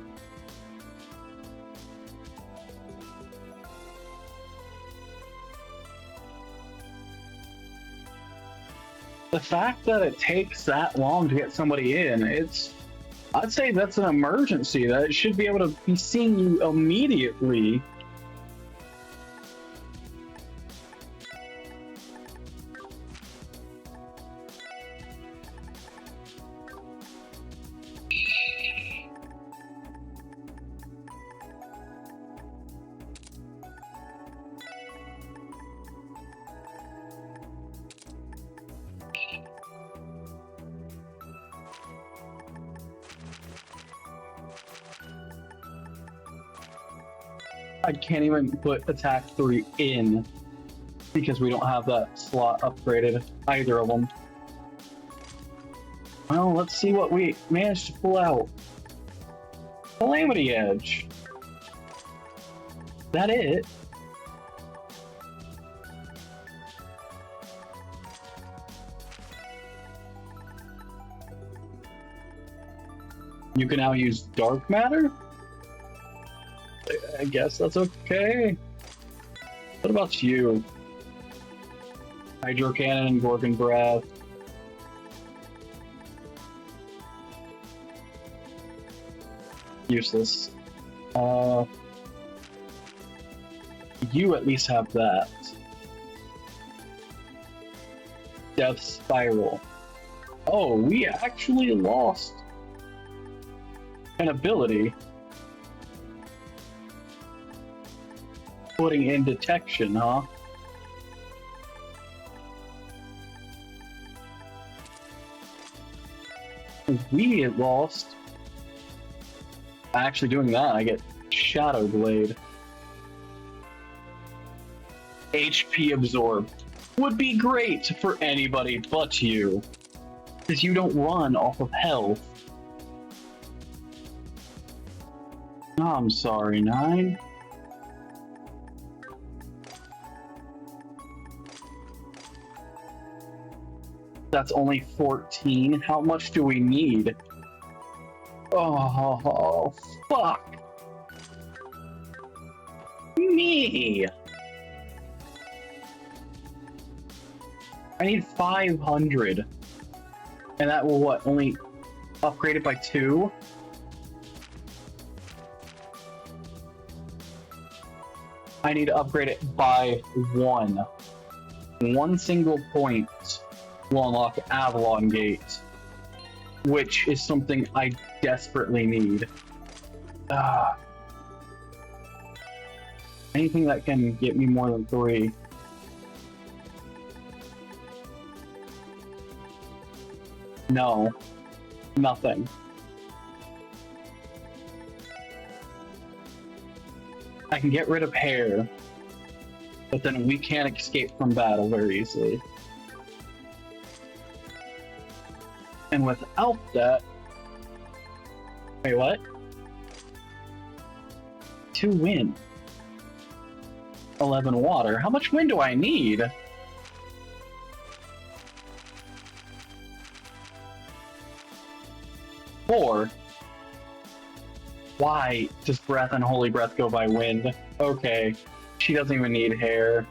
The fact that it takes that long to get somebody in, I'd say that's an emergency. That it should be able to be seeing you immediately. I can't even put attack 3 in because we don't have that slot upgraded, either of them. Well, let's see what we managed to pull out. Calamity Edge. Is that it? You can now use Dark Matter? I guess that's okay. What about you? Hydro Cannon, Gorgon Breath. Useless. You at least have that. Death Spiral. Oh, we actually lost an ability. Putting in detection, huh? We get lost. Actually doing that, I get Shadow Blade. HP Absorb would be great for anybody but you, because you don't run off of health. Oh, I'm sorry, 9. That's only 14. How much do we need? Oh, fuck. Me. I need 500. And that will what? Only upgrade it by 2? I need to upgrade it by 1. 1 single point will unlock Avalon Gate, which is something I desperately need. Anything that can get me more than 3. No. Nothing. I can get rid of hair, but then we can't escape from battle very easily. And without that... Wait, what? 2 wind. 11 water. How much wind do I need? Four. Why does Breath and Holy Breath go by wind? Okay. She doesn't even need hair.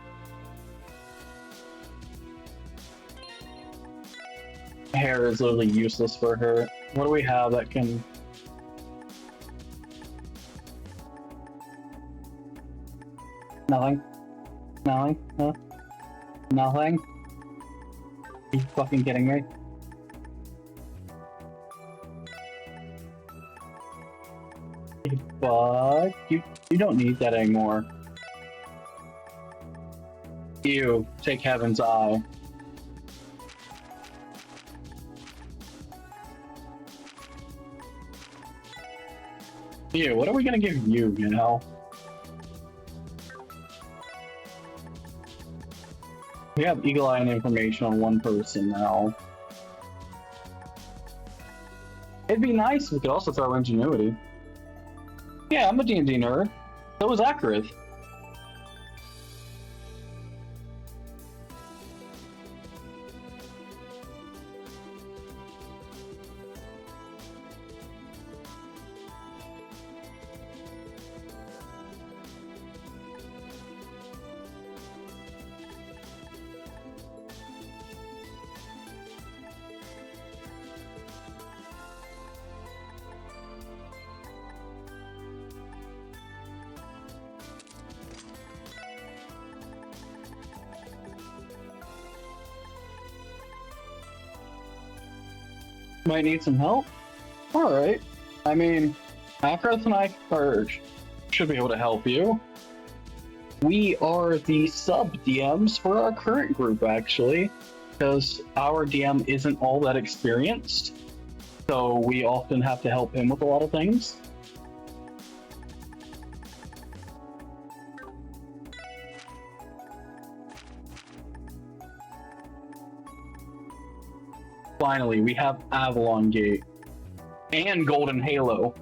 Hair is literally useless for her. What do we have that can... Nothing? Nothing? Huh? Nothing? Are you fucking kidding me? But you don't need that anymore. You take Heaven's Eye. You, what are we gonna give you, you know? We have Eagle Eye and information on one person now. It'd be nice if we could also throw Ingenuity. Yeah, I'm a D&D nerd. So was Akrith. Might need some help? Alright. I mean, Akrith and I should be able to help you. We are the sub-DMs for our current group, actually, because our DM isn't all that experienced, so we often have to help him with a lot of things. Finally, we have Avalon Gate and Golden Halo.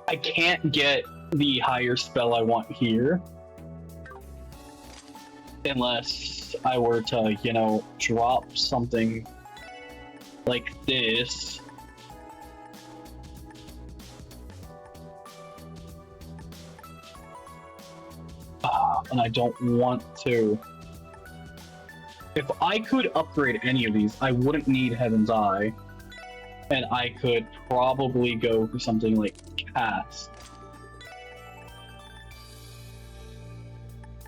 I can't get the higher spell I want here unless I were to, you know, drop something like this. And I don't want to. If I could upgrade any of these, I wouldn't need Heaven's Eye. And I could probably go for something like Cast,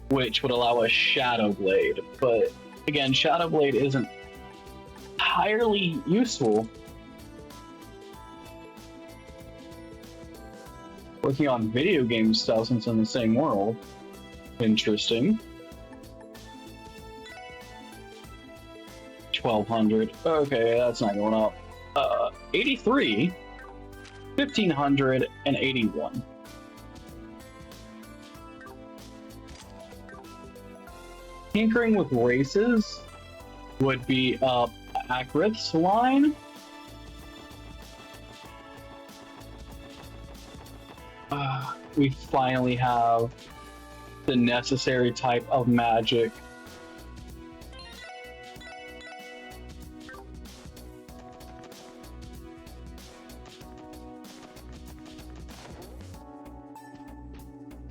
which would allow us Shadow Blade. But again, Shadow Blade isn't entirely useful. Working on video game stuff since in the same world. Interesting. 1200. Okay, that's not going up. 83, 1581. Tinkering with races would be up Akrith's line. We finally have the necessary type of magic.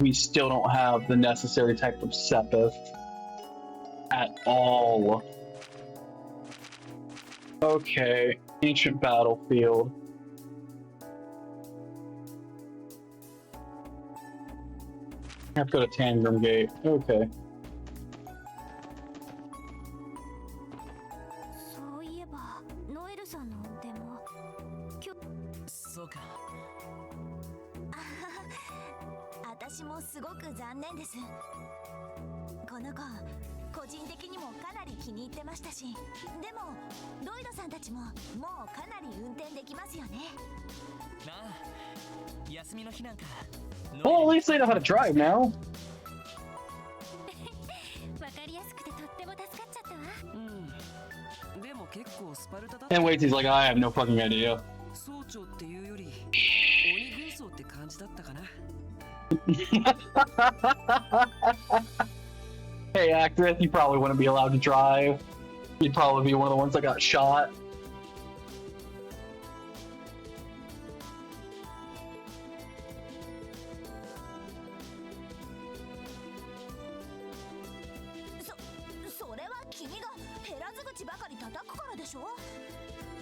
We still don't have the necessary type of Sepith at all. Okay, Ancient Battlefield. I have to go to Tangram Gate. Okay. Well, at least they know how to drive now. And wait, he's like, I have no fucking idea. Hey, Akrith, you probably wouldn't be allowed to drive. You'd probably be one of the ones that got shot. 君が減らず口ばかり叩くからでしょ。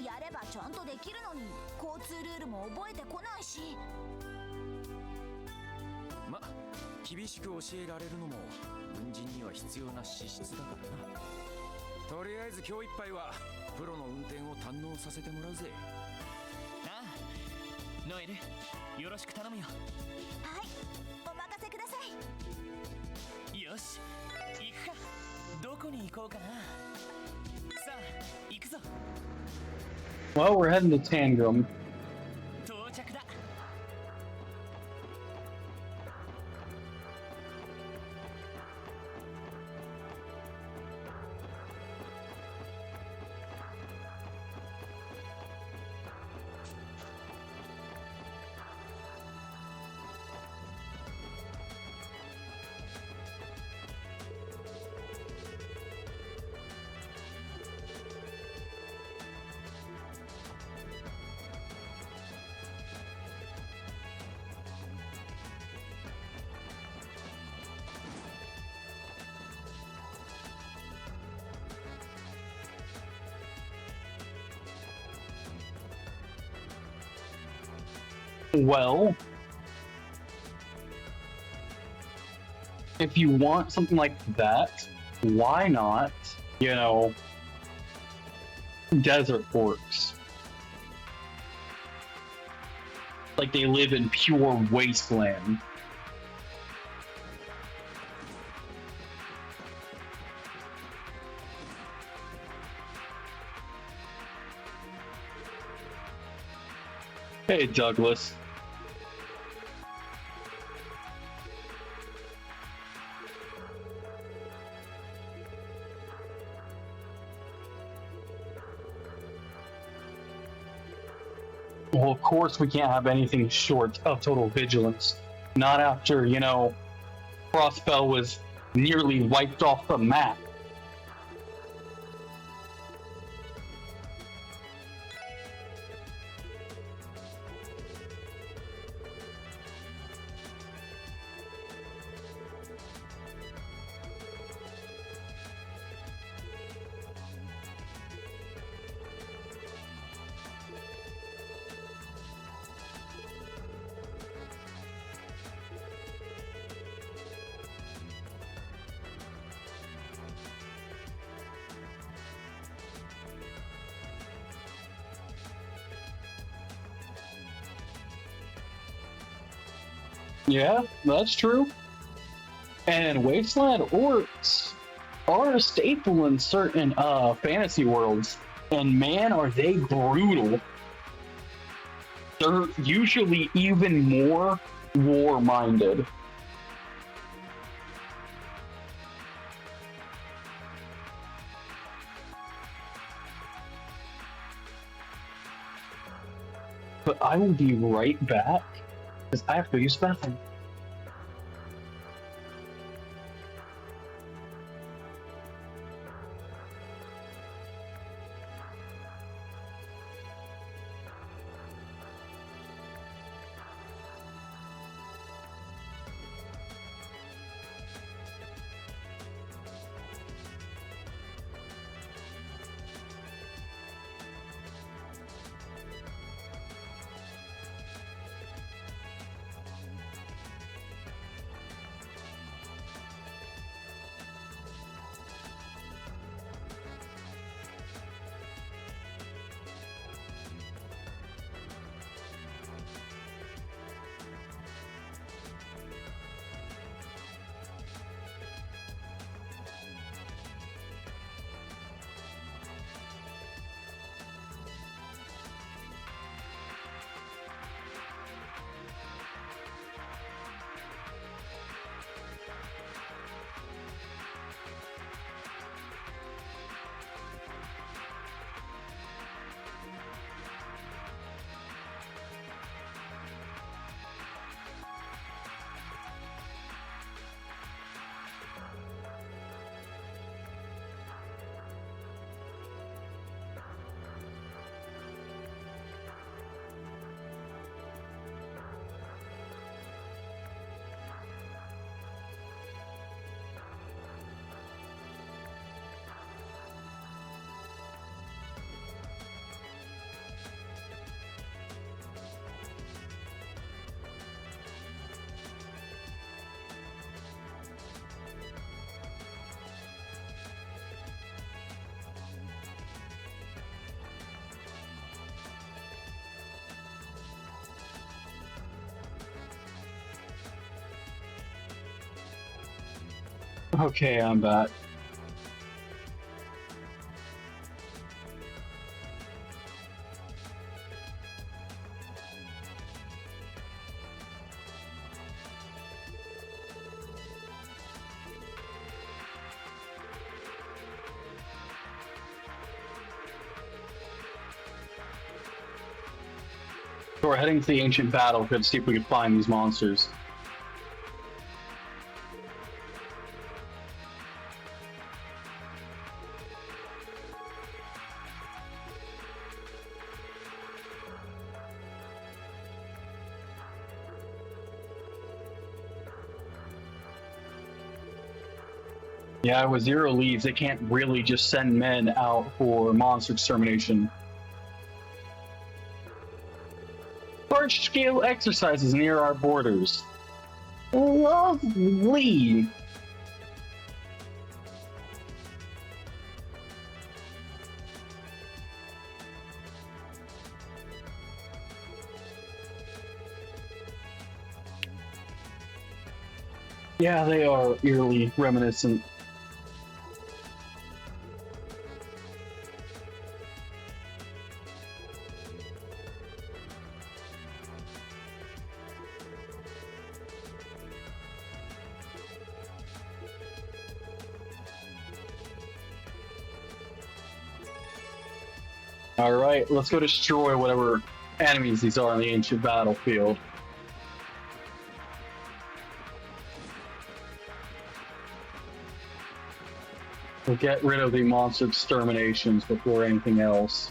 やればちゃんとできるのに交通ルールも覚えてこないし。ま、厳しく教えられるのも軍人には必要な資質だからな。とりあえず今日いっぱいはプロの運転を堪能させてもらうぜ。ああ、ノエルよろしく頼むよ。はい、お任せください。よし、行くか。どこに行こうかな。さあ、行くぞ。 Well, we're heading to Tangum. 到着だ。Well, if you want something like that, why not, you know, desert forks? Like they live in pure wasteland. Hey, Douglas. Well, of course we can't have anything short of total vigilance. Not after, you know, Crossbell was nearly wiped off the map. Yeah, that's true. And wasteland orcs are a staple in certain fantasy worlds, and man, are they brutal. They're usually even more war-minded. But I will be right back, because I have to use the bathroom. Okay, I'm back. So we're heading to the ancient battlefield to see if we can find these monsters. Yeah, with 0 leads, they can't really just send men out for monster extermination. Large-scale exercises near our borders. Lovely! Yeah, they are eerily reminiscent. Alright, let's go destroy whatever enemies these are on the ancient battlefield. We'll get rid of the monster exterminations before anything else.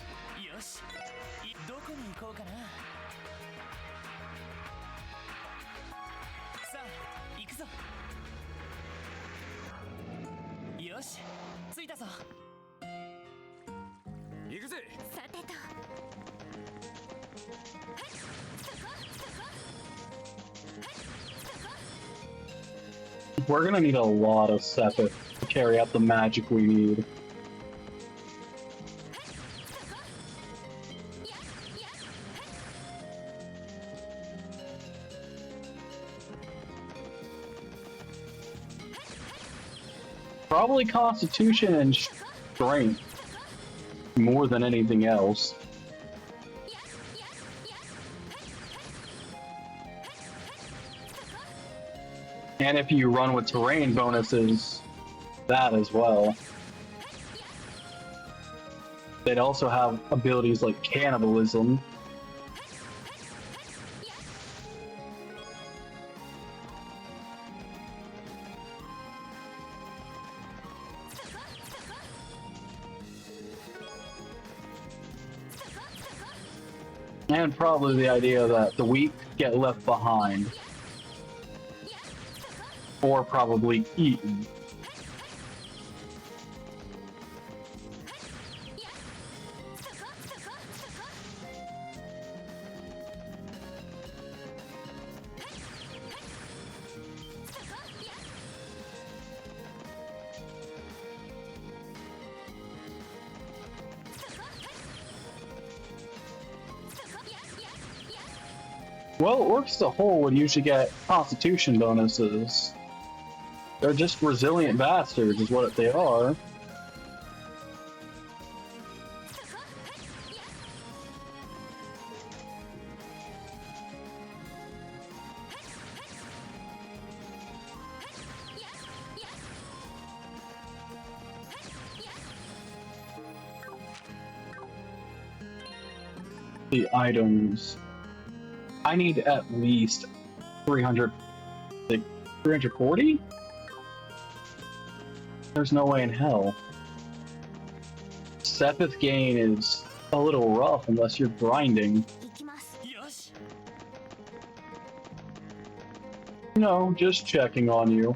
We're gonna need a lot of Sepith to carry out the magic we need. Probably Constitution and Strength more than anything else. And if you run with terrain bonuses, that as well. They'd also have abilities like cannibalism. And probably the idea that the weak get left behind. Or probably eaten. Well, orcs as a whole would usually get Constitution bonuses. They're just resilient bastards, is what they are. The items. I need at least 300, like 340? There's no way in hell. Sepith gain is a little rough unless you're grinding. No, just checking on you.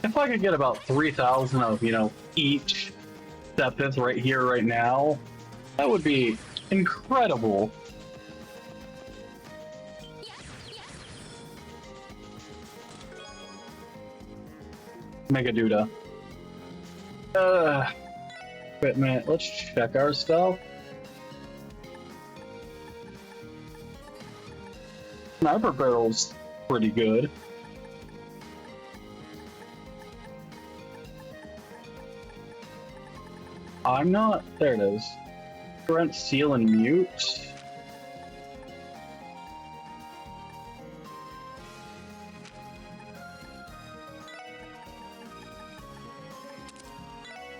If I could get about 3,000 of, each Sepith right here, right now, that would be incredible. Mega Duda. Equipment. Let's check our stuff. Sniper barrel's pretty good. I'm not. There it is. Brent, seal, and mute.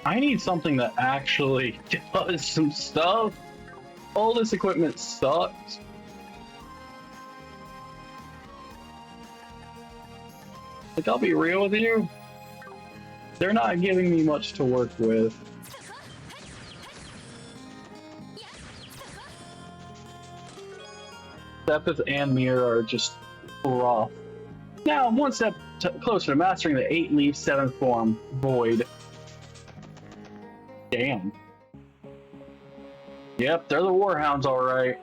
I need something that actually does some stuff. All this equipment sucks. Like, I'll be real with you. They're not giving me much to work with. Sepith and Mir are just rough. Now, I'm one step closer to mastering the 8-leaf 7th form, Void. Damn. Yep, they're the Warhounds, alright.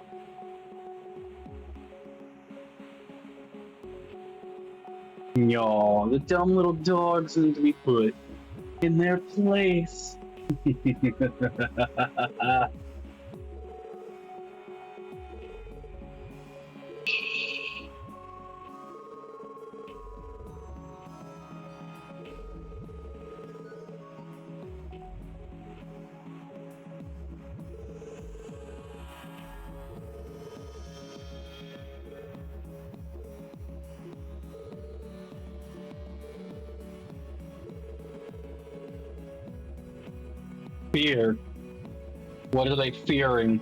Y'all, the dumb little dogs need to be put in their place. Fear. What are they fearing?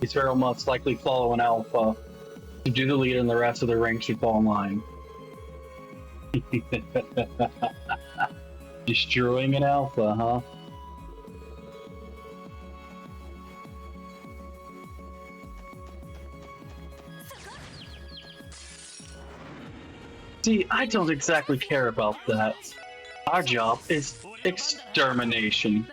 These Pharaoh must likely follow an alpha. To do the lead and the rest of the rank should fall in line. Destroying an alpha, huh? See, I don't exactly care about that. Our job is extermination.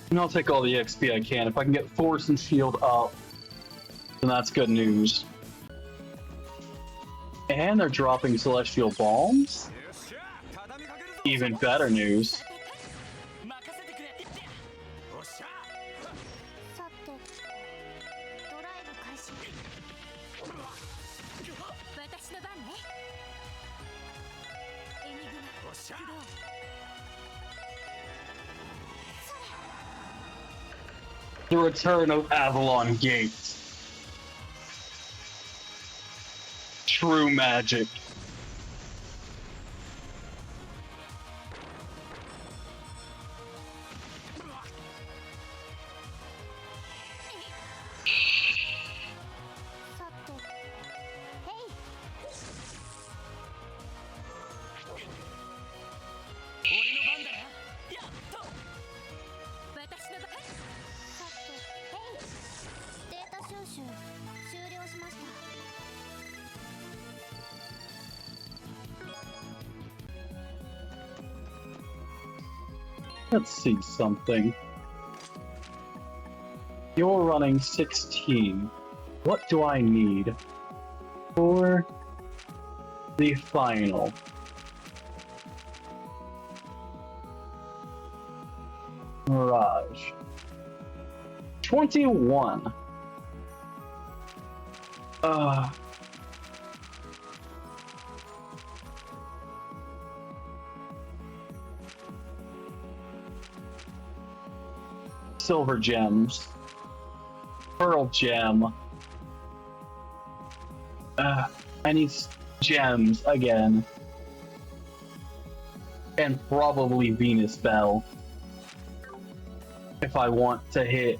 And I'll take all the XP I can. If I can get Force and Shield up, then that's good news. And they're dropping Celestial Bombs? Even better news. The return of Avalon Gates. True magic. Let's see something. You're running 16. What do I need for the final? Mirage. 21. Silver gems. Pearl gem. I need gems again. And probably Venus Bell. If I want to hit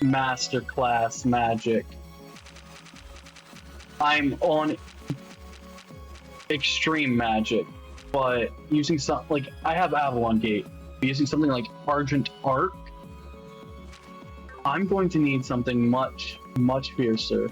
Masterclass Magic. I'm on Extreme Magic, but using some, like, I have Avalon Gate. Using something like Argent Arc, I'm going to need something much, much fiercer.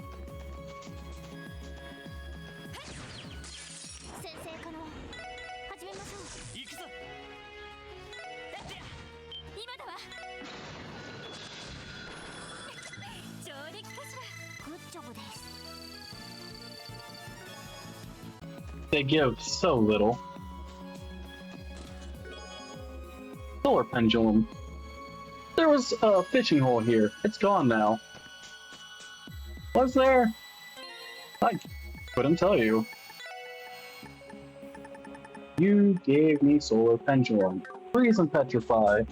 They give so little. Solar Pendulum. There was a fishing hole here. It's gone now. Was there? I couldn't tell you. You gave me Solar Pendulum. Freeze and Petrify.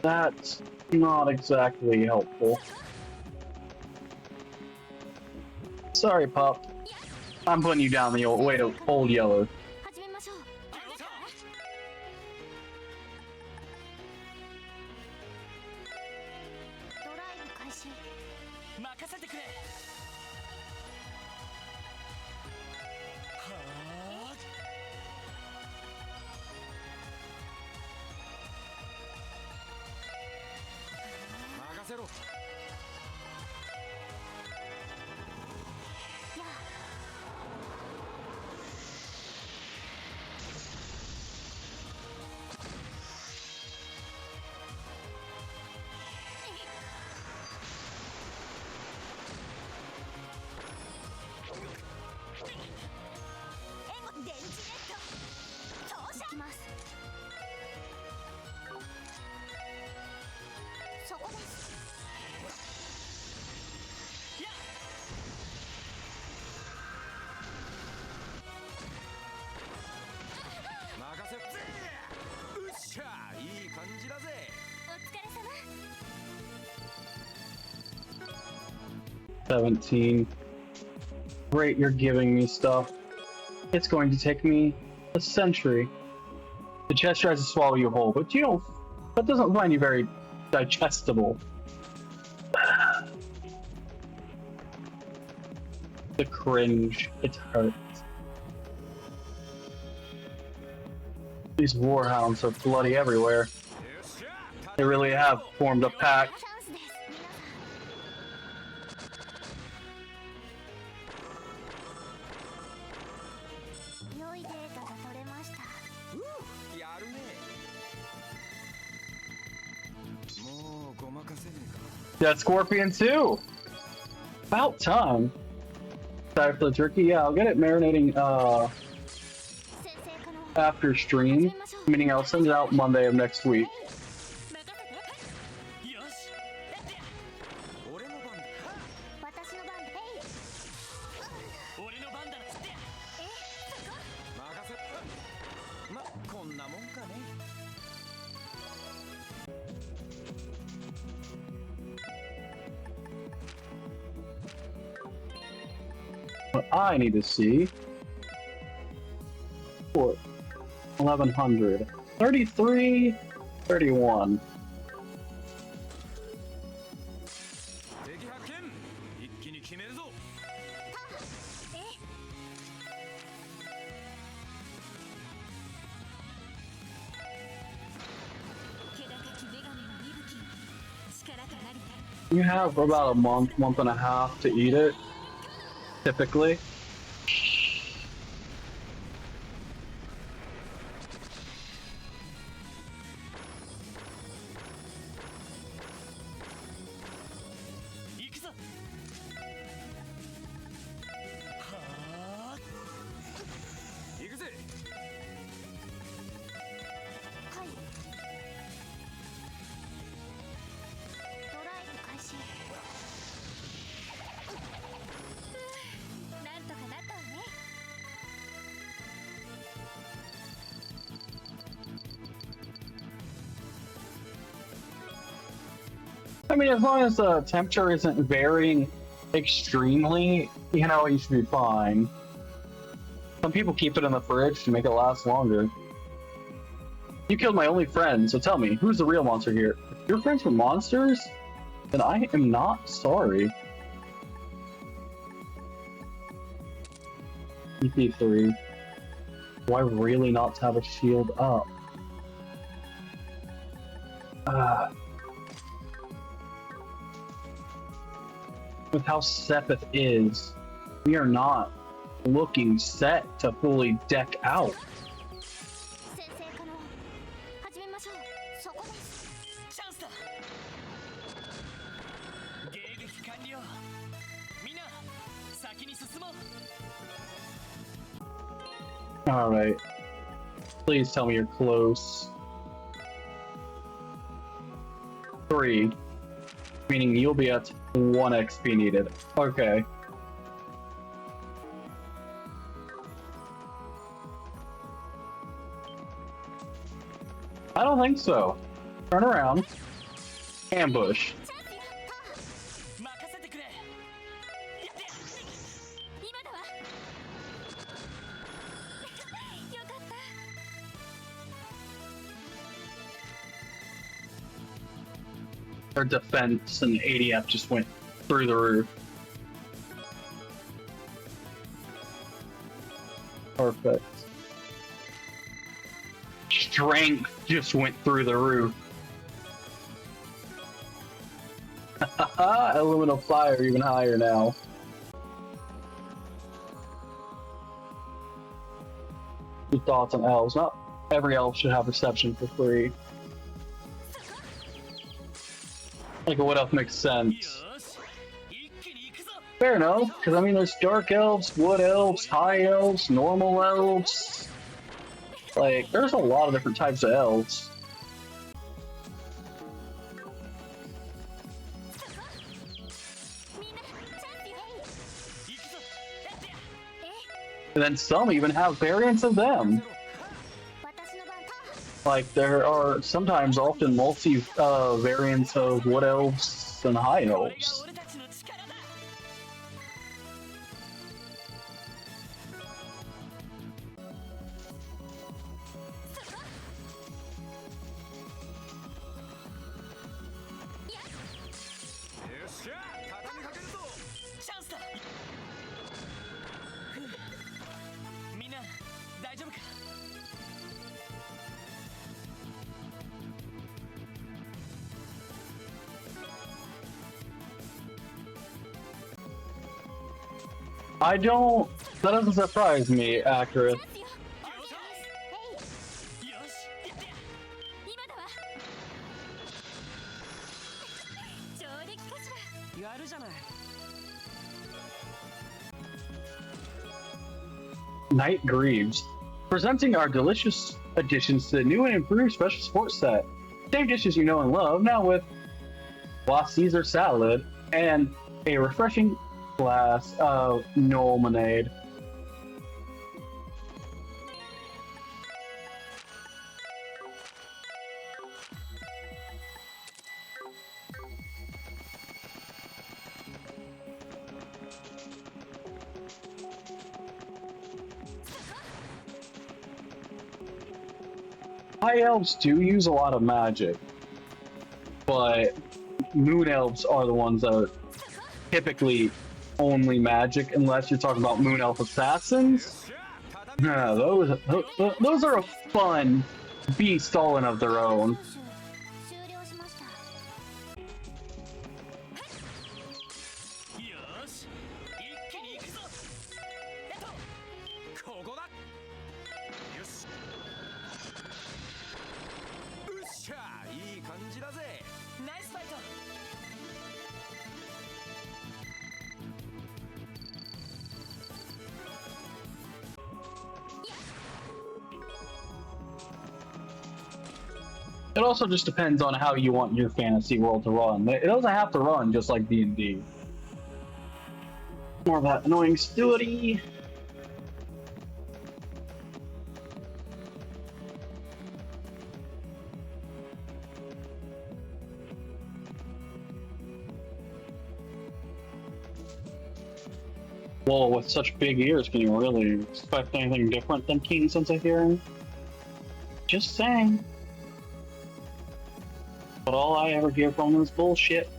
That's not exactly helpful. Sorry, pup. I'm putting you down the old yellow. $17. Great, you're giving me stuff. It's going to take me a century. The chest tries to swallow you whole, but you don't. That doesn't find you very digestible. The cringe. It hurts. These warhounds are bloody everywhere. They really have formed a pack. That Scorpion too! About time. Sorry for the turkey. Yeah, I'll get it marinating after stream, meaning I'll send it out Monday of next week. What I need to see for 1100, 33, 31. You have about a month and a half to eat it, typically. I mean, as long as the temperature isn't varying extremely, you know, you should be fine. Some people keep it in the fridge to make it last longer. You killed my only friend, so tell me, who's the real monster here? If your friends were monsters? Then I am not sorry. EP3. Why really not have a shield up? With how Sepith is, we are not looking set to fully deck out. Alright. Please tell me you're close. 3. Meaning you'll be at 1 XP needed. Okay. I don't think so. Turn around. Ambush. Their defense and ADF just went through the roof. Perfect. Strength just went through the roof. Elemental fire even higher now. Your thoughts on elves? Not every elf should have reception for free. Like, what else makes sense? Fair enough, because I mean, there's dark elves, wood elves, high elves, normal elves. Like, there's a lot of different types of elves. And then some even have variants of them. Like, there are sometimes often multi variants of wood elves and high elves. That doesn't surprise me, Accurate. Night Greaves. Presenting our delicious additions to the new and improved special sports set. Same dishes you know and love, now with Caesar salad and a refreshing glass of lemonade. High elves do use a lot of magic, but moon elves are the ones that are typically only magic, unless you're talking about moon elf assassins. Yeah, those are a fun beast all in of their own. It also just depends on how you want your fantasy world to run. It doesn't have to run just like D&D. More of that annoying stewardly. Well, with such big ears, can you really expect anything different than keen sense of hearing? Just saying. But all I ever hear from is bullshit.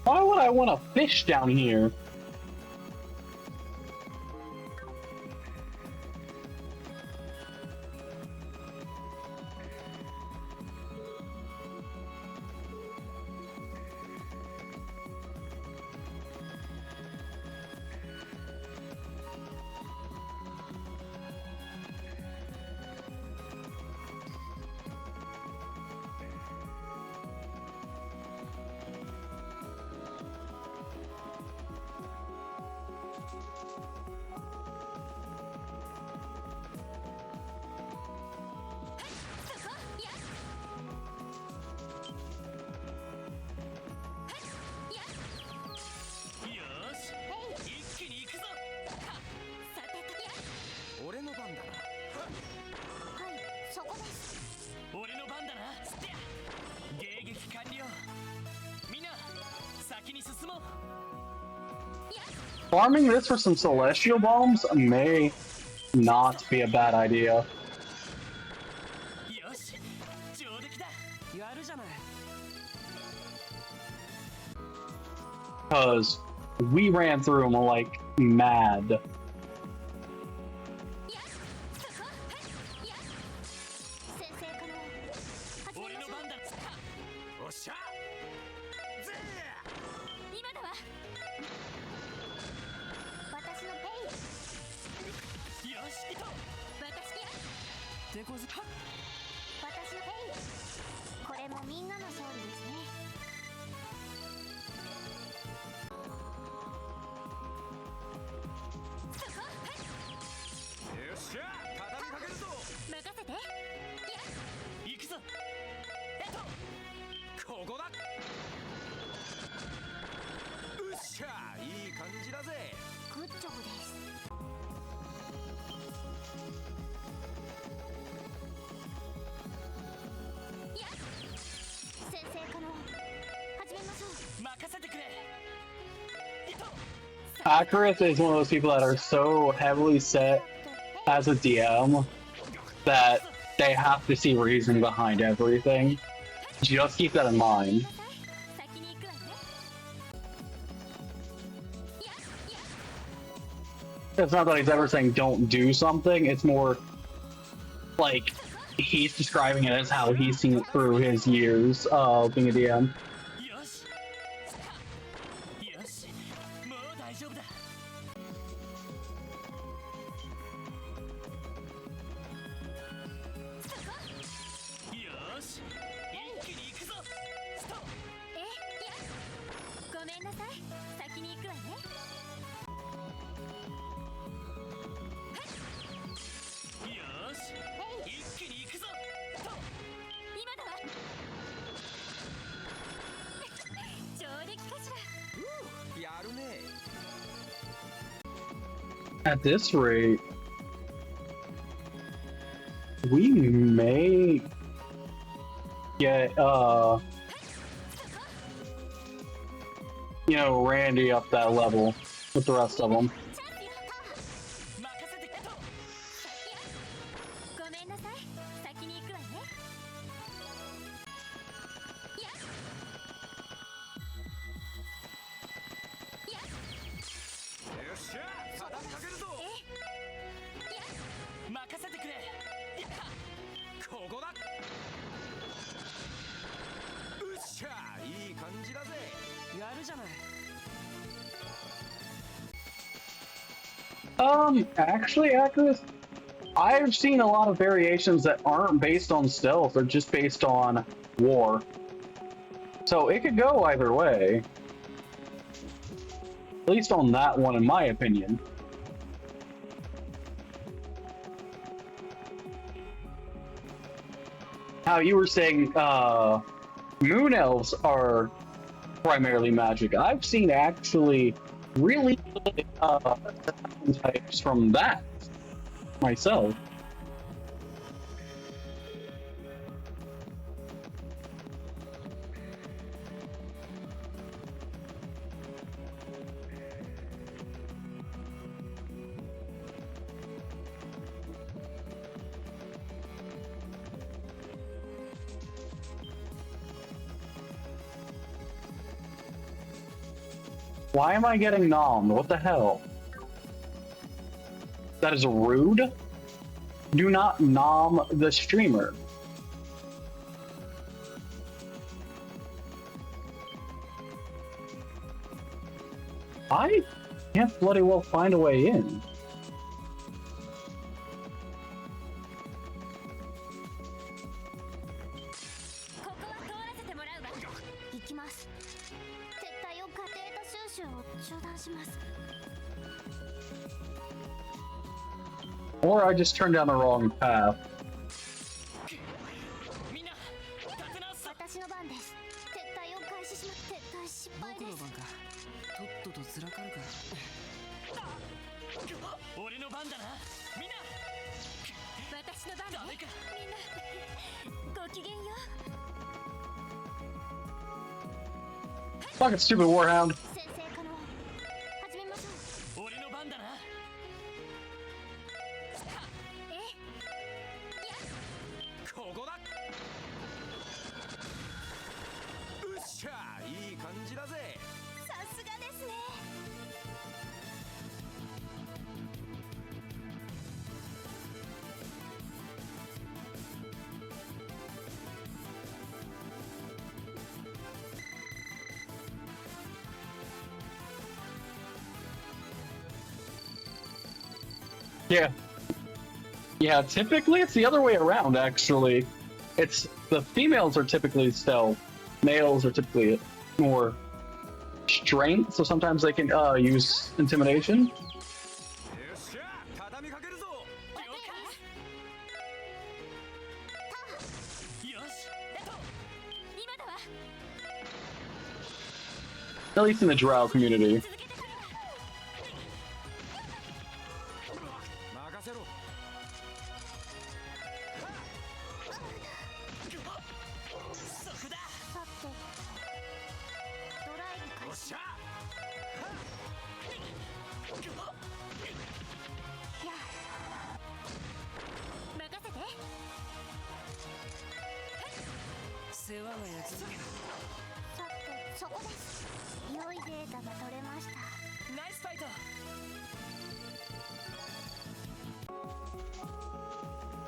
Why would I want to fish down here? Farming this for some celestial bombs may not be a bad idea. Because we ran through them like mad. Accurate is one of those people that are so heavily set as a DM that they have to see reason behind everything. Just keep that in mind. It's not that he's ever saying don't do something, it's more like he's describing it as how he's seen it through his years of being a DM. At this rate, we may get, you know, Randy up that level with the rest of them. Actually, Actress, I've seen a lot of variations that aren't based on stealth, they're just based on war. So it could go either way. At least on that one, in my opinion. How you were saying, moon elves are primarily magic. I've seen actually really good types from that myself. Why am I getting nommed? What the hell? That is rude. Do not nom the streamer. I can't bloody well find a way in. 行きます。撤退を仮データ収集を中断します。 Or I just turned down the wrong path. 私の番です。撤退を開始します。撤退失敗です。僕の番か。とっととずらかるか。俺の番だな。みんな。私の番ね。みんなごきげんよう。 Fucking stupid Warhound. 先生可能。始めましょう。俺の番だな。ここだ。うっしゃ、いい感じだぜ。さすがですね。 Yeah. Yeah, typically it's the other way around, actually. It's the females are typically stealth, males are typically more strength, so sometimes they can use intimidation. At least in the drow community.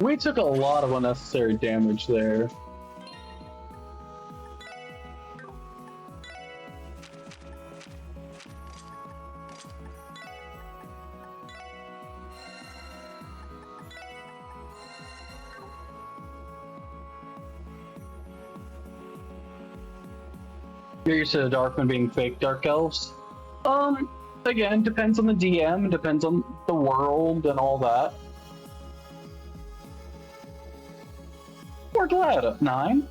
We took a lot of unnecessary damage there. You're used to the Darkman being fake Dark Elves? Again, depends on the DM, depends on the world and all that. We're glad, 9.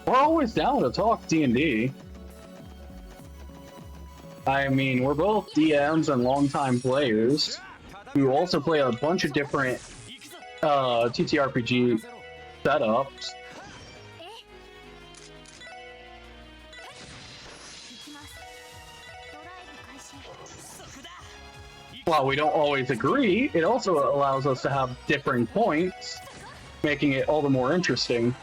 We're always down to talk D&D. I mean, we're both DMs and longtime players who also play a bunch of different TTRPG setups. While we don't always agree, it also allows us to have different points, making it all the more interesting.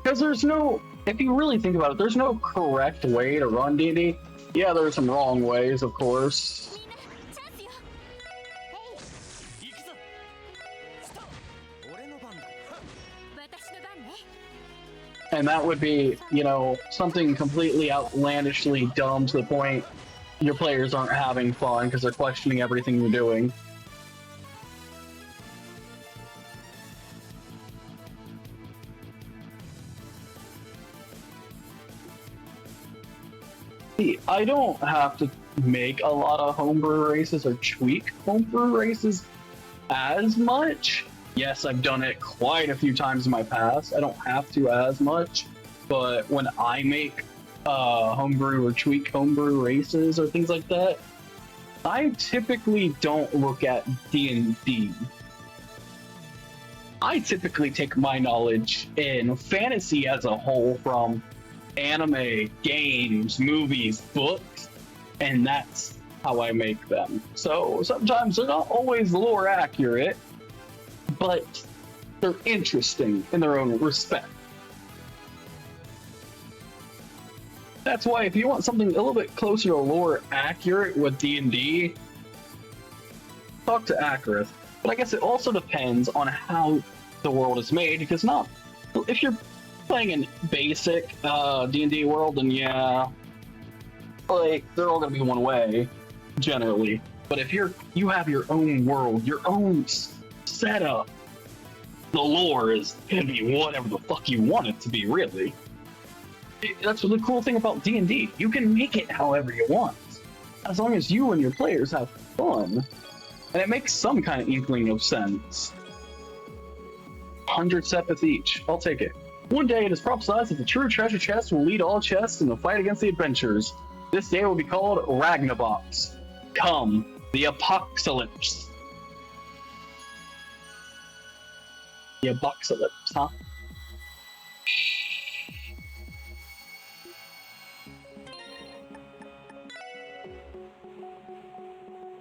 Because there's no, if you really think about it, there's no correct way to run D&D. Yeah, there are some wrong ways, of course. And that would be, you know, something completely outlandishly dumb to the point your players aren't having fun because they're questioning everything you're doing. See, I don't have to make a lot of homebrew races or tweak homebrew races as much. Yes, I've done it quite a few times in my past. I don't have to as much, but when I make homebrew or tweak homebrew races or things like that, I typically don't look at D&D. I typically take my knowledge in fantasy as a whole from anime, games, movies, books, and that's how I make them. So sometimes they're not always lore accurate, but they're interesting in their own respect. That's why if you want something a little bit closer to lore accurate with D&D, talk to Acrith. But I guess it also depends on how the world is made, because not if you're playing in basic D&D world, then yeah, like they're all gonna be one way generally. But if you have your own world, your own setup, the lore is gonna be whatever the fuck you want it to be, really. That's the cool thing about D&D. You can make it however you want, as long as you and your players have fun, and it makes some kind of inkling of sense. 100 sepith each. I'll take it. One day it is prophesied that the true treasure chest will lead all chests in the fight against the adventurers. This day will be called Ragnabox. Come, the apocalypse. The apocalypse, huh?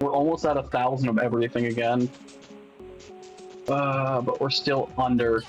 We're almost at 1,000 of everything again. But we're still under.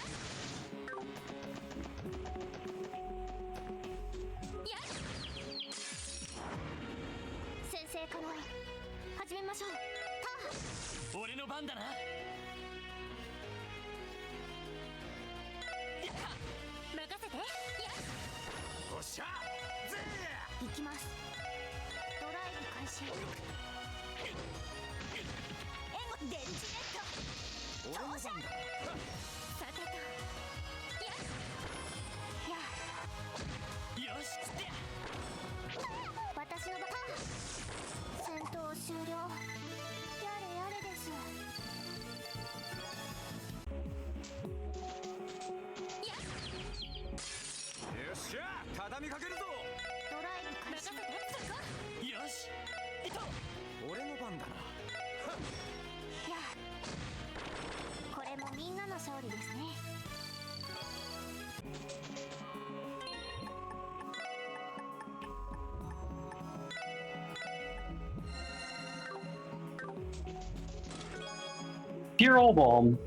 Hero Bomb,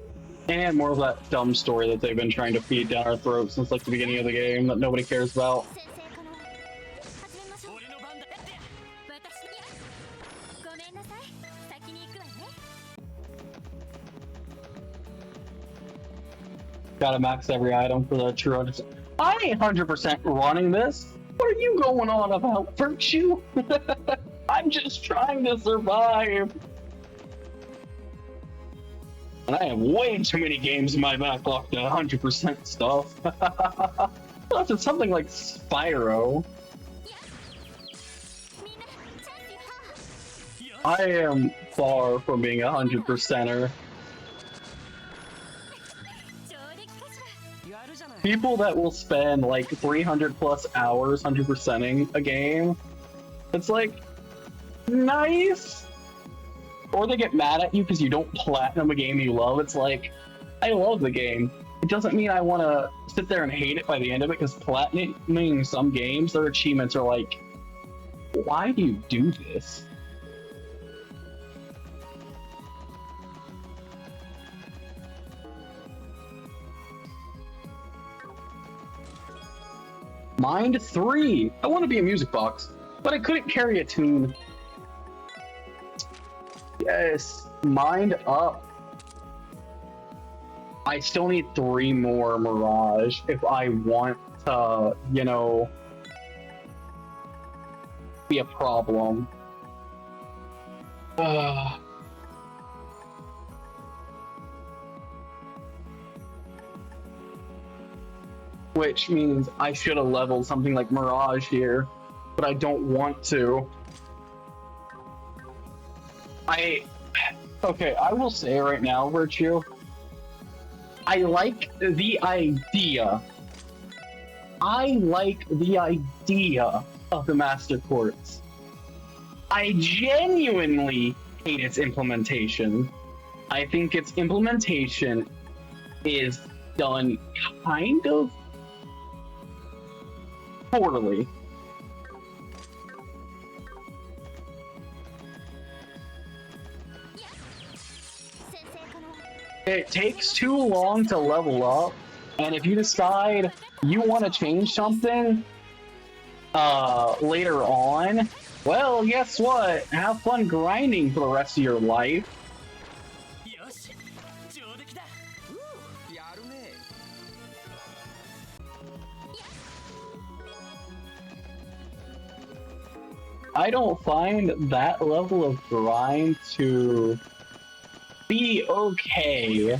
and more of that dumb story that they've been trying to feed down our throats since like the beginning of the game that nobody cares about. Gotta max every item for the true 100%. I ain't 100% running this. What are you going on about, Virtue? I'm just trying to survive. And I have way too many games in my backlog to 100% stuff. Unless it's something like Spyro. I am far from being a 100%er. People that will spend like 300 plus hours 100%ing a game, it's like, nice. Or they get mad at you because you don't platinum a game you love. It's like, I love the game. It doesn't mean I want to sit there and hate it by the end of it, because platinuming some games, their achievements are like, why do you do this? Mind 3. I want to be a music box, but I couldn't carry a tune. Yes, Mind up. I still need 3 more Mirage if I want to, you know, be a problem. Which means I should have leveled something like Mirage here, but I don't want to. Okay, I will say right now, Virtue, I like the idea. I like the idea of the Master Quartz. I genuinely hate its implementation. I think its implementation is done kind of poorly. it takes too long to level up, and if you decide you want to change something later on, well, guess what? Have fun grinding for the rest of your life. I don't find that level of grind to be okay.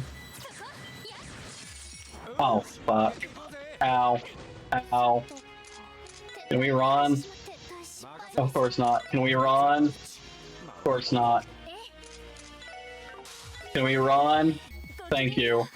Oh, fuck. Ow. Ow. Can we run? Of course not. Can we run? Of course not. Can we run? Thank you.